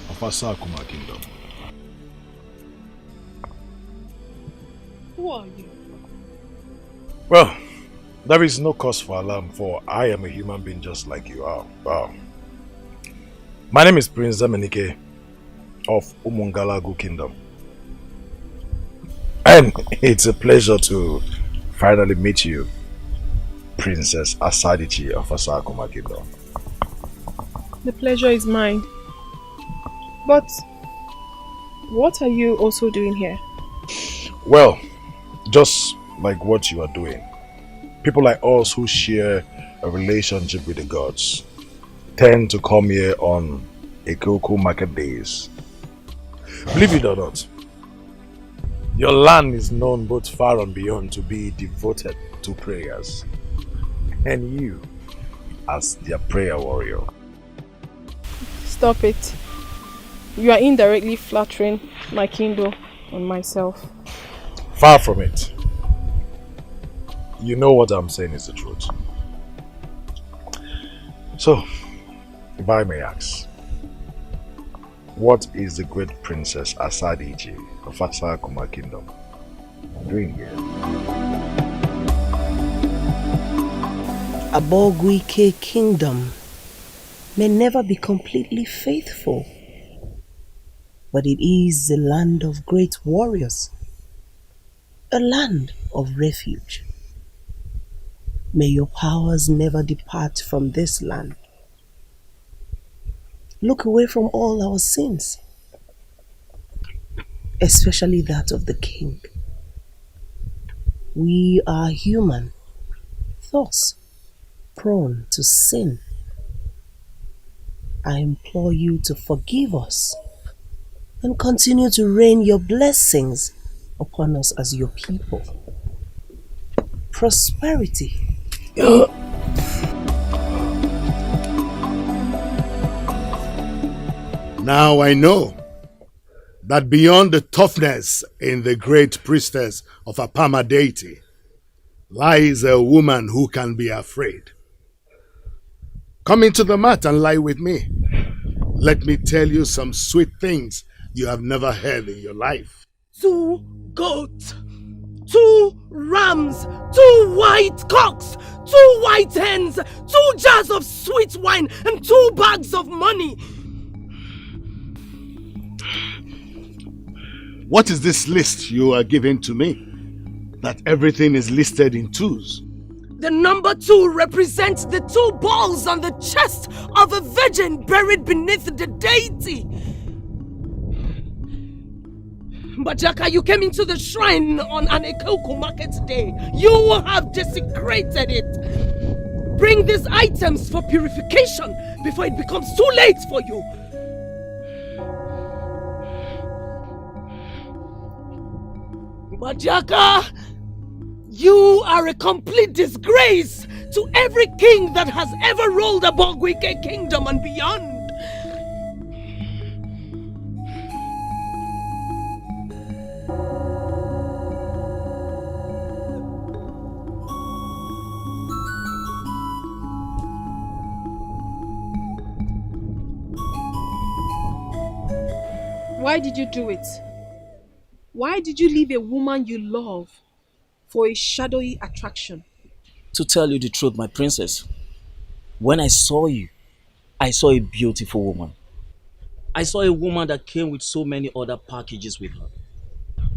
of Asakuma Kingdom. Who are you? Well, there is no cause for alarm, for I am a human being just like you are. My name is Prince Zamanike of Umungalagu Kingdom. And it's a pleasure to finally meet you, Princess Asadichi of Asakuma Kingdom. The pleasure is mine. But what are you also doing here? Well, just like what you are doing. People like us who share a relationship with the gods tend to come here on Etiko market days. Believe it or not, your land is known both far and beyond to be devoted to prayers. And you, as their prayer warrior. Stop it. You are indirectly flattering my kingdom and myself. Far from it. You know what I'm saying is the truth. So, if I may ask, what is the great Princess Asadichi of Asakuma Kingdom doing here? Abogwike Kingdom may never be completely faithful, but it is the land of great warriors, a land of refuge. May your powers never depart from this land. Look away from all our sins, especially that of the king. We are human, thus prone to sin. I implore you to forgive us and continue to rain your blessings upon us as your people. Prosperity. Now I know that beyond the toughness in the great priestess of Apama deity lies a woman who can be afraid. Come into the mat and lie with me. Let me tell you some sweet things you have never heard in your life. 2 goats, 2 rams, 2 white cocks, 2 white hens, 2 jars of sweet wine, and 2 bags of money. What is this list you are giving to me? That everything is listed in 2s. The number 2 represents the 2 balls on the chest of a virgin buried beneath the deity. Bajaka, you came into the shrine on an Ekoko market day. You have desecrated it. Bring these items for purification before it becomes too late for you. Bajaka, you are a complete disgrace to every king that has ever ruled the Bogwike kingdom and beyond. Why did you do it? Why did you leave a woman you love for a shadowy attraction? To tell you the truth, my princess, when I saw you, I saw a beautiful woman. I saw a woman that came with so many other packages with her.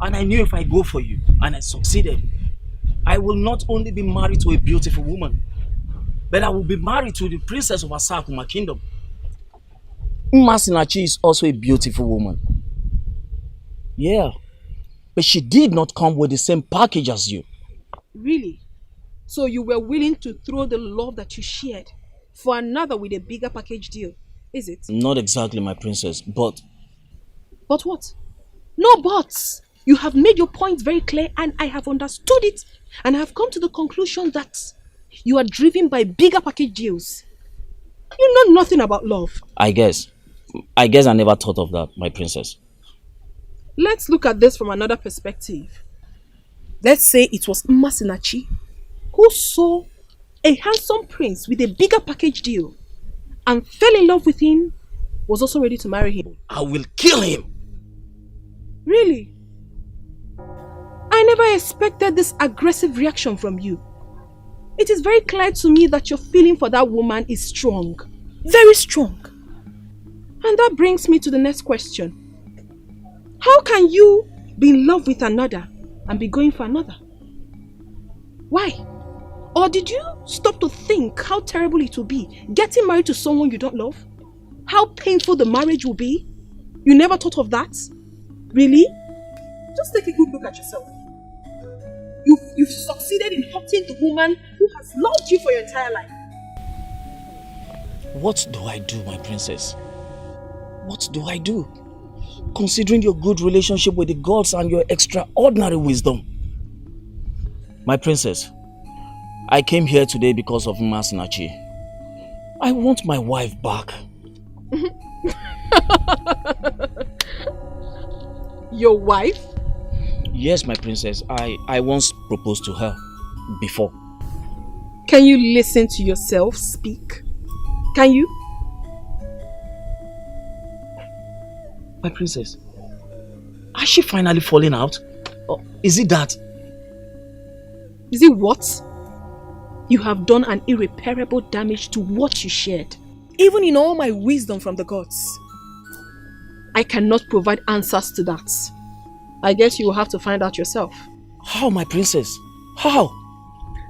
And I knew if I go for you, and I succeeded, I will not only be married to a beautiful woman, but I will be married to the princess of Asakuma Kingdom. Masinachi is also a beautiful woman. Yeah, but she did not come with the same package as you. Really? So you were willing to throw the love that you shared for another with a bigger package deal, is it? Not exactly, my princess, but... But what? No buts! You have made your point very clear and I have understood it and I have come to the conclusion that you are driven by bigger package deals. You know nothing about love. I guess I never thought of that, my princess. Let's look at this from another perspective. Let's say it was Masinachi who saw a handsome prince with a bigger package deal and fell in love with him, was also ready to marry him. I will kill him! Really? I never expected this aggressive reaction from you. It is very clear to me that your feeling for that woman is strong. Very strong. And that brings me to the next question. How can you be in love with another and be going for another? Why? Or did you stop to think how terrible it will be getting married to someone you don't love? How painful the marriage will be? You never thought of that? Really? Just take a good look at yourself. You've succeeded in hurting the woman who has loved you for your entire life. What do I do, my princess? What do I do? Considering your good relationship with the gods and your extraordinary wisdom. My princess, I came here today because of Masinachi. I want my wife back. Your wife? Yes, my princess. I once proposed to her before. Can you listen to yourself speak? Can you? My princess, has she finally fallen out? Or is it that? Is it what? You have done an irreparable damage to what you shared. Even in all my wisdom from the gods. I cannot provide answers to that. I guess you will have to find out yourself. How, my princess? How?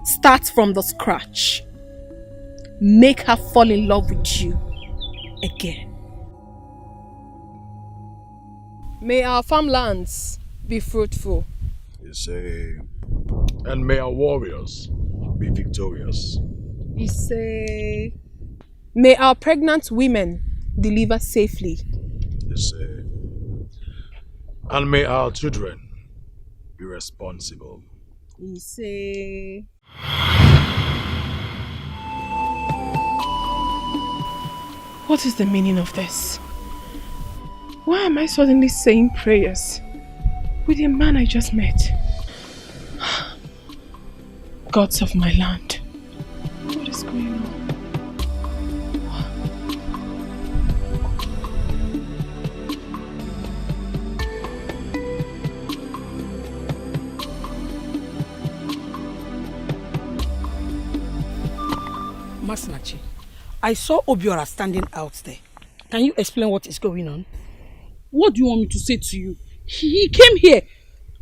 Start from the scratch. Make her fall in love with you again. May our farmlands be fruitful. You say, and may our warriors be victorious. You say, may our pregnant women deliver safely. You say, and may our children be responsible. You say, what is the meaning of this? Why am I suddenly saying prayers with a man I just met? Gods of my land, what is going on? Masinachi, I saw Obiora standing out there. Can you explain what is going on? What do you want me to say to you? He came here.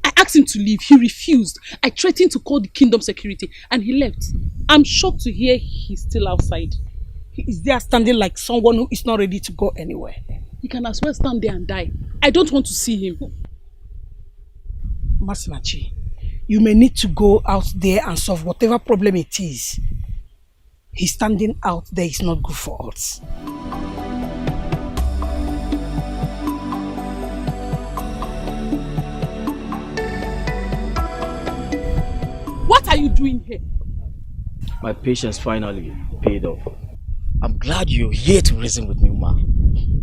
I asked him to leave. He refused. I threatened to call the kingdom security and he left. I'm shocked to hear he's still outside. He is there standing like someone who is not ready to go anywhere. He can as well stand there and die. I don't want to see him. Masinachi, you may need to go out there and solve whatever problem it is. His standing out there is not good for us. What are you doing here? My patience finally paid off. I'm glad you're here to reason with me, Uma.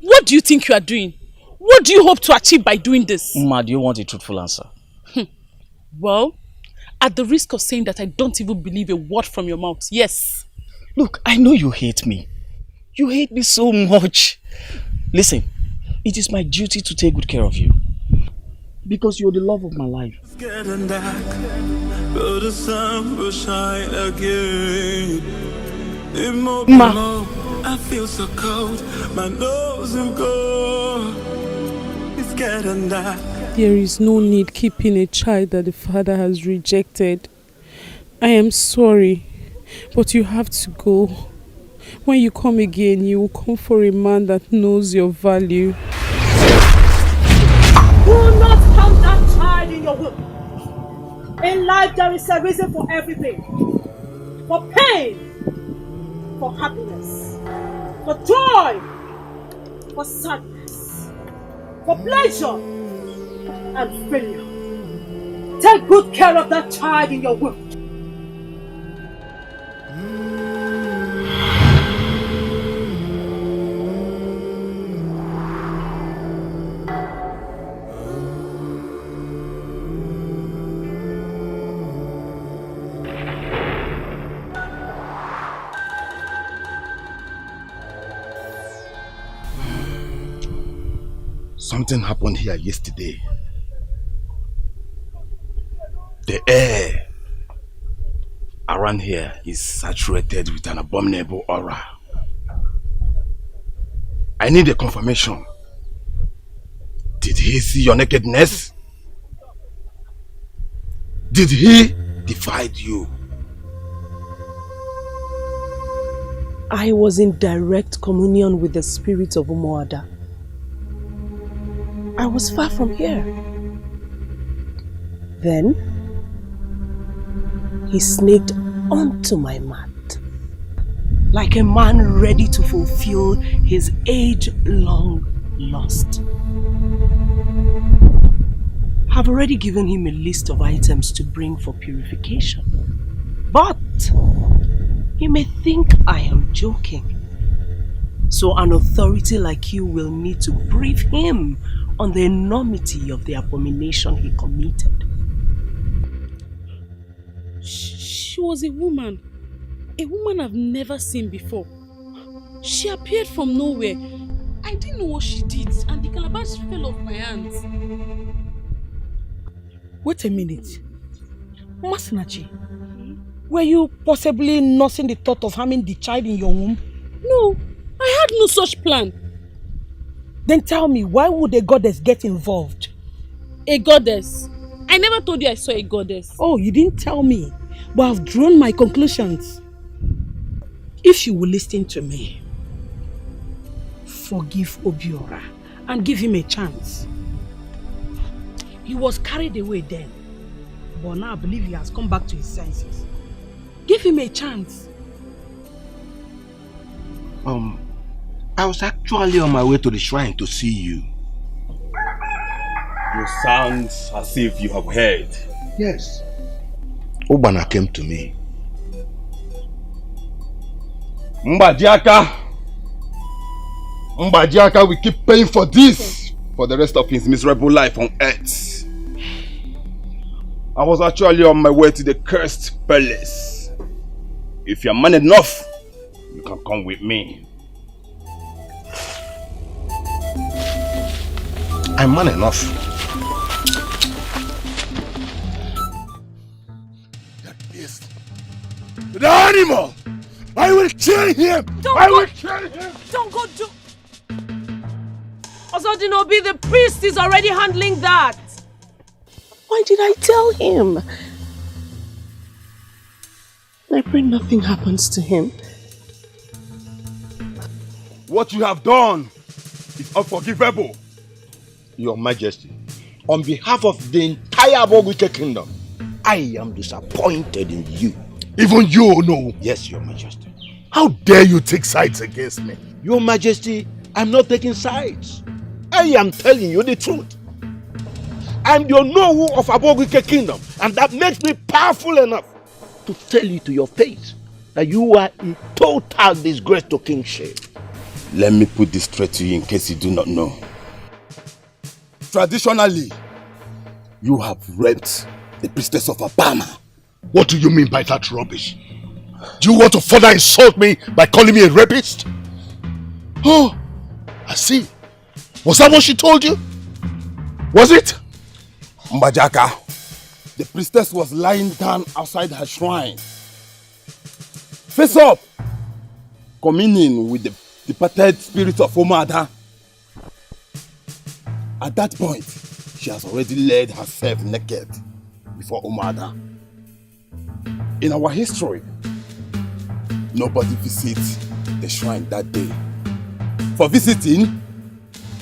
What do you think you are doing? What do you hope to achieve by doing this? Uma, do you want a truthful answer? Well, at the risk of saying that I don't even believe a word from your mouth, yes. Look, I know you hate me. You hate me so much. Listen, it is my duty to take good care of you. Because you're the love of my life. It's getting dark, but the sun will shine again. Ma. I feel so cold, my nose will go. It's getting dark. There is no need keeping a child that the father has rejected. I am sorry, but you have to go. When you come again, you will come for a man that knows your value. Do not count that child in your womb. In life, there is a reason for everything. For pain, for happiness, for joy, for sadness, for pleasure, and failure. Take good care of that child in your womb. Something happened here yesterday. The air around here is saturated with an abominable aura. I need a confirmation. Did he see your nakedness? Did he defy you? I was in direct communion with the spirit of Umuada. I was far from here. Then, he sneaked onto my mat. Like a man ready to fulfill his age-long lust. I've already given him a list of items to bring for purification. But he may think I am joking. So an authority like you will need to brief him on the enormity of the abomination he committed. She was a woman I've never seen before. She appeared from nowhere. I didn't know what she did, and the calabash fell off my hands. Wait a minute. Masinachi, were you possibly nursing the thought of harming the child in your womb? No, I had no such plan. Then tell me, why would a goddess get involved? A goddess? I never told you I saw a goddess. Oh, you didn't tell me, but I've drawn my conclusions. If you will listen to me, forgive Obiora and give him a chance. He was carried away then, but now I believe he has come back to his senses. Give him a chance. I was actually on my way to the shrine to see you. You sound as if you have heard. Yes. Obana came to me. Mbadiaka will keep paying for this for the rest of his miserable life on earth. I was actually on my way to the cursed palace. If you're man enough, you can come with me. I'm man enough. That beast. The animal! I will kill him! Will kill him! Don't go do... Osodinobi, the priest is already handling that. Why did I tell him? I pray nothing happens to him. What you have done is unforgivable. Your Majesty, on behalf of the entire Aboguke kingdom, I am disappointed in you. Even you know? Yes, Your Majesty. How dare you take sides against me? Your Majesty, I'm not taking sides. I am telling you the truth. I'm the Onowu of Aboguke kingdom, and that makes me powerful enough to tell you to your face that you are a total disgrace to kingship. Let me put this straight to you in case you do not know. Traditionally, you have raped the priestess of Apama. What do you mean by that rubbish? Do you want to further insult me by calling me a rapist? Oh, I see. Was that what she told you? Was it? Mbajaka, the priestess was lying down outside her shrine. Face up, communing with the departed spirit of Omada. At that point, she has already laid herself naked before Omada. In our history, nobody visits the shrine that day. For visiting,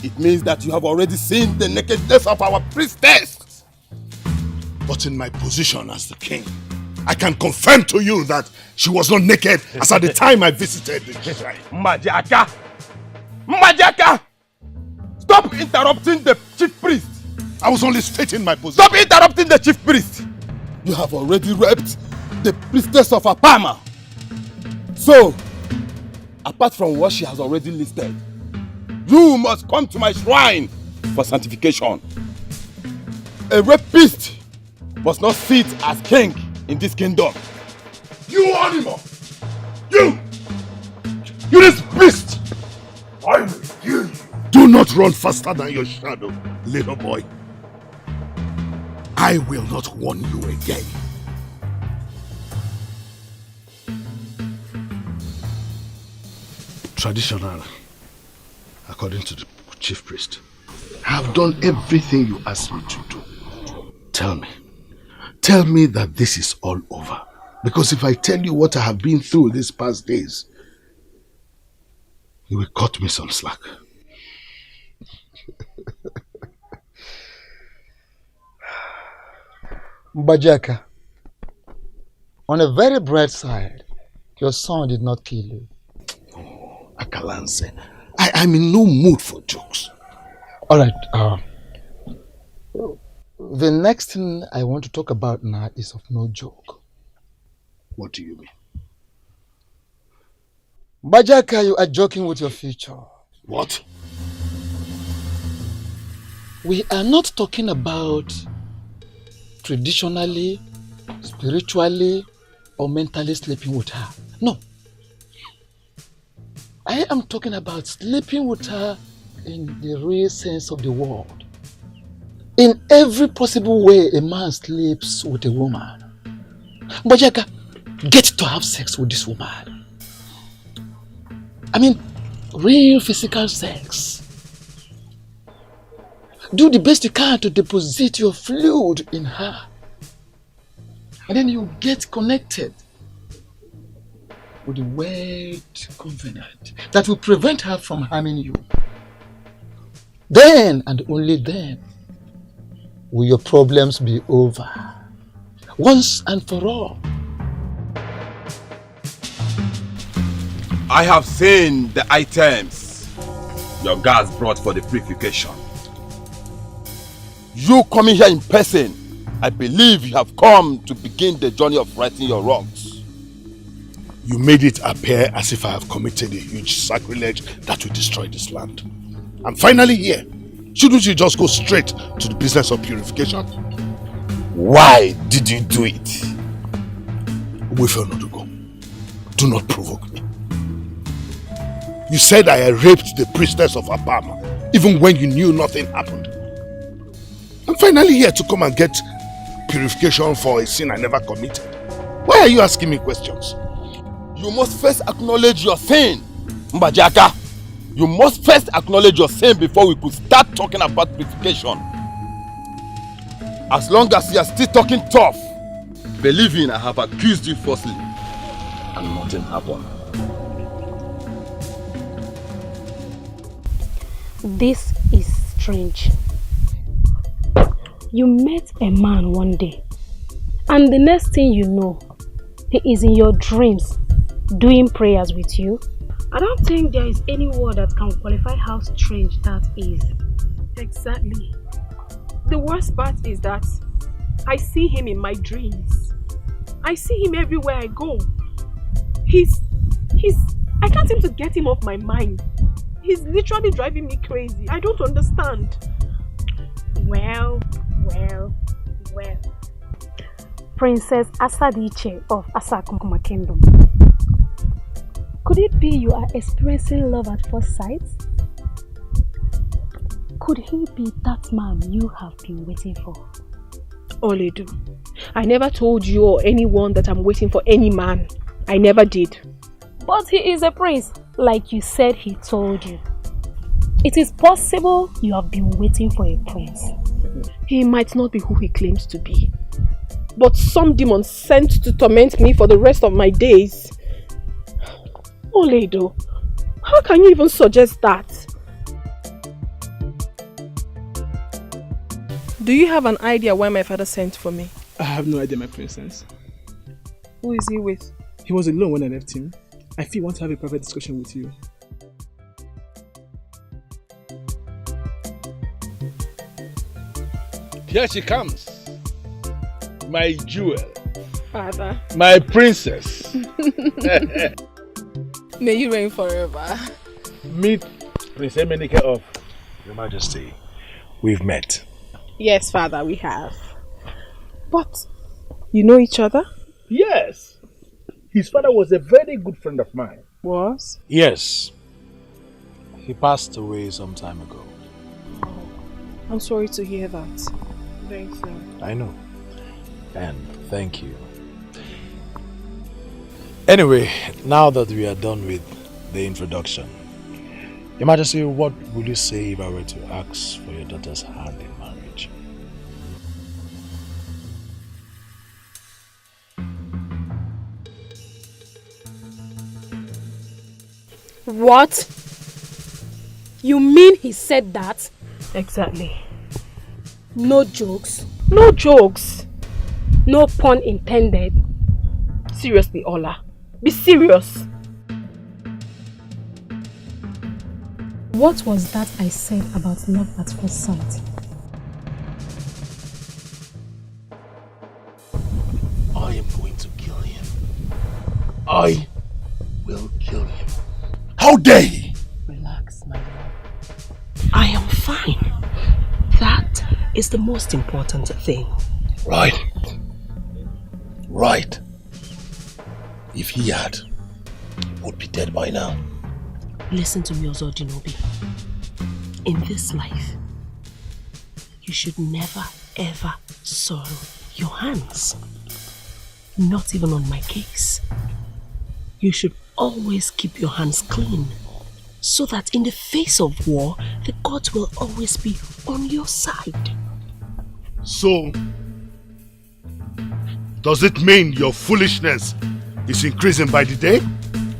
it means that you have already seen the nakedness of our priestess. But in my position as the king, I can confirm to you that she was not naked as at the time I visited the shrine. Mbajaka! Mbajaka! Stop interrupting the chief priest! I was only stating my position. Stop interrupting the chief priest! You have already raped the priestess of Apama. So, apart from what she has already listed, you must come to my shrine for sanctification. A rapist must not sit as king in this kingdom. You animal! You this beast! I will kill you. Do not run faster than your shadow, little boy. I will not warn you again. Traditional, according to the chief priest, I have done everything you asked me to do. Tell me that this is all over. Because if I tell you what I have been through these past days, you will cut me some slack. Mbajaka, on a very bright side, your son did not kill you. Oh, Akalanse, I'm in no mood for jokes. Alright, the next thing I want to talk about now is of no joke. What do you mean? Mbajaka, you are joking with your future. What? We are not talking about traditionally, spiritually, or mentally sleeping with her. No. I am talking about sleeping with her in the real sense of the word. In every possible way a man sleeps with a woman. Mbajaka, get to have sex with this woman. I mean, real physical sex. Do the best you can to deposit your fluid in her. And then you get connected with a word covenant that will prevent her from harming you. Then and only then will your problems be over. Once and for all. I have seen the items your guards brought for the purification. You coming here in person, I believe you have come to begin the journey of righting your wrongs. You made it appear as if I have committed a huge sacrilege that will destroy this land. I'm finally here. Shouldn't you just go straight to the business of purification? Why did you do it? Wait for not to go. Do not provoke me. You said I raped the priestess of Apama, even when you knew nothing happened. I'm finally here to come and get purification for a sin I never committed. Why are you asking me questions? You must first acknowledge your sin, Mbajaka. You must first acknowledge your sin before we could start talking about purification. As long as you are still talking tough, believing I have accused you falsely, and nothing happened. This is strange. You met a man one day, and the next thing you know, he is in your dreams doing prayers with you. I don't think there is any word that can qualify how strange that is. Exactly. The worst part is that I see him in my dreams. I see him everywhere I go. I can't seem to get him off my mind. He's literally driving me crazy. I don't understand. Well. Princess Asadiche of Asakuma Kingdom. Could it be you are experiencing love at first sight? Could he be that man you have been waiting for? Oledu, I never told you or anyone that I'm waiting for any man. I never did. But he is a prince, like you said he told you. It is possible you have been waiting for a prince. He might not be who he claims to be. But some demon sent to torment me for the rest of my days. Oledo, how can you even suggest that? Do you have an idea why my father sent for me? I have no idea, my princess. Who is he with? He was alone when I left him. I feel I want to have a private discussion with you. Here she comes. My jewel. Father. My princess. May you reign forever. Meet Prince Emenike of Your Majesty. We've met. Yes, Father, we have. But, you know each other? Yes. His father was a very good friend of mine. Was? Yes. He passed away some time ago. I'm sorry to hear that. Very soon. I know. And thank you. Anyway, now that we are done with the introduction, Your Majesty, what would you say if I were to ask for your daughter's hand in marriage? What? You mean he said that? Exactly. No jokes. No jokes. No pun intended. Seriously, Ola. Be serious. What was that I said about love at first sight? I am going to kill him. I will kill him. How dare he? Relax, my love. I am fine. That is the most important thing. Right. Right. If he had, would be dead by now. Listen to me, Ozodinobi. In this life, you should never ever soil your hands. Not even on my case. You should always keep your hands clean, so that in the face of war, the gods will always be on your side. So, does it mean your foolishness is increasing by the day?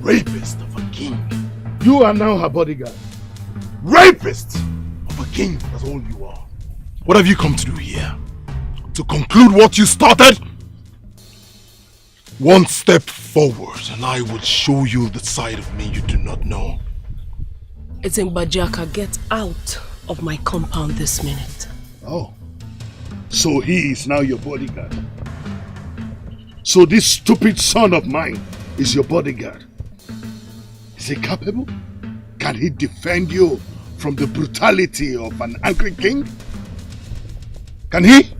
Rapist of a king. You are now her bodyguard. Rapist of a king, that's all you are. What have you come to do here? To conclude what you started? One step forward and I will show you the side of me you do not know. Ezengbajaka, get out of my compound this minute. Oh, so he is now your bodyguard. So this stupid son of mine is your bodyguard. Is he capable? Can he defend you from the brutality of an angry king? Can he?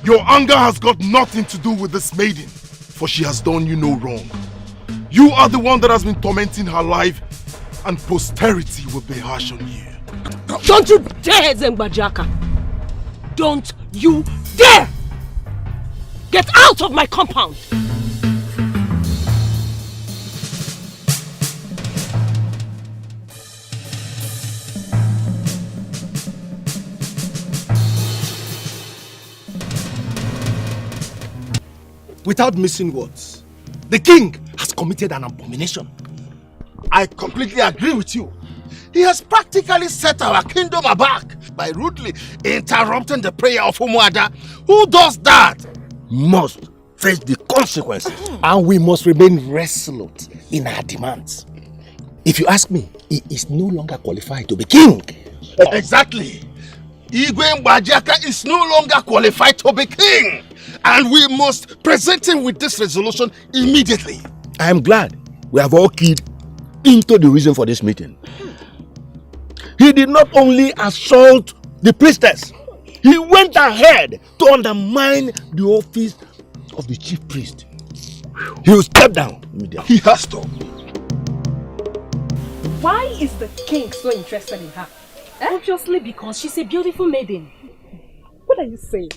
Your anger has got nothing to do with this maiden, for she has done you no wrong. You are the one that has been tormenting her life, and posterity will be harsh on you. Don't you dare, Zengbajaka! Don't you dare! Get out of my compound! Without missing words, the king has committed an abomination. I completely agree with you. He has practically set our kingdom aback by rudely interrupting the prayer of Umuada. Who does that must face the consequences. And we must remain resolute in our demands. If you ask me, he is no longer qualified to be king. Exactly. Igwe Mbajaka is no longer qualified to be king. And we must present him with this resolution immediately. I am glad we have all keyed into the reason for this meeting. He did not only assault the priestess, he went ahead to undermine the office of the chief priest. He will step down immediately. He has to. Why is the king so interested in her? Obviously because she's a beautiful maiden. What are you saying?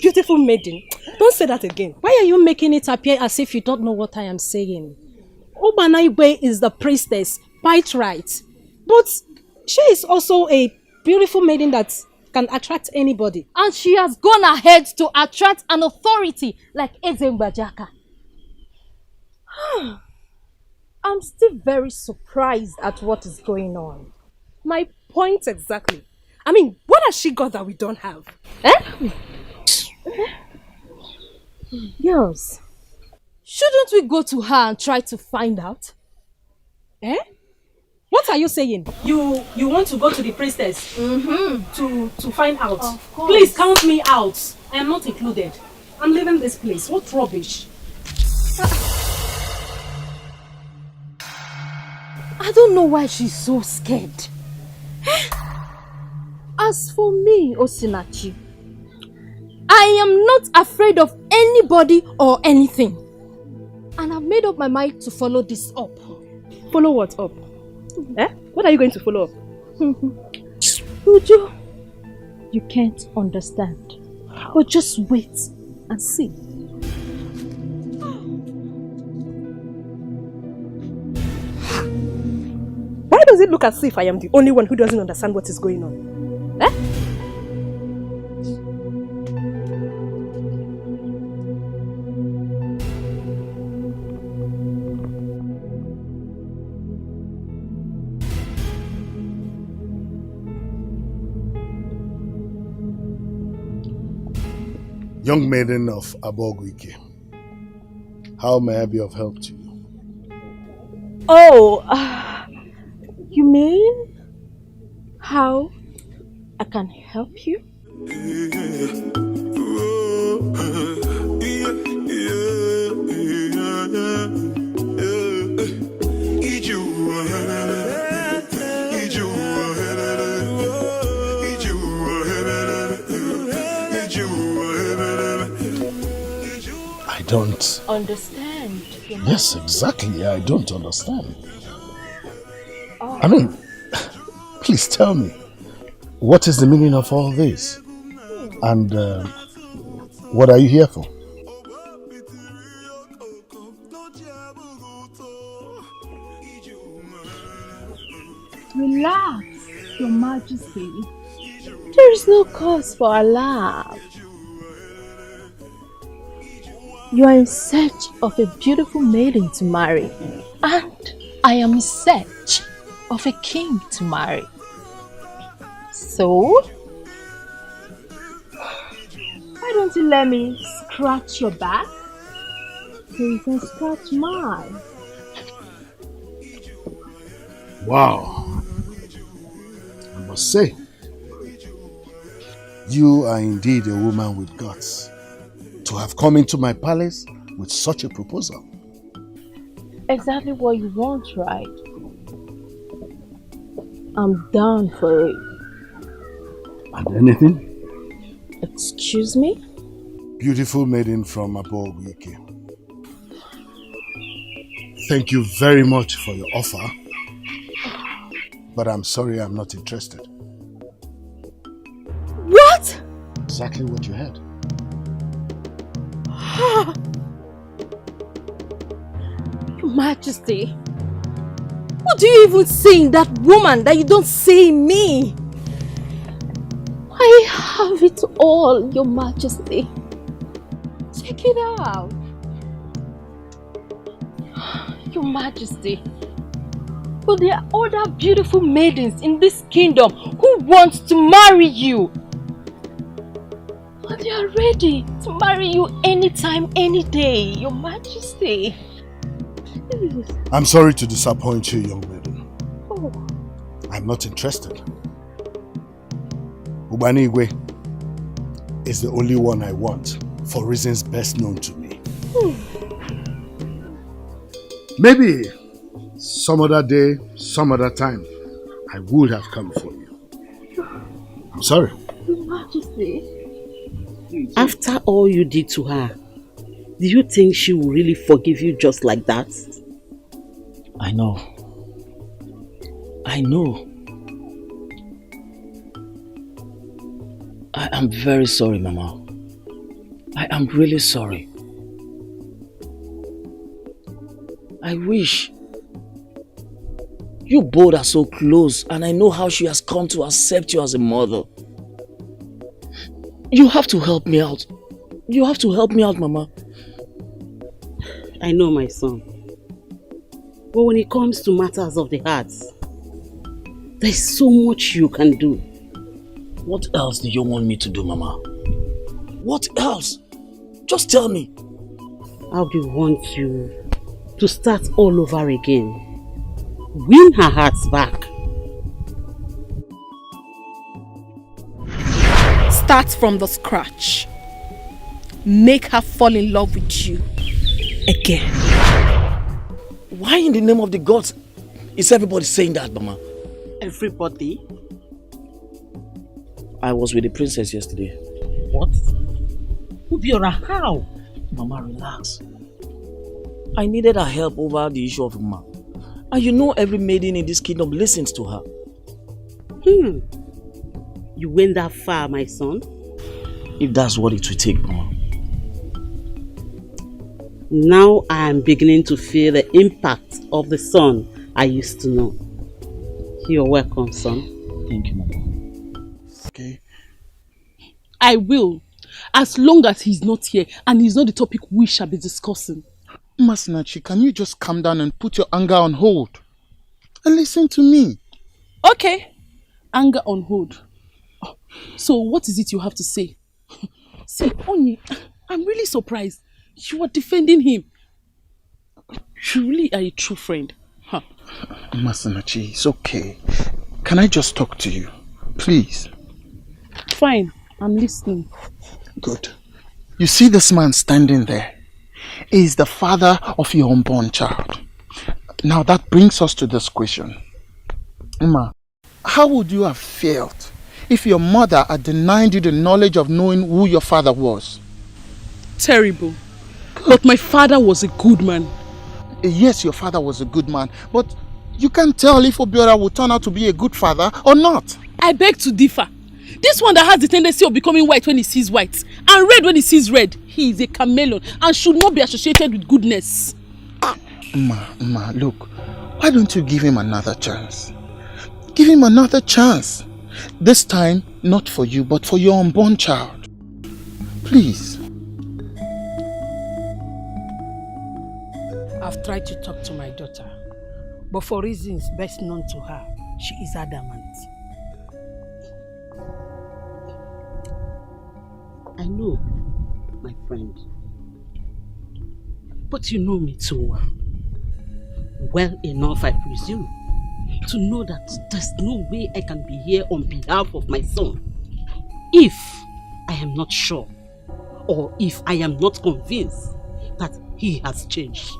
Beautiful maiden? Don't say that again. Why are you making it appear as if you don't know what I am saying? Ogbanaigwe is the priestess, quite right. But she is also a beautiful maiden that can attract anybody. And she has gone ahead to attract an authority like Ezengbajaka. I'm still very surprised at what is going on. My point exactly. I mean, what has she got that we don't have? Girls, shouldn't we go to her and try to find out? What are you saying? You want to go to the priestess to find out? Of course. Please count me out. I am not included. I'm leaving this place. What rubbish. I don't know why she's so scared. As for me, Osinachi, I am not afraid of anybody or anything. And I've made up my mind to follow this up. Follow what up? What are you going to follow up? Uju, you can't understand. But just wait and see. Why does it look as if I am the only one who doesn't understand what is going on? Eh? Young maiden of Abogwike, how may I be of help to you? Oh, you mean how I can help you? I don't understand. Yes, exactly. I don't understand. I mean, please tell me, what is the meaning of all this? And what are you here for? Relax, Your Majesty. There is no cause for alarm. You are in search of a beautiful maiden to marry, and I am in search of a king to marry. So, why don't you let me scratch your back so you can scratch mine? Wow. I must say, you are indeed a woman with guts to have come into my palace with such a proposal. Exactly what you want, right? I'm down for it. And anything? Excuse me? Beautiful maiden from Abogwike. Thank you very much for your offer, but I'm sorry I'm not interested. What? Exactly what you heard. Your Majesty, what do you even see in that woman that you don't see in me? I have it all, Your Majesty. Check it out. Your Majesty, but there are other beautiful maidens in this kingdom who want to marry you. And they are ready to marry you anytime, any day, Your Majesty. Please. I'm sorry to disappoint you, young maiden. Oh. I'm not interested. Ubanigwe is the only one I want, for reasons best known to me. Maybe some other day, some other time, I would have come for you. I'm sorry. Your Majesty. After all you did to her, do you think she will really forgive you just like that? I know. I know. I am very sorry, Mama. I am really sorry. I wish. You both are so close, and I know how she has come to accept you as a mother. You have to help me out. You have to help me out, Mama. I know, my son. But when it comes to matters of the heart, there's so much you can do. What else do you want me to do, Mama? What else? Just tell me. I would want you to start all over again. Win her heart back. Start from the scratch. Make her fall in love with you again. Why in the name of the gods is everybody saying that, Mama? Everybody? I was with the princess yesterday. What? Ubiora, how? Mama, relax. I needed her help over the issue of Mama. And you know every maiden in this kingdom listens to her. You went that far, my son? If that's what it will take, Mama. Now I am beginning to feel the impact of the son I used to know. You're welcome, son. Thank you, Mama. Okay. I will, as long as he's not here and he's not the topic we shall be discussing. Masinachi, can you just calm down and put your anger on hold? And listen to me. Okay. Anger on hold. Oh, so what is it you have to say? See, Onye, I'm really surprised. You are defending him. You really are a true friend. Huh. Masinachi, it's okay. Can I just talk to you? Please. Fine, I'm listening. Good. You see this man standing there? He is the father of your unborn child. Now that brings us to this question. Uma, how would you have felt if your mother had denied you the knowledge of knowing who your father was? Terrible. But my father was a good man. Yes, your father was a good man, but you can't tell if Obiora will turn out to be a good father or not. I beg to differ. This one that has the tendency of becoming white when he sees white and red when he sees red, he is a chameleon and should not be associated with goodness. Ma, look, why don't you give him another chance? Give him another chance. This time, not for you, but for your unborn child. Please. I've tried to talk to my daughter, but for reasons best known to her, she is adamant. I know, my friend. But you know me too well. Well enough, I presume, to know that there's no way I can be here on behalf of my son if I am not sure, or if I am not convinced that he has changed.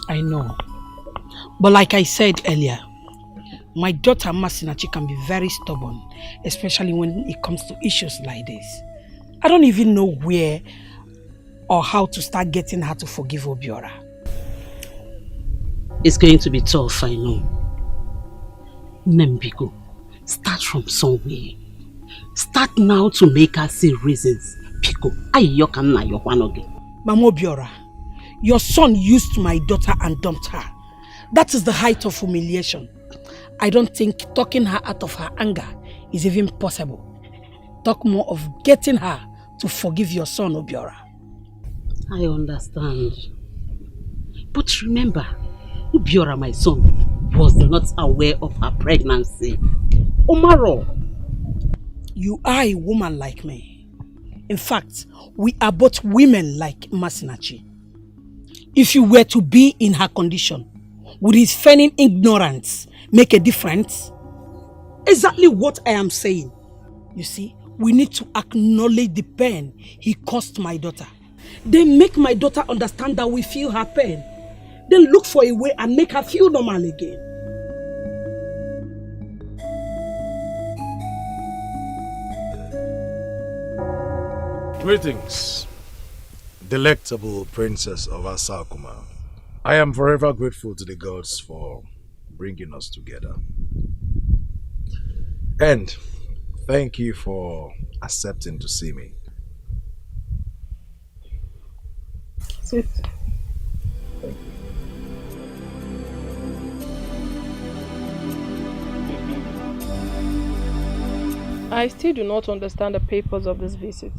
I know. But like I said earlier, my daughter Masinachi can be very stubborn, especially when it comes to issues like this. I don't even know where or how to start getting her to forgive Obiora. It's going to be tough, I know. Nembigo, start from somewhere. Start now to make her see reasons. Pico, Mama Obiora, your son used my daughter and dumped her. That is the height of humiliation. I don't think talking her out of her anger is even possible. Talk more of getting her to forgive your son, Obiora. I understand. But remember, Obiora, my son, was not aware of her pregnancy. Omaro! You are a woman like me. In fact, we are both women like Masinachi. If you were to be in her condition, would his feigning ignorance make a difference? Exactly what I am saying. You see, we need to acknowledge the pain he caused my daughter. Then make my daughter understand that we feel her pain. Then look for a way and make her feel normal again. Greetings, delectable princess of Asakuma. I am forever grateful to the gods for bringing us together. And thank you for accepting to see me. Sit. Thank you. I still do not understand the purpose of this visit.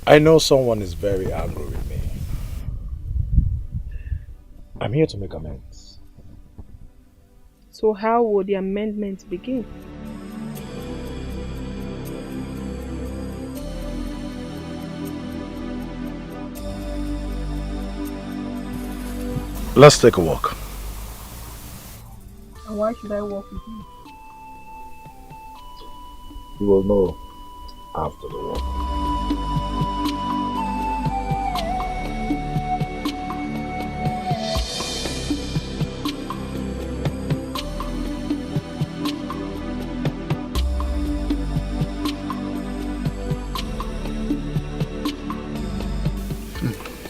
I know someone is very angry with me. I'm here to make amends. So how would the amendment begin? Let's take a walk. And why should I walk with you? You will know after the walk.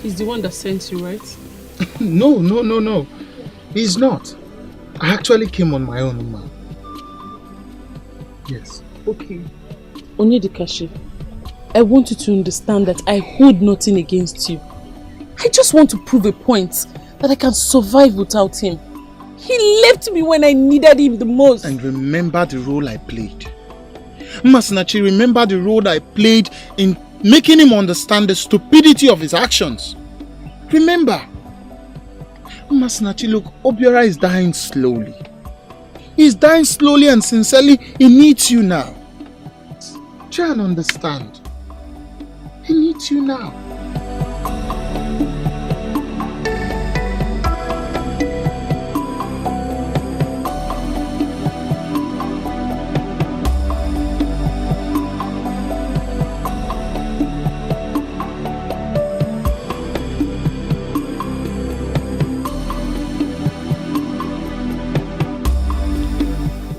He's the one that sent you, right? No. He's not. I actually came on my own, ma. Yes. Okay. Onyedikashi, I want you to understand that I hold nothing against you. I just want to prove a point that I can survive without him. He left me when I needed him the most. And remember the role I played. Masinachi, remember the role I played in making him understand the stupidity of his actions. Remember. Masinachi, look, Obiora is dying slowly. He's dying slowly and sincerely. He needs you now. Try and understand. He needs you now.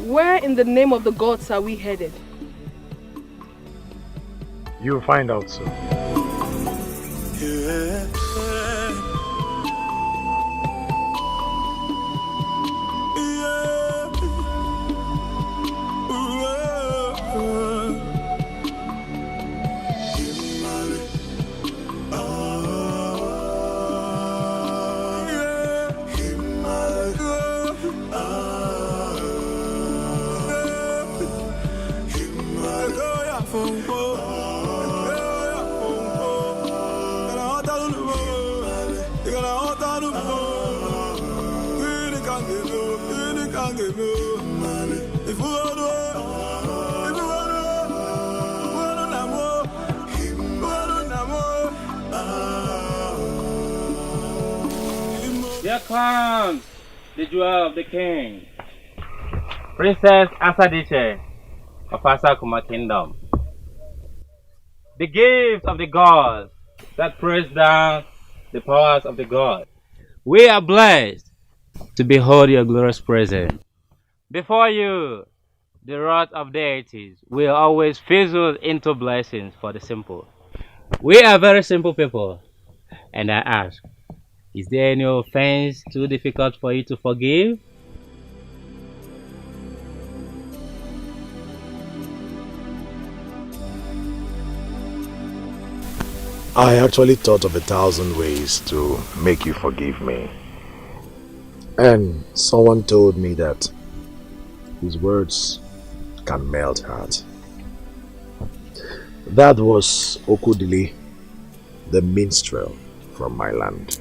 Where in the name of the gods are we headed? You'll find out soon. Here comes the jewel of the king, Princess Asadiche of Asakuma Kingdom. The gift of the gods that press down the powers of the gods. We are blessed to behold your glorious presence. Before you, the wrath of deities will always fizzle into blessings for the simple. We are very simple people, and I ask, is there any offense too difficult for you to forgive? I actually thought of 1,000 ways to make you forgive me. And someone told me that his words can melt heart. That was Okudili, the minstrel from my land.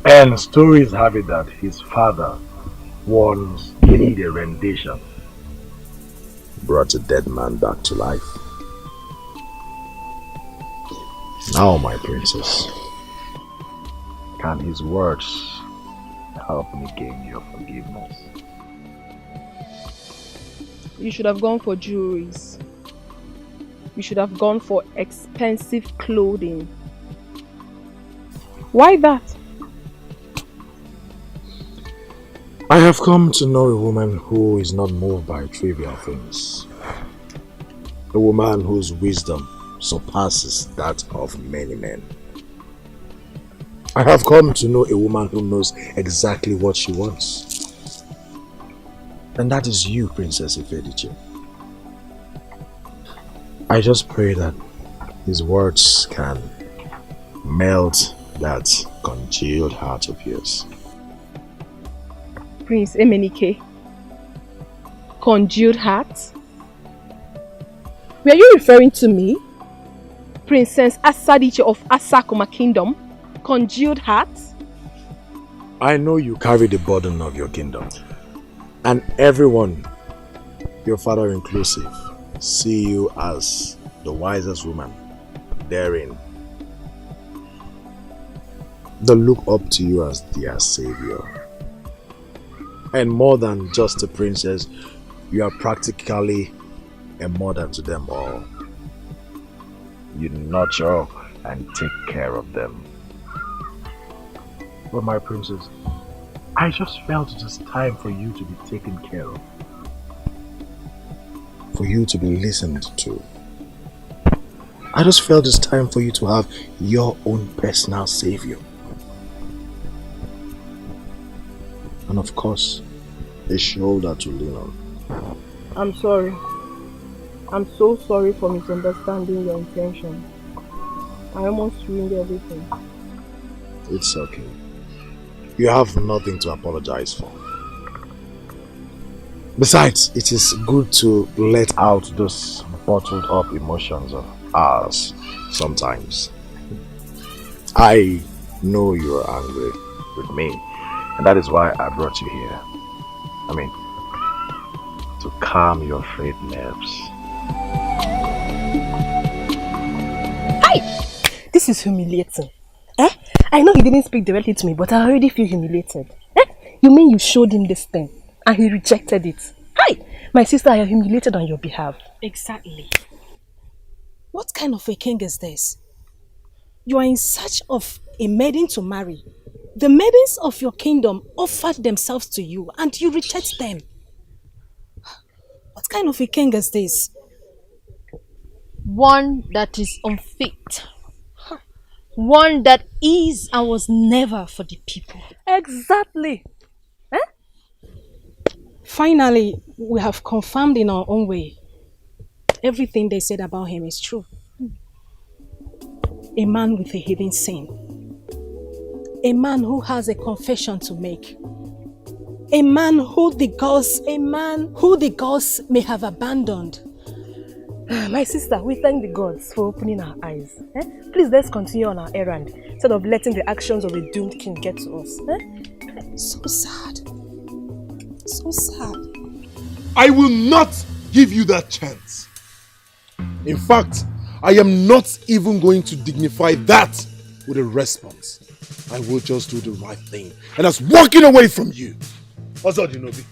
And stories have it that his father once did a rendition, brought a dead man back to life. Now, my princess, can his words help me gain your forgiveness? You should have gone for jewelries. You should have gone for expensive clothing. Why that? I have come to know a woman who is not moved by trivial things. A woman whose wisdom surpasses that of many men. I have come to know a woman who knows exactly what she wants. And that is you, Princess Ifediche. I just pray that his words can melt that congealed heart of yours. Prince Emenike, congealed heart? Were you referring to me? Princess Asadiche of Asakuma Kingdom, congealed heart? I know you carry the burden of your kingdom, and everyone, your father inclusive, see you as the wisest woman, daring. They look up to you as their savior. And more than just a princess, you are practically a mother to them all. You nurture and take care of them. But my princess, I just felt it is time for you to be taken care of. For you to be listened to. I just felt it's time for you to have your own personal savior. And of course, a shoulder to lean on. I'm sorry. I'm so sorry for misunderstanding your intention. I almost ruined everything. It's okay. You have nothing to apologize for. Besides, it is good to let out those bottled up emotions of ours sometimes. I know you are angry with me, and that is why I brought you here. I mean, to calm your frayed nerves. Hi! This is humiliating. I know he didn't speak directly to me, but I already feel humiliated. You mean you showed him this thing and he rejected it? Hi! My sister, I am humiliated on your behalf. Exactly. What kind of a king is this? You are in search of a maiden to marry. The maidens of your kingdom offered themselves to you and you reject them. What kind of a king is this? One that is unfit. One that is and was never for the people. Exactly. Finally, we have confirmed in our own way. Everything they said about him is true. A man with a hidden sin. A man who has a confession to make. A man who the gods may have abandoned. My sister, we thank the gods for opening our eyes. Please, let's continue on our errand instead of letting the actions of a doomed king get to us. So sad. So sad. I will not give you that chance. In fact, I am not even going to dignify that with a response. I will just do the right thing, and that's walking away from you. Ozodinobi,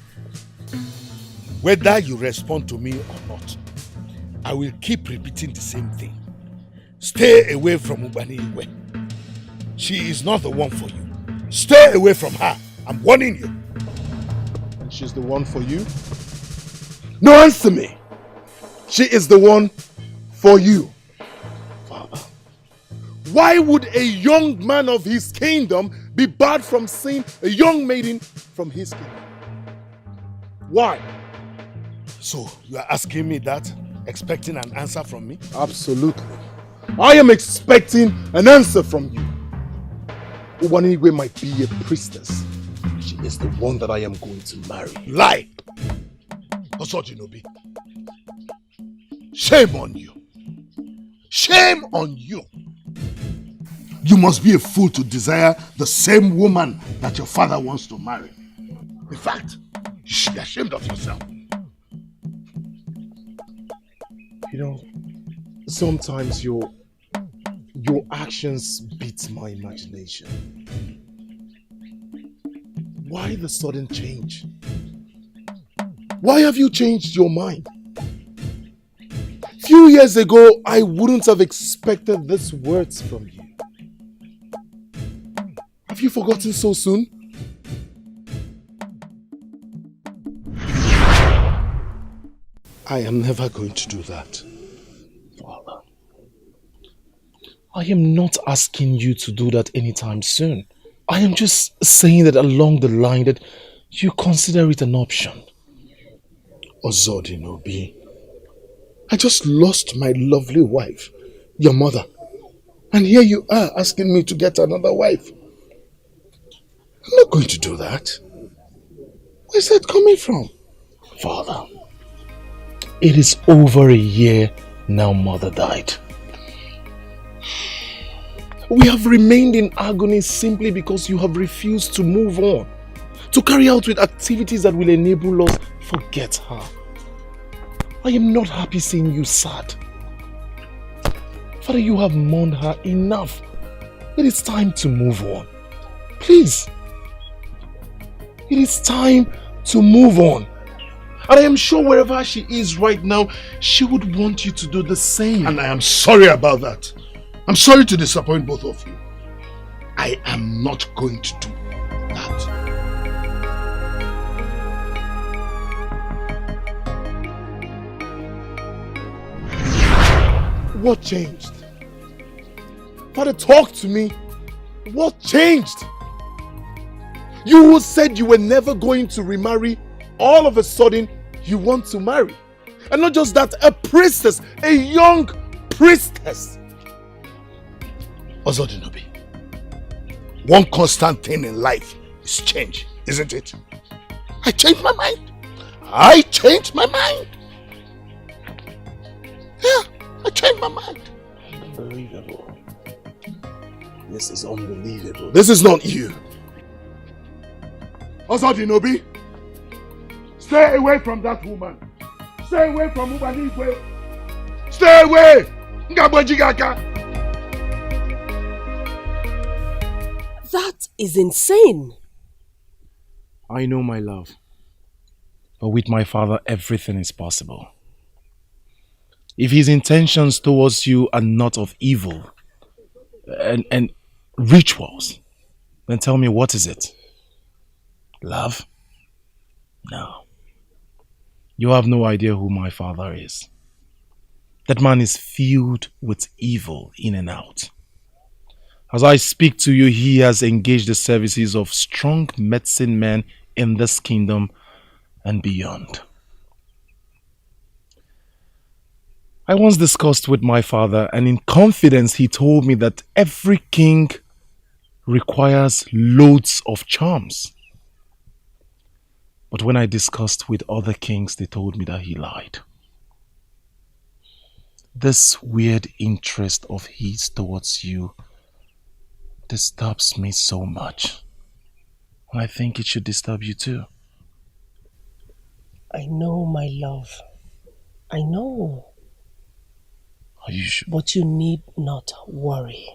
whether you respond to me or not, I will keep repeating the same thing. Stay away from Ubani Igwe. She is not the one for you. Stay away from her. I'm warning you. And she's the one for you? No, answer me. She is the one for you. Father, why would a young man of his kingdom be barred from seeing a young maiden from his kingdom? Why? So, you are asking me that, expecting an answer from me? Absolutely. I am expecting an answer from you. Uwanigwe might be a priestess. She is the one that I am going to marry. Lie! Osojinobi. Shame on you. Shame on you. You must be a fool to desire the same woman that your father wants to marry. In fact, you should be ashamed of yourself. You know, sometimes your actions beat my imagination. Why the sudden change? Why have you changed your mind? Few years ago, I wouldn't have expected these words from you. Have you forgotten so soon? I am never going to do that. Father, I am not asking you to do that anytime soon. I am just saying that along the line that you consider it an option. Ozodinobi, I just lost my lovely wife, your mother. And here you are asking me to get another wife. I'm not going to do that. Where's that coming from? Father, it is over a year now mother died. We have remained in agony simply because you have refused to move on, to carry out with activities that will enable us forget her. I am not happy seeing you sad. Father, you have mourned her enough. It is time to move on. Please. It is time to move on. And I am sure wherever she is right now, she would want you to do the same. And I am sorry about that. I'm sorry to disappoint both of you. I am not going to do that. What changed? Father, talk to me. What changed? You who said you were never going to remarry, all of a sudden you want to marry. And not just that, a priestess, a young priestess. Ozodinobi, one constant thing in life is change, isn't it? I changed my mind. I changed my mind. Yeah, I changed my mind. Unbelievable. This is unbelievable. This is not you. Ozodinobi, stay away from that woman. Stay away from Ubanigwe. Stay away. Ngabojigaka. That is insane. I know, my love. But with my father, everything is possible. If his intentions towards you are not of evil and rituals, then tell me, what is it? Love? No. You have no idea who my father is. That man is filled with evil in and out. As I speak to you, he has engaged the services of strong medicine men in this kingdom and beyond. I once discussed with my father, and in confidence he told me that every king requires loads of charms. But when I discussed with other kings, they told me that he lied. This weird interest of his towards you disturbs me so much. And I think it should disturb you too. I know, my love. I know. Are you sure? But you need not worry.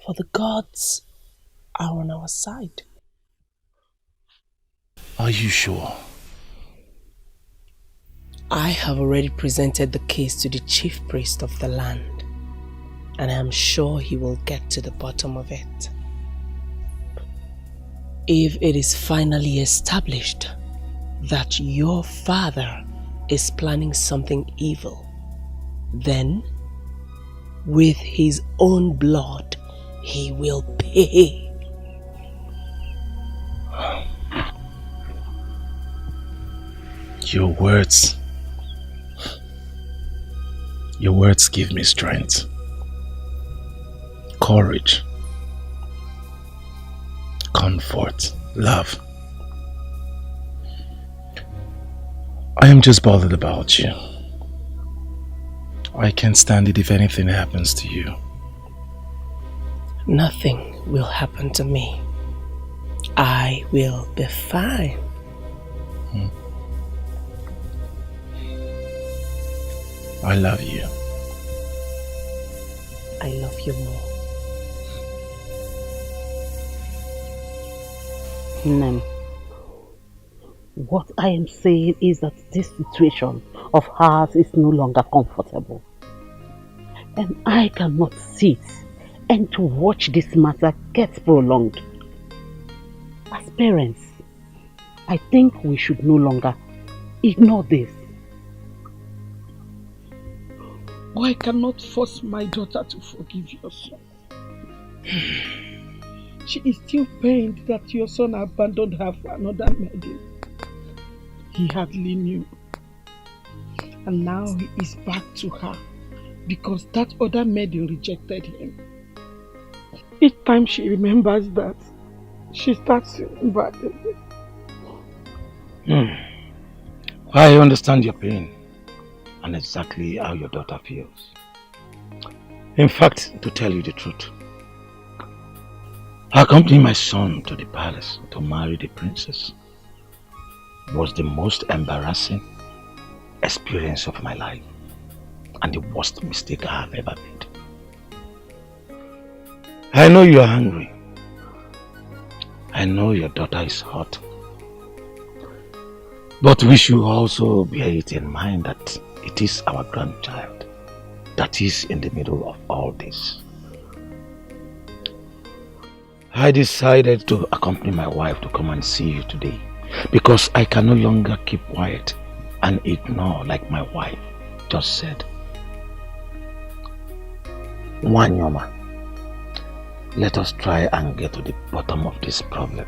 For the gods are on our side. Are you sure? I have already presented the case to the chief priest of the land, and I am sure he will get to the bottom of it. If it is finally established that your father is planning something evil, then with his own blood he will pay. Your words give me strength, courage, comfort, love. I am just bothered about you. I can't stand it if anything happens to you. Nothing will happen to me. I will be fine. I love you. I love you more. Nem, what I am saying is that this situation of hers is no longer comfortable. And I cannot sit and to watch this matter get prolonged. As parents, I think we should no longer ignore this. I cannot force my daughter to forgive your son. She is still pained that your son abandoned her for another maiden. He hardly knew. And now he is back to her because that other maiden rejected him. Each time she remembers that, she starts feeling bad again. I understand your pain and exactly how your daughter feels. In fact, to tell you the truth, accompanying my son to the palace to marry the princess was the most embarrassing experience of my life and the worst mistake I have ever made. I know you are hungry. I know your daughter is hot. But we should also bear it in mind that it is our grandchild that is in the middle of all this. I decided to accompany my wife to come and see you today because I can no longer keep quiet and ignore like my wife just said. Wanyoma, let us try and get to the bottom of this problem.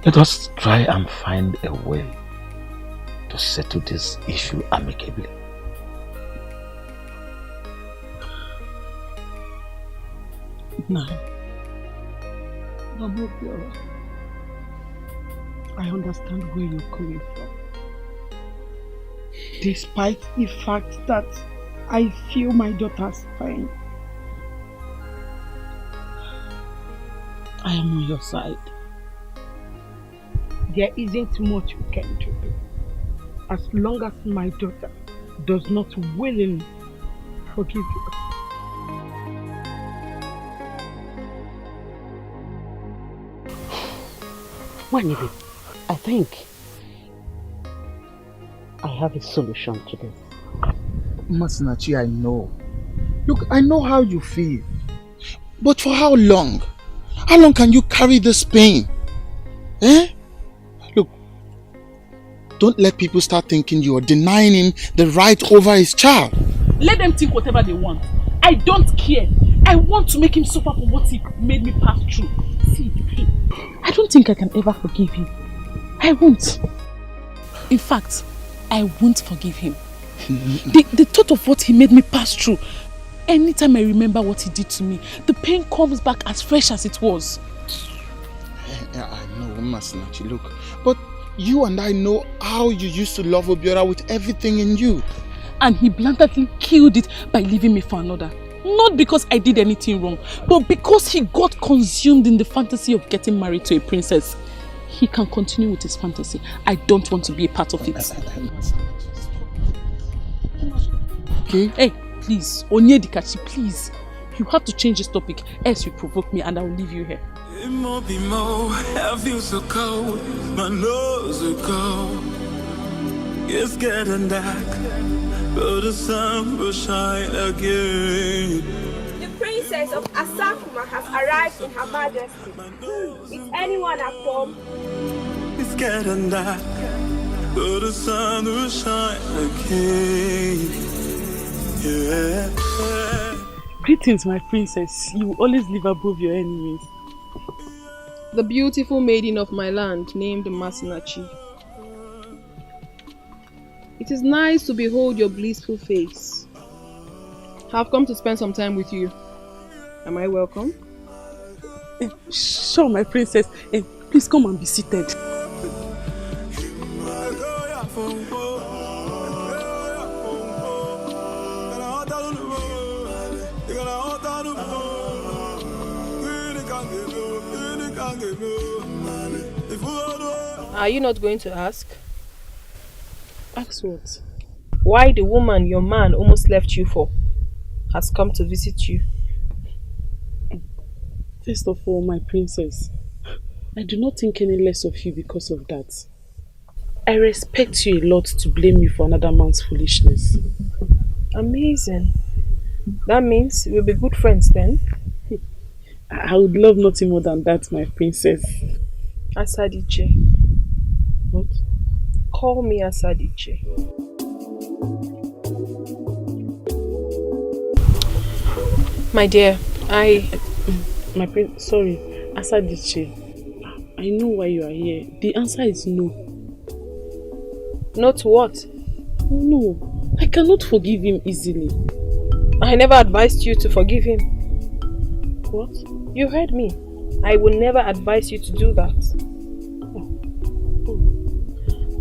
Let us try and find a way to settle this issue amicably. No. Mama Obiora, I understand where you're coming from. Despite the fact that I feel my daughter's pain, I am on your side. There isn't much we can do as long as my daughter does not willingly forgive you. Wanili, I think I have a solution to this. Masinachi, I know. Look, I know how you feel. But for how long? How long can you carry this pain? Eh? Look, don't let people start thinking you are denying him the right over his child. Let them think whatever they want. I don't care. I want to make him suffer for what he made me pass through. See, I don't think I can ever forgive him. I won't. In fact, I won't forgive him. The thought of what he made me pass through, anytime I remember what he did to me, the pain comes back as fresh as it was. I know, Masinachi, look. But you and I know how you used to love Obiora with everything in you. And he blatantly killed it by leaving me for another. Not because I did anything wrong, but because he got consumed in the fantasy of getting married to a princess. He can continue with his fantasy. I don't want to be a part of it. Okay? Hey, please, Onyedikachi, please. You have to change this topic, else you provoke me and I will leave you here. I feel so cold, my nose are cold. It's getting dark, but the sun will shine again. The princess of Asakuma has arrived in Her Majesty. Is anyone at home? It's getting dark, but the sun will shine again. Yeah. Greetings, my princess. You will always live above your enemies. The beautiful maiden of my land, named Masinachi. It is nice to behold your blissful face. I've come to spend some time with you. Am I welcome? Sure, my princess. Please come and be seated. Are you not going to ask? Ask what? Why the woman your man almost left you for has come to visit you? First of all, my princess, I do not think any less of you because of that. I respect you a lot to blame me for another man's foolishness. Amazing. That means we'll be good friends then? I would love nothing more than that, my princess. Asadiche. What? Call me Asadiche. My dear, My prince, sorry, Asadiche. I know why you are here. The answer is no. Not what? No, I cannot forgive him easily. I never advised you to forgive him. What? You heard me. I will never advise you to do that.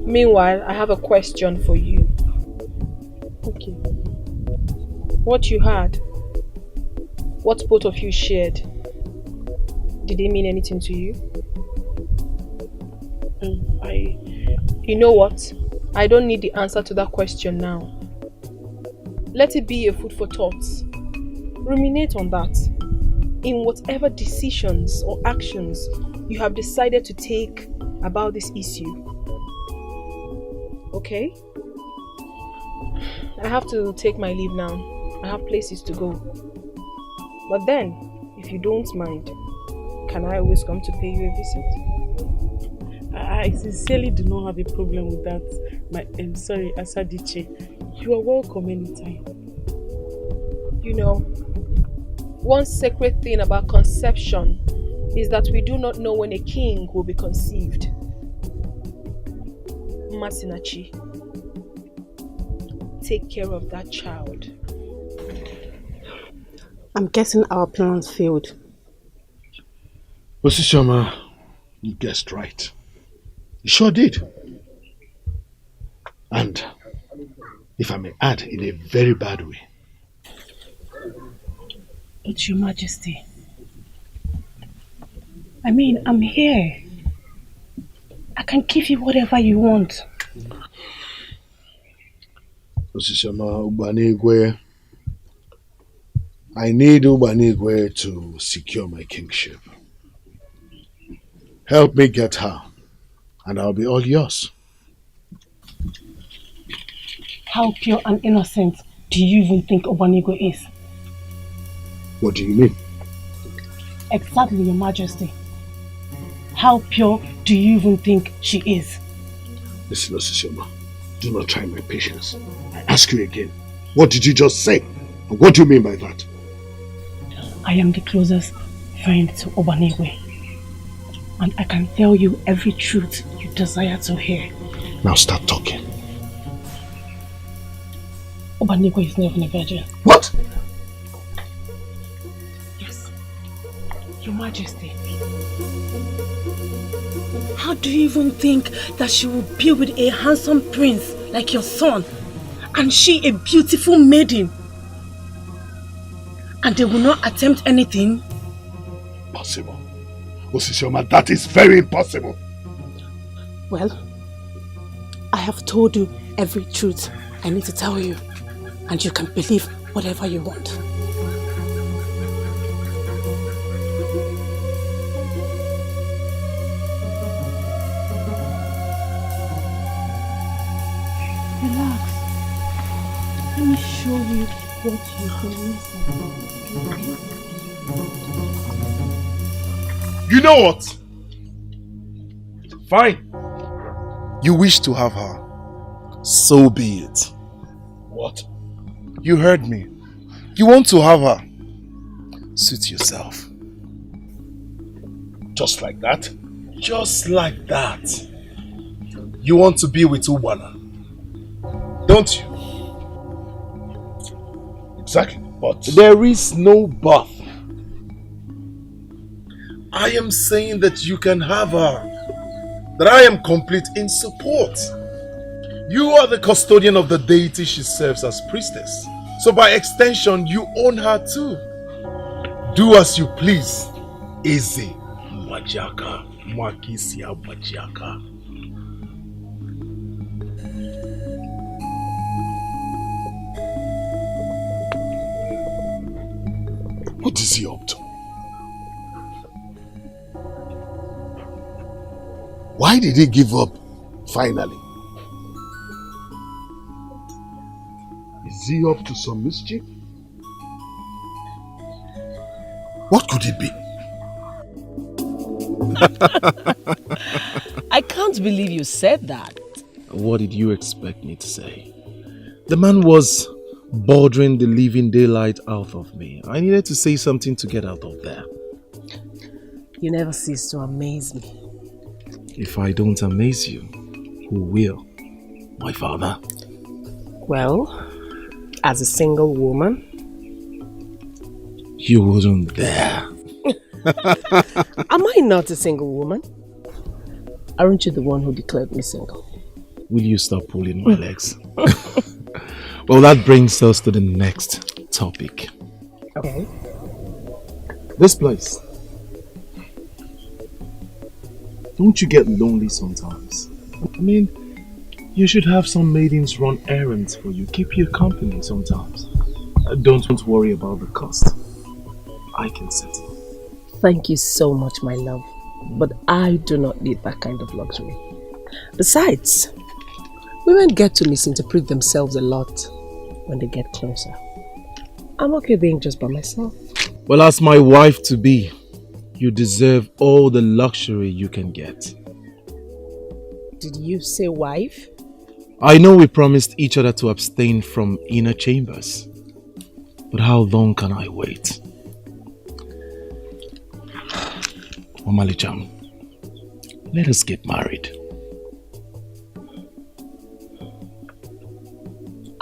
Meanwhile, I have a question for you. Okay. What you had, what both of you shared, did it mean anything to you? You know what? I don't need the answer to that question now. Let it be a food for thought. Ruminate on that. In whatever decisions or actions you have decided to take about this issue. Okay? I have to take my leave now. I have places to go. But then, if you don't mind, can I always come to pay you a visit? I sincerely do not have a problem with that. I'm sorry, Asadiche. You are welcome anytime. You know, one sacred thing about conception is that we do not know when a king will be conceived. Masinachi, take care of that child? I'm guessing our plans failed. Osisioma, you guessed right. You sure did. And, if I may add, in a very bad way. But Your Majesty, I mean, I'm here. I can give you whatever you want. Osisioma Ubanigwe, I need Ubanigwe to secure my kingship. Help me get her, and I'll be all yours. How pure and innocent do you even think Obanigwe is? What do you mean? Exactly, Your Majesty. How pure do you even think she is? Listen, Osisioma, do not try my patience. I ask you again, what did you just say? And what do you mean by that? I am the closest friend to Obanigwe. And I can tell you every truth you desire to hear. Now start talking. Obanigwe is not even a virgin. What? Yes. Your Majesty. How do you even think that she will be with a handsome prince like your son? And she a beautiful maiden? And they will not attempt anything? Possible. Osisioma, that is very impossible. Well, I have told you every truth I need to tell you, and you can believe whatever you want. Relax. Let me show you what you've been missing. You know what? Fine. You wish to have her. So be it. What? You heard me. You want to have her. Suit yourself. Just like that? Just like that. You want to be with Ubana, don't you? Exactly, but... There is no but. I am saying that you can have her. That I am complete in support. You are the custodian of the deity she serves as priestess. So by extension, you own her too. Do as you please. Eze Mwajaka Mwakisia Mwajaka. What is he up to? Why did he give up finally? Is he up to some mischief? What could it be? I can't believe you said that. What did you expect me to say? The man was bothering the living daylight out of me. I needed to say something to get out of there. You never cease to amaze me. If I don't amaze you, who will? My father? Well, as a single woman, you wouldn't dare. Am I not a single woman? Aren't you the one who declared me single? Will you stop pulling my legs? Well, that brings us to the next topic. Okay. This place. Don't you get lonely sometimes? I mean, you should have some maidens run errands for you, keep you company sometimes. Don't worry about the cost. I can settle. Thank you so much, my love. But I do not need that kind of luxury. Besides, women get to misinterpret themselves a lot when they get closer. I'm okay being just by myself. Well, as my wife-to-be, you deserve all the luxury you can get. Did you say wife? I know we promised each other to abstain from inner chambers. But how long can I wait? Omalicham, let us get married.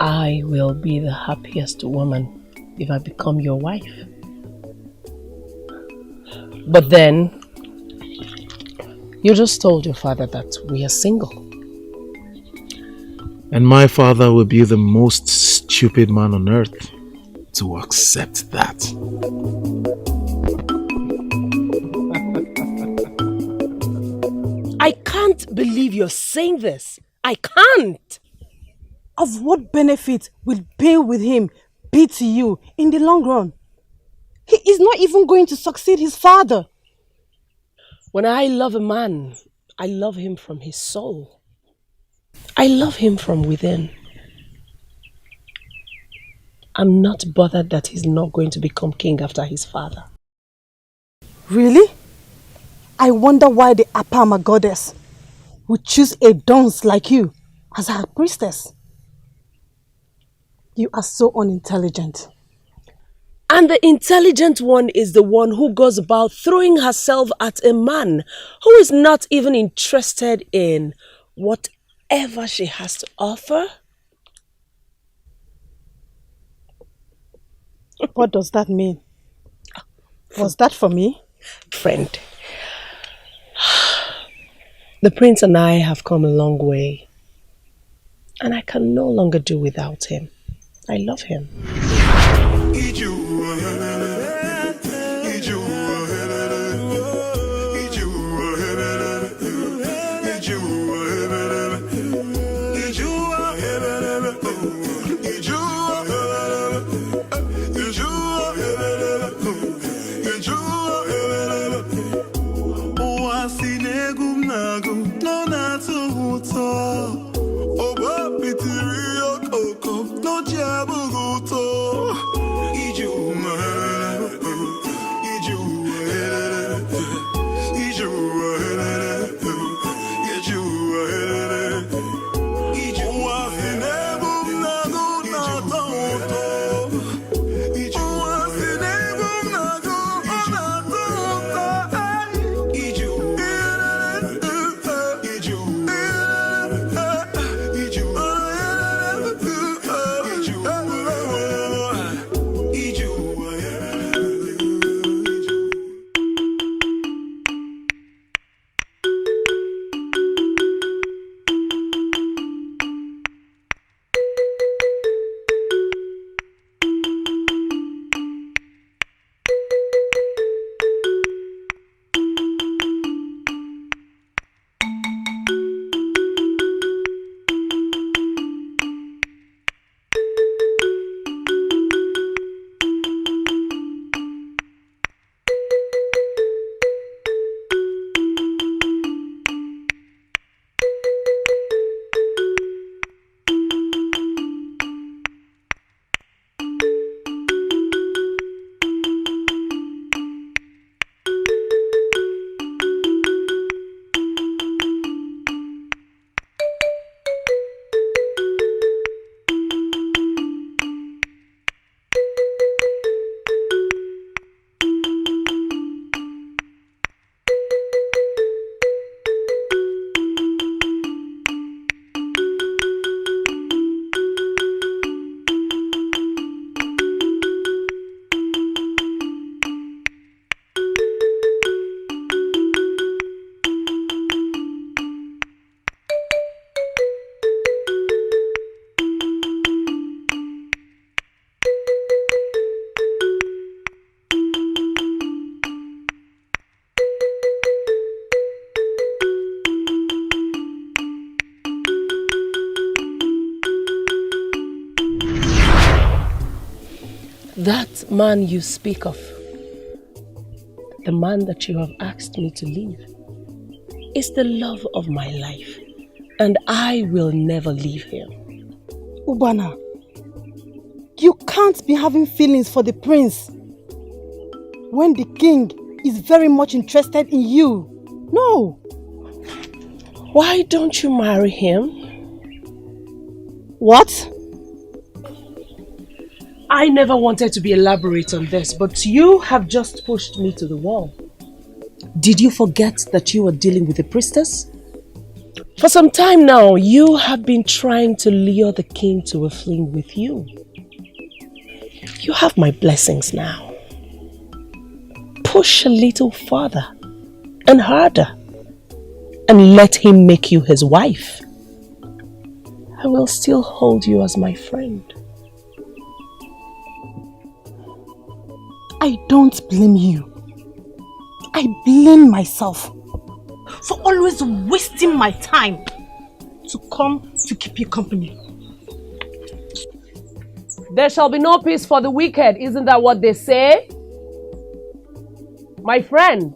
I will be the happiest woman if I become your wife. But then, you just told your father that we are single. And my father will be the most stupid man on earth to accept that. I can't believe you're saying this. I can't. Of what benefit will being with him be to you in the long run? He is not even going to succeed his father. When I love a man, I love him from his soul. I love him from within. I'm not bothered that he's not going to become king after his father. Really? I wonder why the Apama goddess would choose a dunce like you as her priestess. You are so unintelligent. And the intelligent one is the one who goes about throwing herself at a man who is not even interested in whatever she has to offer. What does that mean? Was that for me? Friend, the prince and I have come a long way, and I can no longer do without him. I love him. That man you speak of, the man that you have asked me to leave, is the love of my life, and I will never leave him. Ubana, you can't be having feelings for the prince when the king is very much interested in you. No. Why don't you marry him? What? I never wanted to be elaborate on this, but you have just pushed me to the wall. Did you forget that you were dealing with a priestess? For some time now, you have been trying to lure the king to a fling with you. You have my blessings now. Push a little further and harder and let him make you his wife. I will still hold you as my friend. I don't blame you. I blame myself for always wasting my time to come to keep you company. There shall be no peace for the wicked, isn't that what they say? My friend.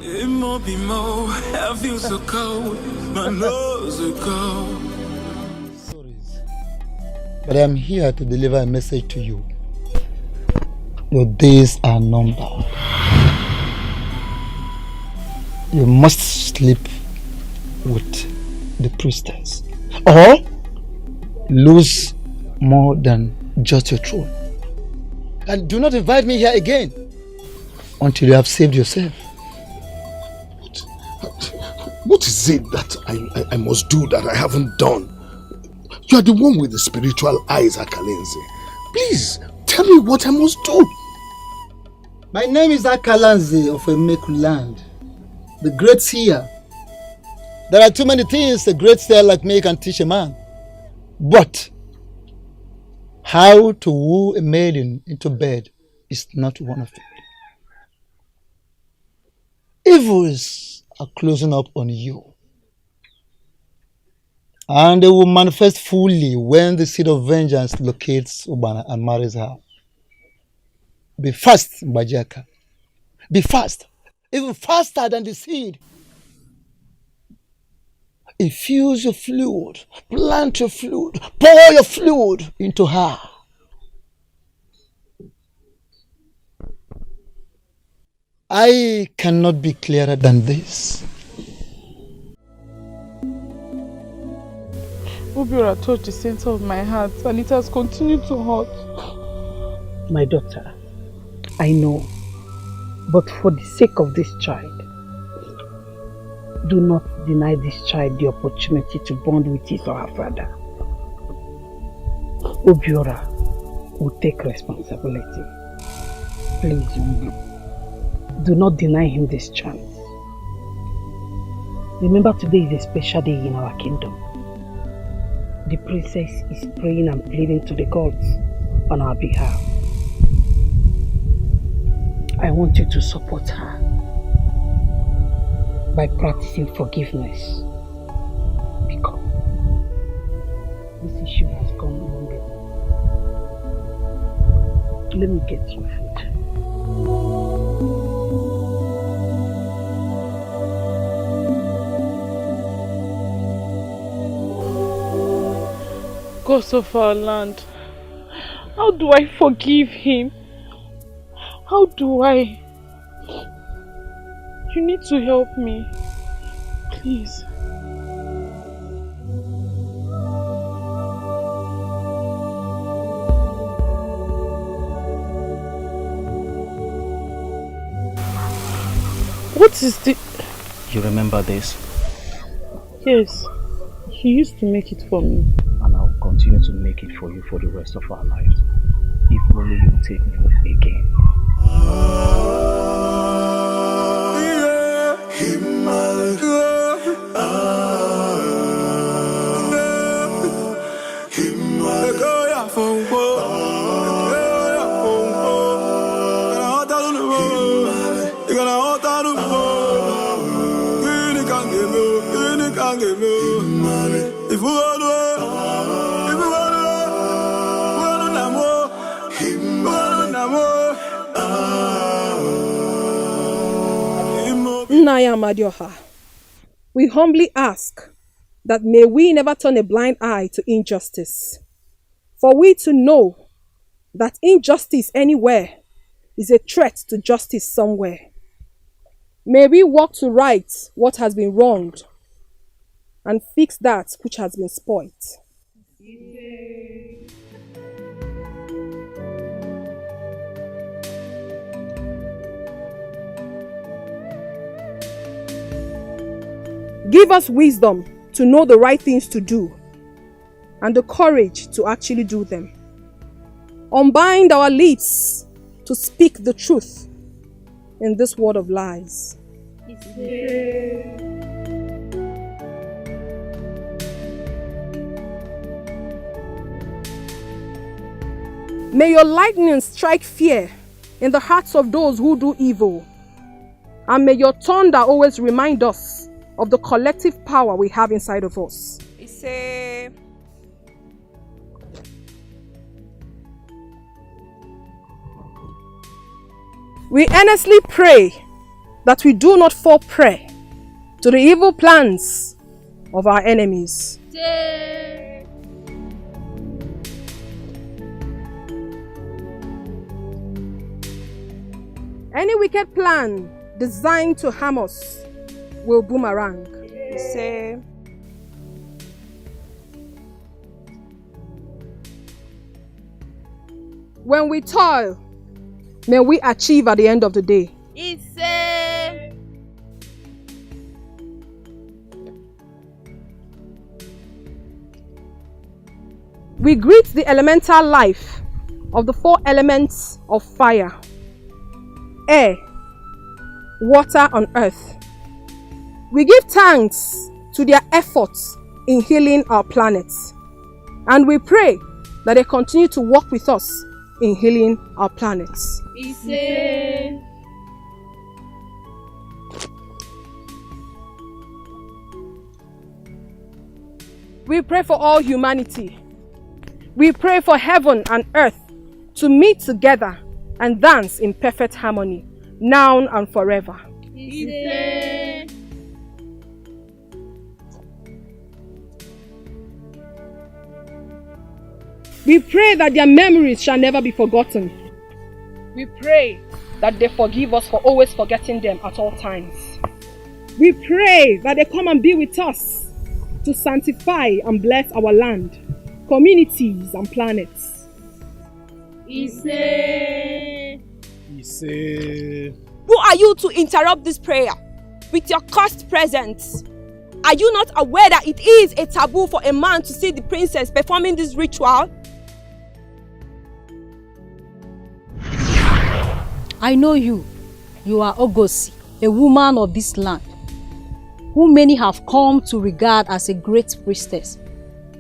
I feel so cold, my nose is cold. But I am here to deliver a message to you. Your days are numbered. You must sleep with the priestess, or lose more than just your throne. And do not invite me here again until you have saved yourself. What is it that I must do that I haven't done? You are the one with the spiritual eyes, Akalenze. Please, tell me what I must do. My name is Akalanze of Emeku land, the great seer. There are too many things a great seer like me can teach a man. But how to woo a maiden into bed is not one of it. Evils are closing up on you. And they will manifest fully when the seed of vengeance locates Ubana and marries her. Be fast, Mbajaka. Be fast. Even faster than the seed. Infuse your fluid. Plant your fluid. Pour your fluid into her. I cannot be clearer than this. Obiora touched the center of my heart and it has continued to hurt. My daughter, I know, but for the sake of this child, do not deny this child the opportunity to bond with his or her father. Obiora will take responsibility. Please, do not deny him this chance. Remember, today is a special day in our kingdom. The princess is praying and pleading to the gods on our behalf. I want you to support her by practicing forgiveness, because this issue has gone long ago. Let me get you food. Gods of our land, how do I forgive him? How do I? You need to help me, please. What is the... You remember this? Yes, he used to make it for me. And I'll continue to make it for you for the rest of our lives. If only you take me again. Naya Amadioha, we humbly ask that may we never turn a blind eye to injustice. For we to know that injustice anywhere is a threat to justice somewhere. May we work to right what has been wronged and fix that which has been spoilt. Give us wisdom to know the right things to do and the courage to actually do them. Unbind our lips to speak the truth in this world of lies. May your lightning strike fear in the hearts of those who do evil. And may your thunder always remind us of the collective power we have inside of us. We earnestly pray that we do not fall prey to the evil plans of our enemies. Any wicked plan designed to harm us will boomerang. When we toil, may we achieve at the end of the day. We greet the elemental life of the 4 elements of fire, air, water, and earth. We give thanks to their efforts in healing our planet, and we pray that they continue to work with us in healing our planet. We pray for all humanity. We pray for heaven and earth to meet together and dance in perfect harmony, now and forever. We pray that their memories shall never be forgotten. We pray that they forgive us for always forgetting them at all times. We pray that they come and be with us to sanctify and bless our land, communities and planets. Who are you to interrupt this prayer with your cursed presence? Are you not aware that it is a taboo for a man to see the princess performing this ritual? I know you. You are Ugezu, a woman of this land, who many have come to regard as a great priestess.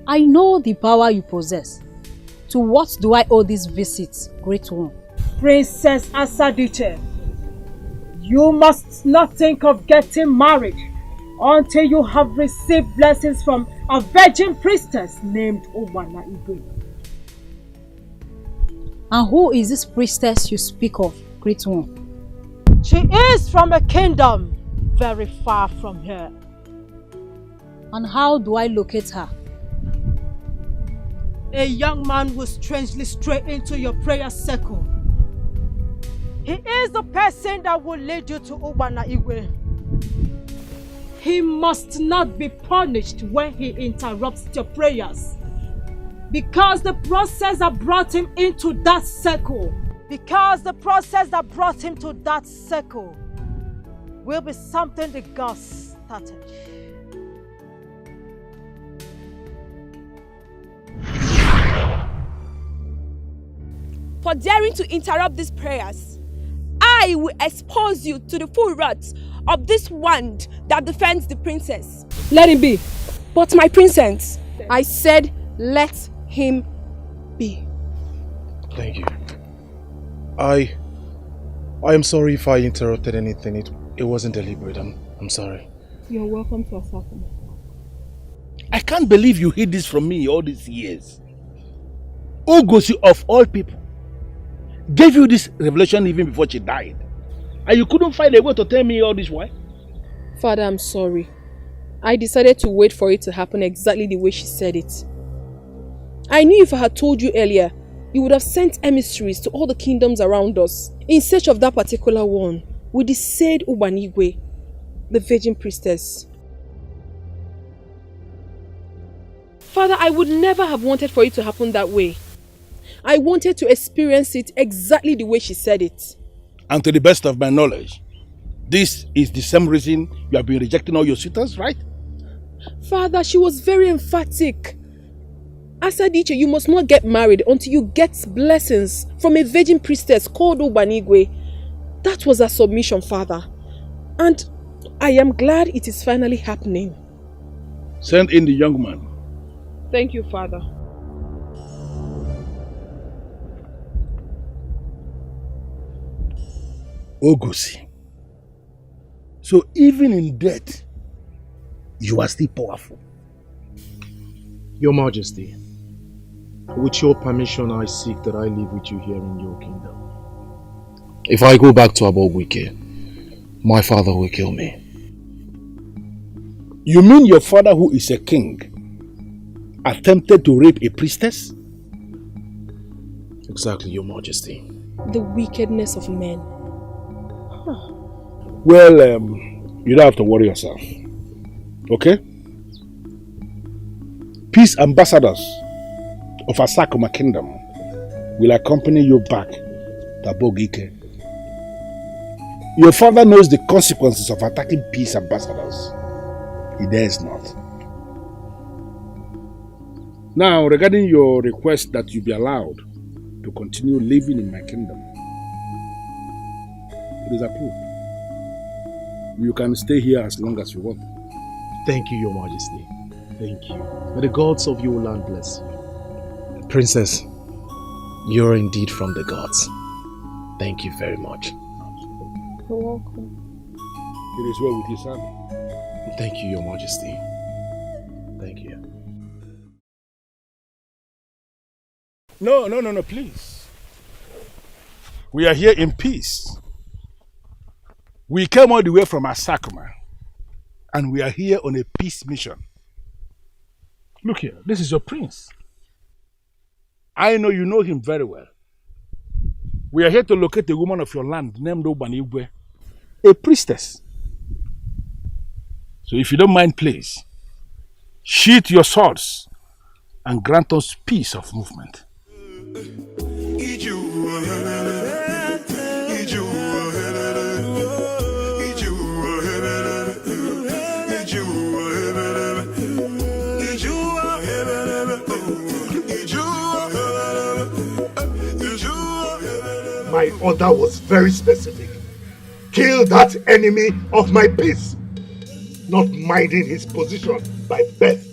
I know the power you possess. To what do I owe this visit, great one? Princess Asadiche, you must not think of getting married until you have received blessings from a virgin priestess named Obana Igwe. And who is this priestess you speak of, great one? She is from a kingdom very far from here. And how do I locate her? A young man will strangely stray into your prayer circle. He is the person that will lead you to Obana Igwe. He must not be punished when he interrupts your prayers, because the process that brought him into that circle, will be something the gods started. For daring to interrupt these prayers, I will expose you to the full wrath of this wand that defends the princess. Let him be. But my princess, I said let him be. Thank you. I am sorry if I interrupted anything. It wasn't deliberate. I'm sorry. You're welcome to Asakuma. I can't believe you hid this from me all these years. Ugezu of all people gave you this revelation even before she died. And you couldn't find a way to tell me all this why? Father, I'm sorry. I decided to wait for it to happen exactly the way she said it. I knew if I had told you earlier, you would have sent emissaries to all the kingdoms around us in search of that particular one with the said Ubanigwe, the virgin priestess. Father, I would never have wanted for it to happen that way. I wanted to experience it exactly the way she said it. And to the best of my knowledge, this is the same reason you have been rejecting all your suitors, right? Father, she was very emphatic. Asadiche, you must not get married until you get blessings from a virgin priestess called Obanigwe. That was her submission, Father. And I am glad it is finally happening. Send in the young man. Thank you, Father. Ugezu. So even in death, you are still powerful. Your Majesty, with your permission, I seek that I live with you here in your kingdom. If I go back to Abogwike, my father will kill me. You mean your father, who is a king, attempted to rape a priestess? Exactly, Your Majesty. The wickedness of men. Well, you don't have to worry yourself. Okay? Peace ambassadors of Asakuma Kingdom will accompany you back to Abogwike. Your father knows the consequences of attacking peace ambassadors. He dares not. Now, regarding your request that you be allowed to continue living in my kingdom, it is approved. You can stay here as long as you want. Thank you, Your Majesty. Thank you. May the gods of your land bless you. Princess, you're indeed from the gods. Thank you very much. You're welcome. It is well with you, son. Thank you, Your Majesty. Thank you. No, please. We are here in peace. We came all the way from Asakuma, and we are here on a peace mission. Look here, this is your prince. I know you know him very well. We are here to locate a woman of your land named Obanigwe, a priestess. So if you don't mind, please, sheath your swords and grant us peace of movement. My order was very specific. Kill that enemy of my peace, not minding his position by birth.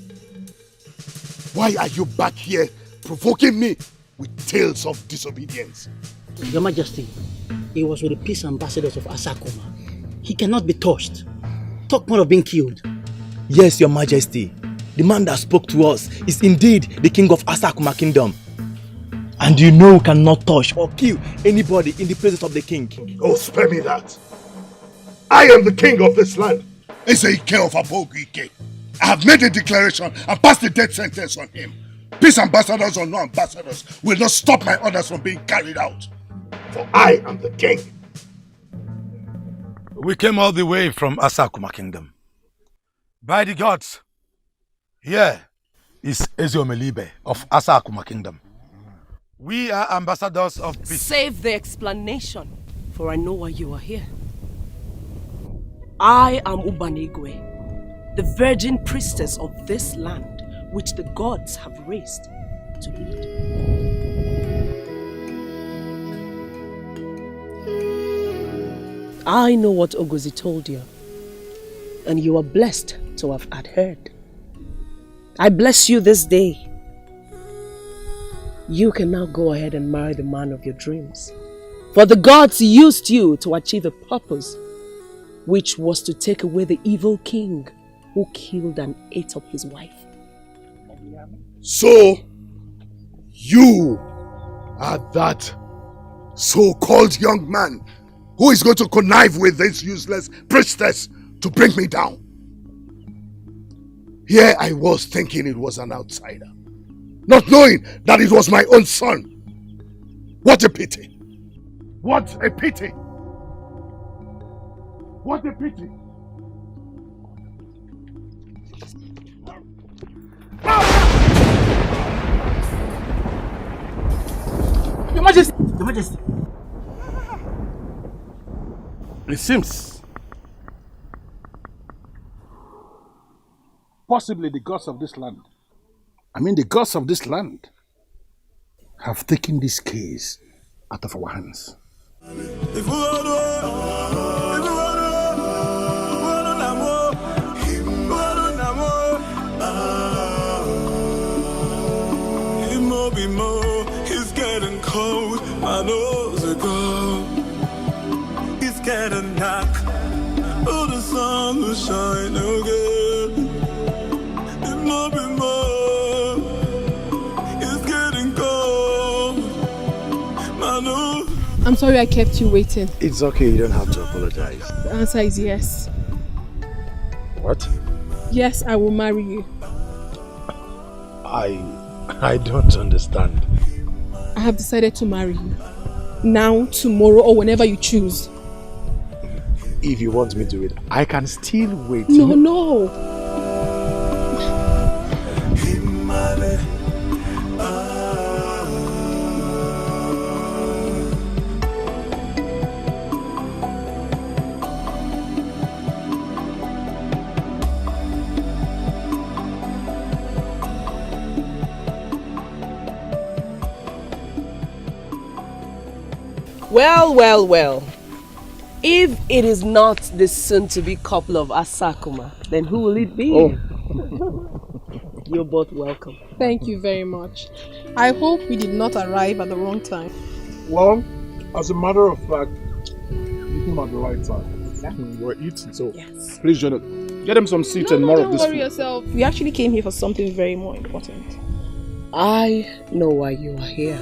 Why are you back here provoking me with tales of disobedience? Your Majesty, he was with the peace ambassadors of Asakuma. He cannot be touched. Talk more of being killed. Yes, Your Majesty. The man that spoke to us is indeed the king of Asakuma Kingdom. And you know we cannot touch or kill anybody in the presence of the king. Oh, spare me that. I am the king of this land. Etiko of Abogwike. I have made a declaration and passed the death sentence on him. Peace ambassadors or no ambassadors will not stop my orders from being carried out. For I am the king. We came all the way from Asakuma Kingdom. By the gods, here is Eziomelibe of Asakuma Kingdom. We are ambassadors of peace. Save the explanation, for I know why you are here. I am Obanigwe, the virgin priestess of this land, which the gods have raised to lead. I know what Ugezu told you, and you are blessed to have adhered. I bless you this day. You can now go ahead and marry the man of your dreams. For the gods used you to achieve a purpose, which was to take away the evil king who killed and ate up his wife. So, you are that so-called young man who is going to connive with this useless priestess to bring me down. Here I was thinking it was an outsider, not knowing that it was my own son. What a pity. What a pity. What a pity. Your Majesty! Your Majesty! It seems possibly the gods of this land. I mean, the gods of this land have taken this case out of our hands. It's getting cold, my nose are cold. It's getting dark, oh the sun will shine again. It's getting cold, my nose. I'm sorry I kept you waiting. It's okay, you don't have to apologize. The answer is yes. What? Yes, I will marry you. I don't understand. I have decided to marry you. Now, tomorrow, or whenever you choose. If you want me to wait, I can still wait. No. Well. If it is not the soon-to-be couple of Asakuma, then who will it be? Oh. You're both welcome. Thank you very much. I hope we did not arrive at the wrong time. Well, as a matter of fact, you came at the right time. Yeah. We're eating, so yes. Please join us. Get them some seats and more of this Don't worry food. yourself. We actually came here for something very more important. I know why you are here.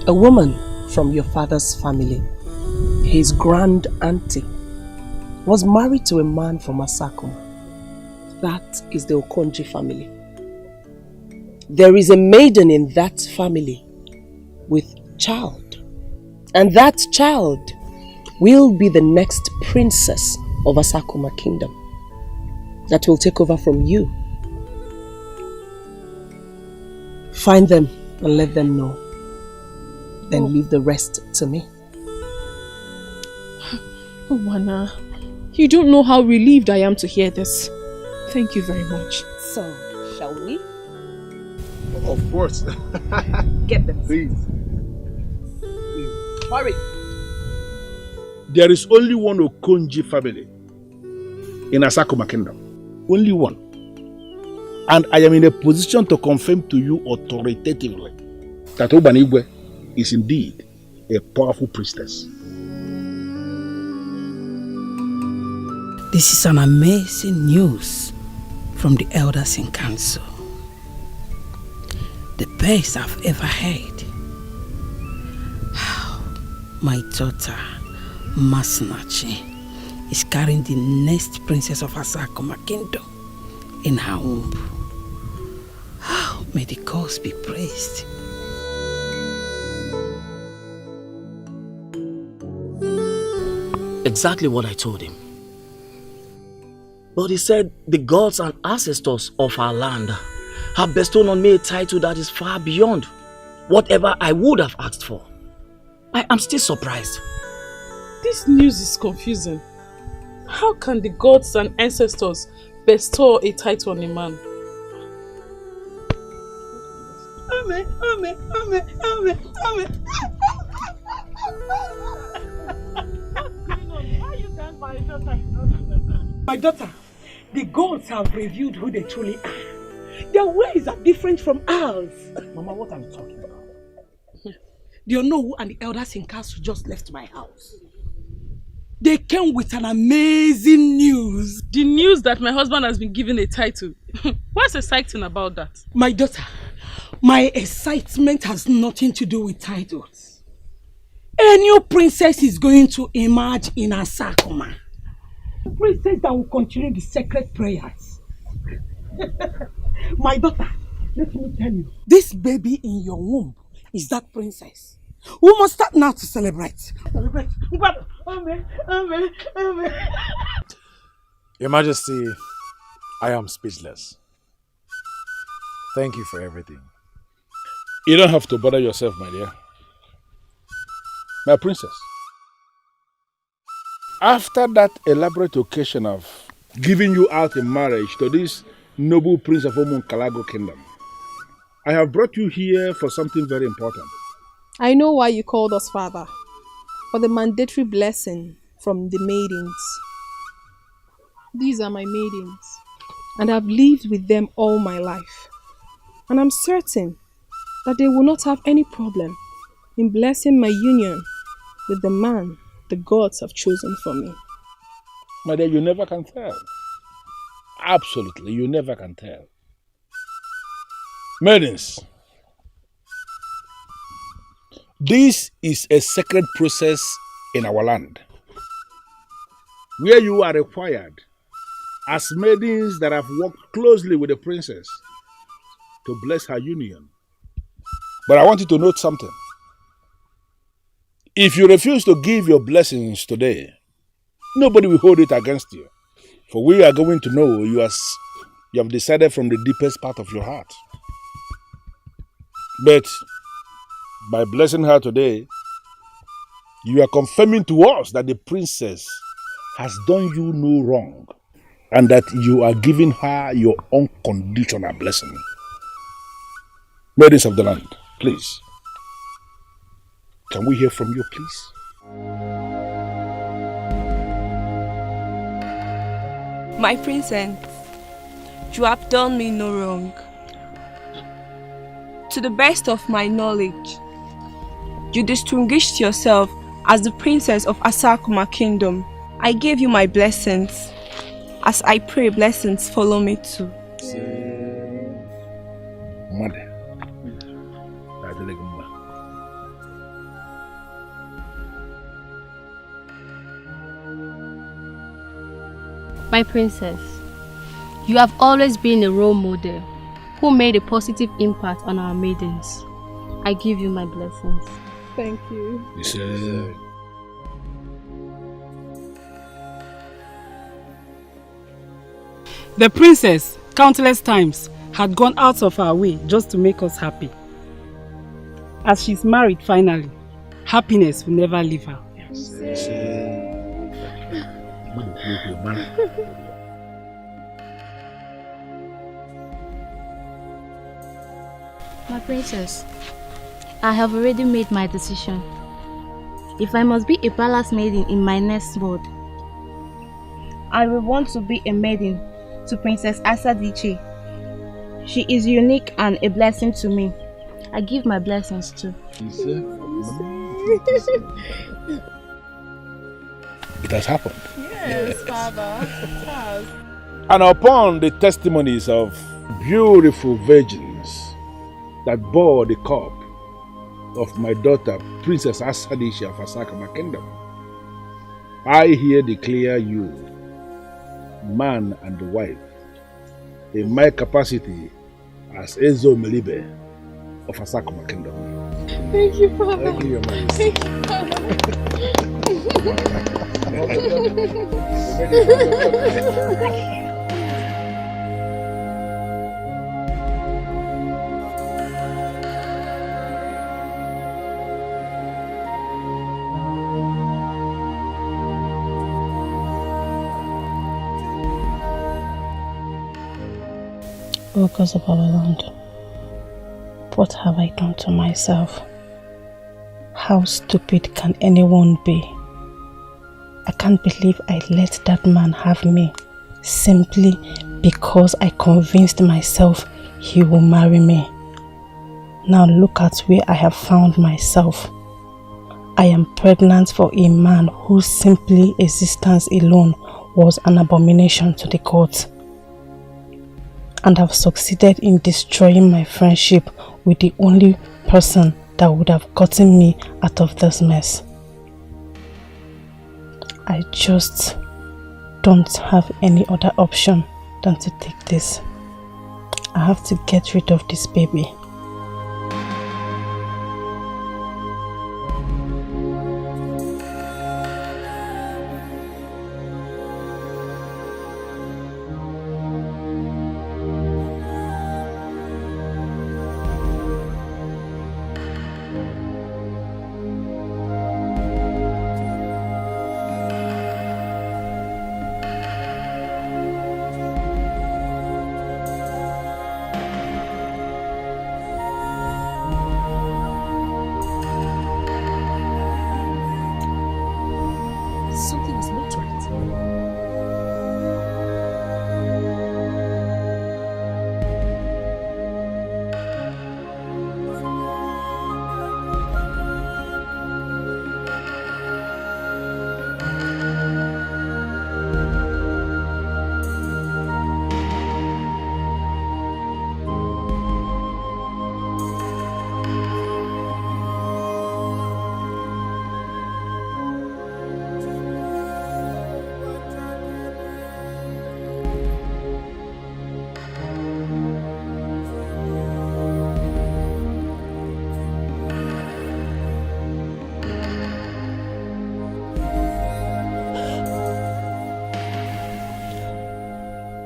A woman from your father's family, his grand auntie, was married to a man from Asakuma. That is the Okonji family. There is a maiden in that family with child. And that child will be the next princess of Asakuma kingdom that will take over from you. Find them and let them know. Then leave the rest to me. Oh, Wana, you don't know how relieved I am to hear this. Thank you very much. So, shall we? Of course. Get them. Please. Hurry. There is only one Okonji family in Asakuma kingdom. Only one. And I am in a position to confirm to you authoritatively that Obanigwe is indeed a powerful priestess. This is an amazing news from the elders in council. The best I've ever heard. My daughter, Masinachi, is carrying the next princess of Asakuma kingdom in her womb. May the gods be praised. Exactly what I told him. But he said the gods and ancestors of our land have bestowed on me a title that is far beyond whatever I would have asked for. I am still surprised. This news is confusing. How can the gods and ancestors bestow a title on a man? My daughter, the gods have revealed who they truly are. Their ways are different from ours. Mama, what are you talking about? The Onowu and the elders in council just left my house. They came with an amazing news. The news that my husband has been given a title. What's exciting about that? My daughter, my excitement has nothing to do with titles. A new princess is going to emerge in Asakuma. A princess that will continue the sacred prayers. My daughter, let me tell you, this baby in your womb is that princess. We must start now to celebrate. Celebrate. Your Majesty, I am speechless. Thank you for everything. You don't have to bother yourself, my dear. My princess, After that elaborate occasion of giving you out in marriage to this noble prince of Kalago kingdom, I have brought you here for something very important. I know why you called us father. For the mandatory blessing from the maidens. These are my maidens, and I've lived with them all my life. And I'm certain that they will not have any problem in blessing my union with the man the gods have chosen for me. My dear, you never can tell. Absolutely, you never can tell. Maidens, this is a sacred process in our land, where you are required, as maidens that have worked closely with the princess, to bless her union. But I want you to note something. If you refuse to give your blessings today, nobody will hold it against you. For we are going to know you have decided from the deepest part of your heart. But by blessing her today, you are confirming to us that the princess has done you no wrong and that you are giving her your unconditional blessing. Maidens of the land, please. Can we hear from you, please? My princess, you have done me no wrong. To the best of my knowledge, you distinguished yourself as the princess of Asakuma kingdom. I gave you my blessings. As I pray, blessings follow me too. Mother. My princess, you have always been a role model who made a positive impact on our maidens. I give you my blessings. Thank you. The princess, countless times, had gone out of her way just to make us happy. As she's married finally, happiness will never leave her. My princess, I have already made my decision. If I must be a palace maiden in my next world, I will want to be a maiden to Princess Asadiche. She is unique and a blessing to me. I give my blessings too. It has happened. Yes, Father. It has. And upon the testimonies of beautiful virgins that bore the cup of my daughter, Princess Asadisha of Asakama Kingdom, I here declare you man and wife in my capacity as Ezo Melibe of Asakama Kingdom. Thank you, Father. Thank you, Your Majesty. Thank you, Father. O God of our land, what have I done to myself? How stupid can anyone be? I can't believe I let that man have me simply because I convinced myself he will marry me. Now look at where I have found myself. I am pregnant for a man whose simply existence alone was an abomination to the gods. And have succeeded in destroying my friendship with the only person that would have gotten me out of this mess. I just don't have any other option than to take this. I have to get rid of this baby.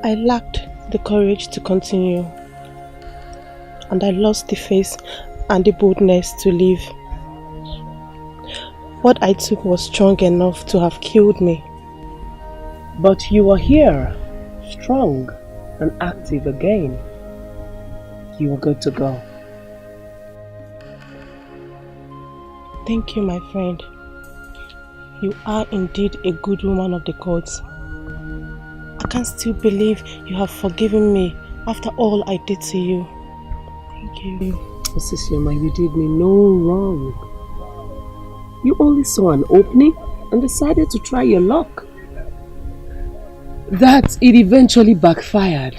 I lacked the courage to continue, and I lost the face and the boldness to live. What I took was strong enough to have killed me. But you are here, strong and active again. You are good to go. Thank you, my friend. You are indeed a good woman of the gods. I can't still believe you have forgiven me after all I did to you. Thank you. Osisioma, you did me no wrong. You only saw an opening and decided to try your luck. That it eventually backfired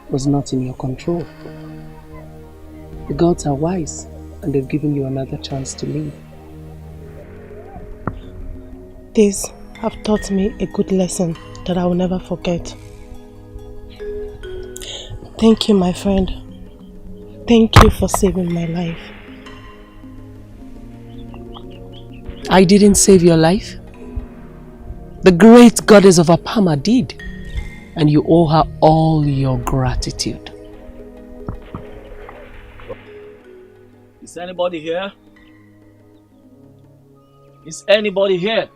was not in your control. The gods are wise and they've given you another chance to live. These have taught me a good lesson that I will never forget. Thank you, my friend. Thank you for saving my life. I didn't save your life. The great goddess of Apama did, and you owe her all your gratitude. Is anybody here? Is anybody here?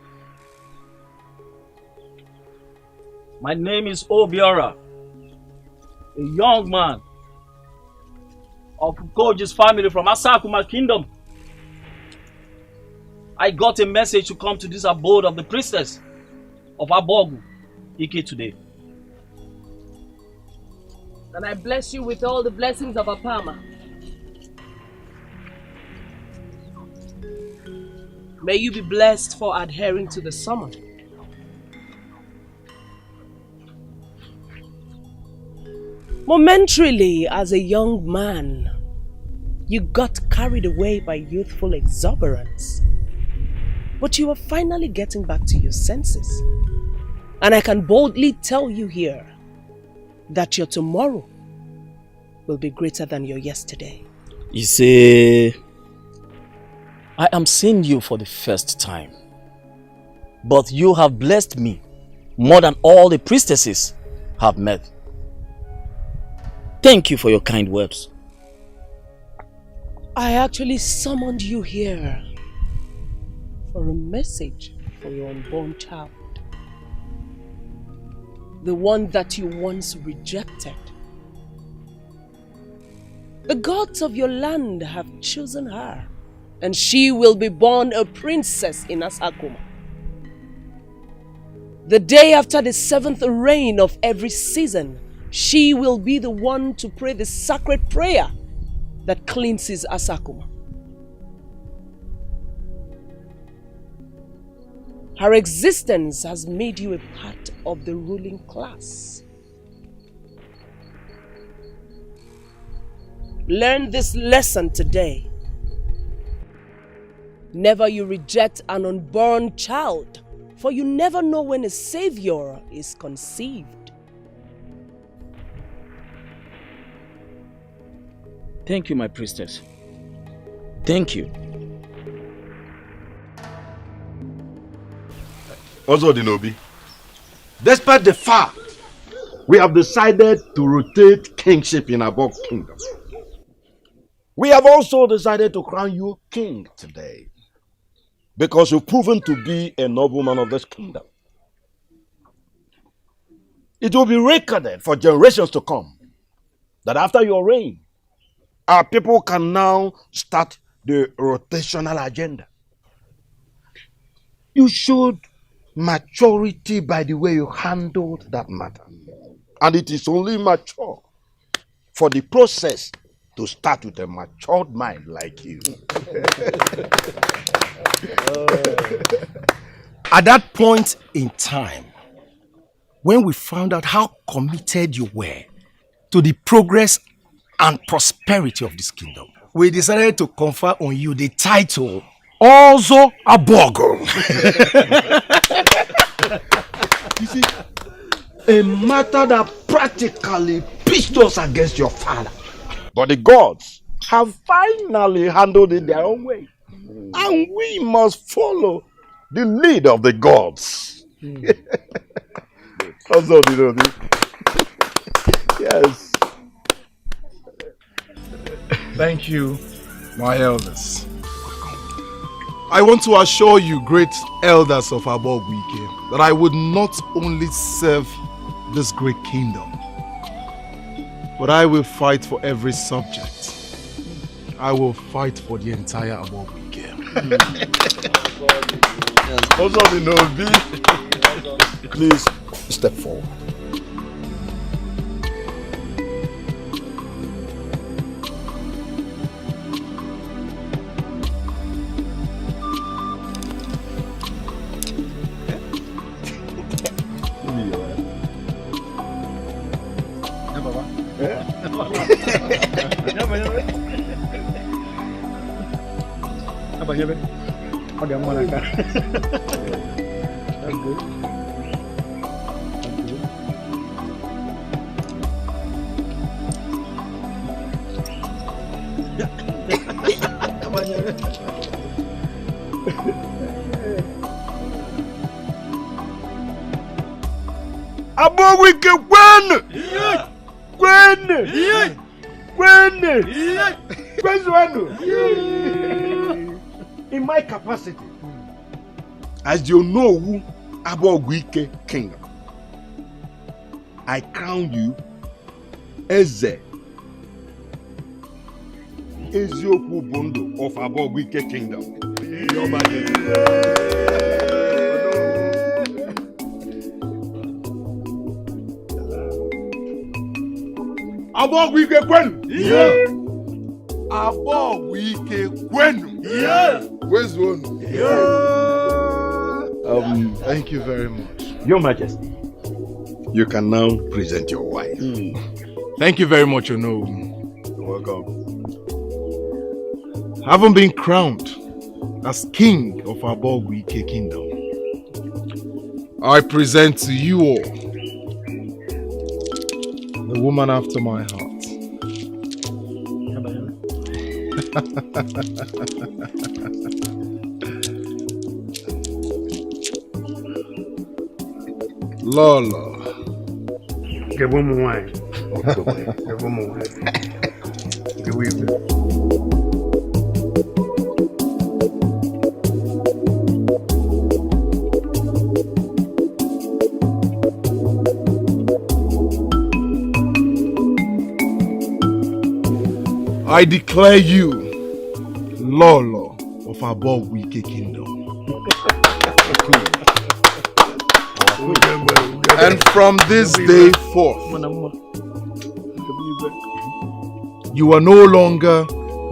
My name is Obiora, a young man of Ugezu's family from Asakuma Kingdom. I got a message to come to this abode of the Priestess of Abogu, Ike today. And I bless you with all the blessings of Apama. May you be blessed for adhering to the summon. Momentarily, as a young man, you got carried away by youthful exuberance. But you are finally getting back to your senses. And I can boldly tell you here that your tomorrow will be greater than your yesterday. You see, I am seeing you for the first time. But you have blessed me more than all the priestesses have met. Thank you for your kind words. I actually summoned you here for a message for your unborn child. The one that you once rejected. The gods of your land have chosen her, and she will be born a princess in Asakuma. The day after the 7th reign of every season, she will be the one to pray the sacred prayer that cleanses Asakuma. Her existence has made you a part of the ruling class. Learn this lesson today. Never you reject an unborn child, for you never know when a savior is conceived. Thank you, my priestess. Thank you. Also, Dinobi, despite the fact we have decided to rotate kingship in our kingdom, we have also decided to crown you king today because you've proven to be a nobleman of this kingdom. It will be recorded for generations to come that after your reign, our people can now start the rotational agenda. You showed maturity by the way you handled that matter. And it is only mature for the process to start with a matured mind like you. At that point in time, when we found out how committed you were to the progress and prosperity of this kingdom, we decided to confer on you the title also Abogo. You see, a matter that practically pitched us against your father. But the gods have finally handled it their own way. And we must follow the lead of the gods. Also, yes. Thank you, my elders. I want to assure you, great elders of Abogwike, that I would not only serve this great kingdom, but I will fight for every subject. I will fight for the entire Abogwike. Please step forward. Abogwike in my capacity as the Onowu Abogwike kingdom, I crown you Eze Ezioku Bondo of Abogwike kingdom. Your Majesty. Abogwike kwenu. Yeah. Abogwike kwenu. Yeah. Where's one? Yeah. Thank you very much. Your Majesty, you can now present your wife. Thank you very much, Ono. You're welcome. Having been crowned as king of Abogwike kingdom, I present to you all the woman after my heart. Lolo. Give him wine. Give him wine. Give him. I declare you Lolo of Abogwike kingdom. And from this day forth, you are no longer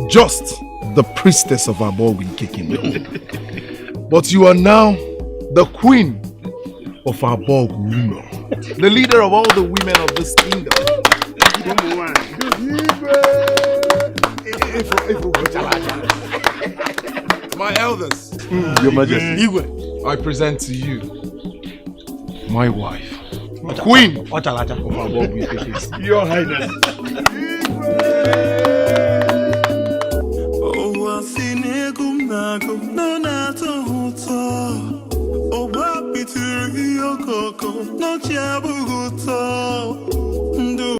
just the priestess of Abogwike kingdom, but you are now the queen of Abogwike, the leader of all the women of this kingdom. My elders, Your Majesty, I present to you my wife, queen of Abogwike. Your Highness.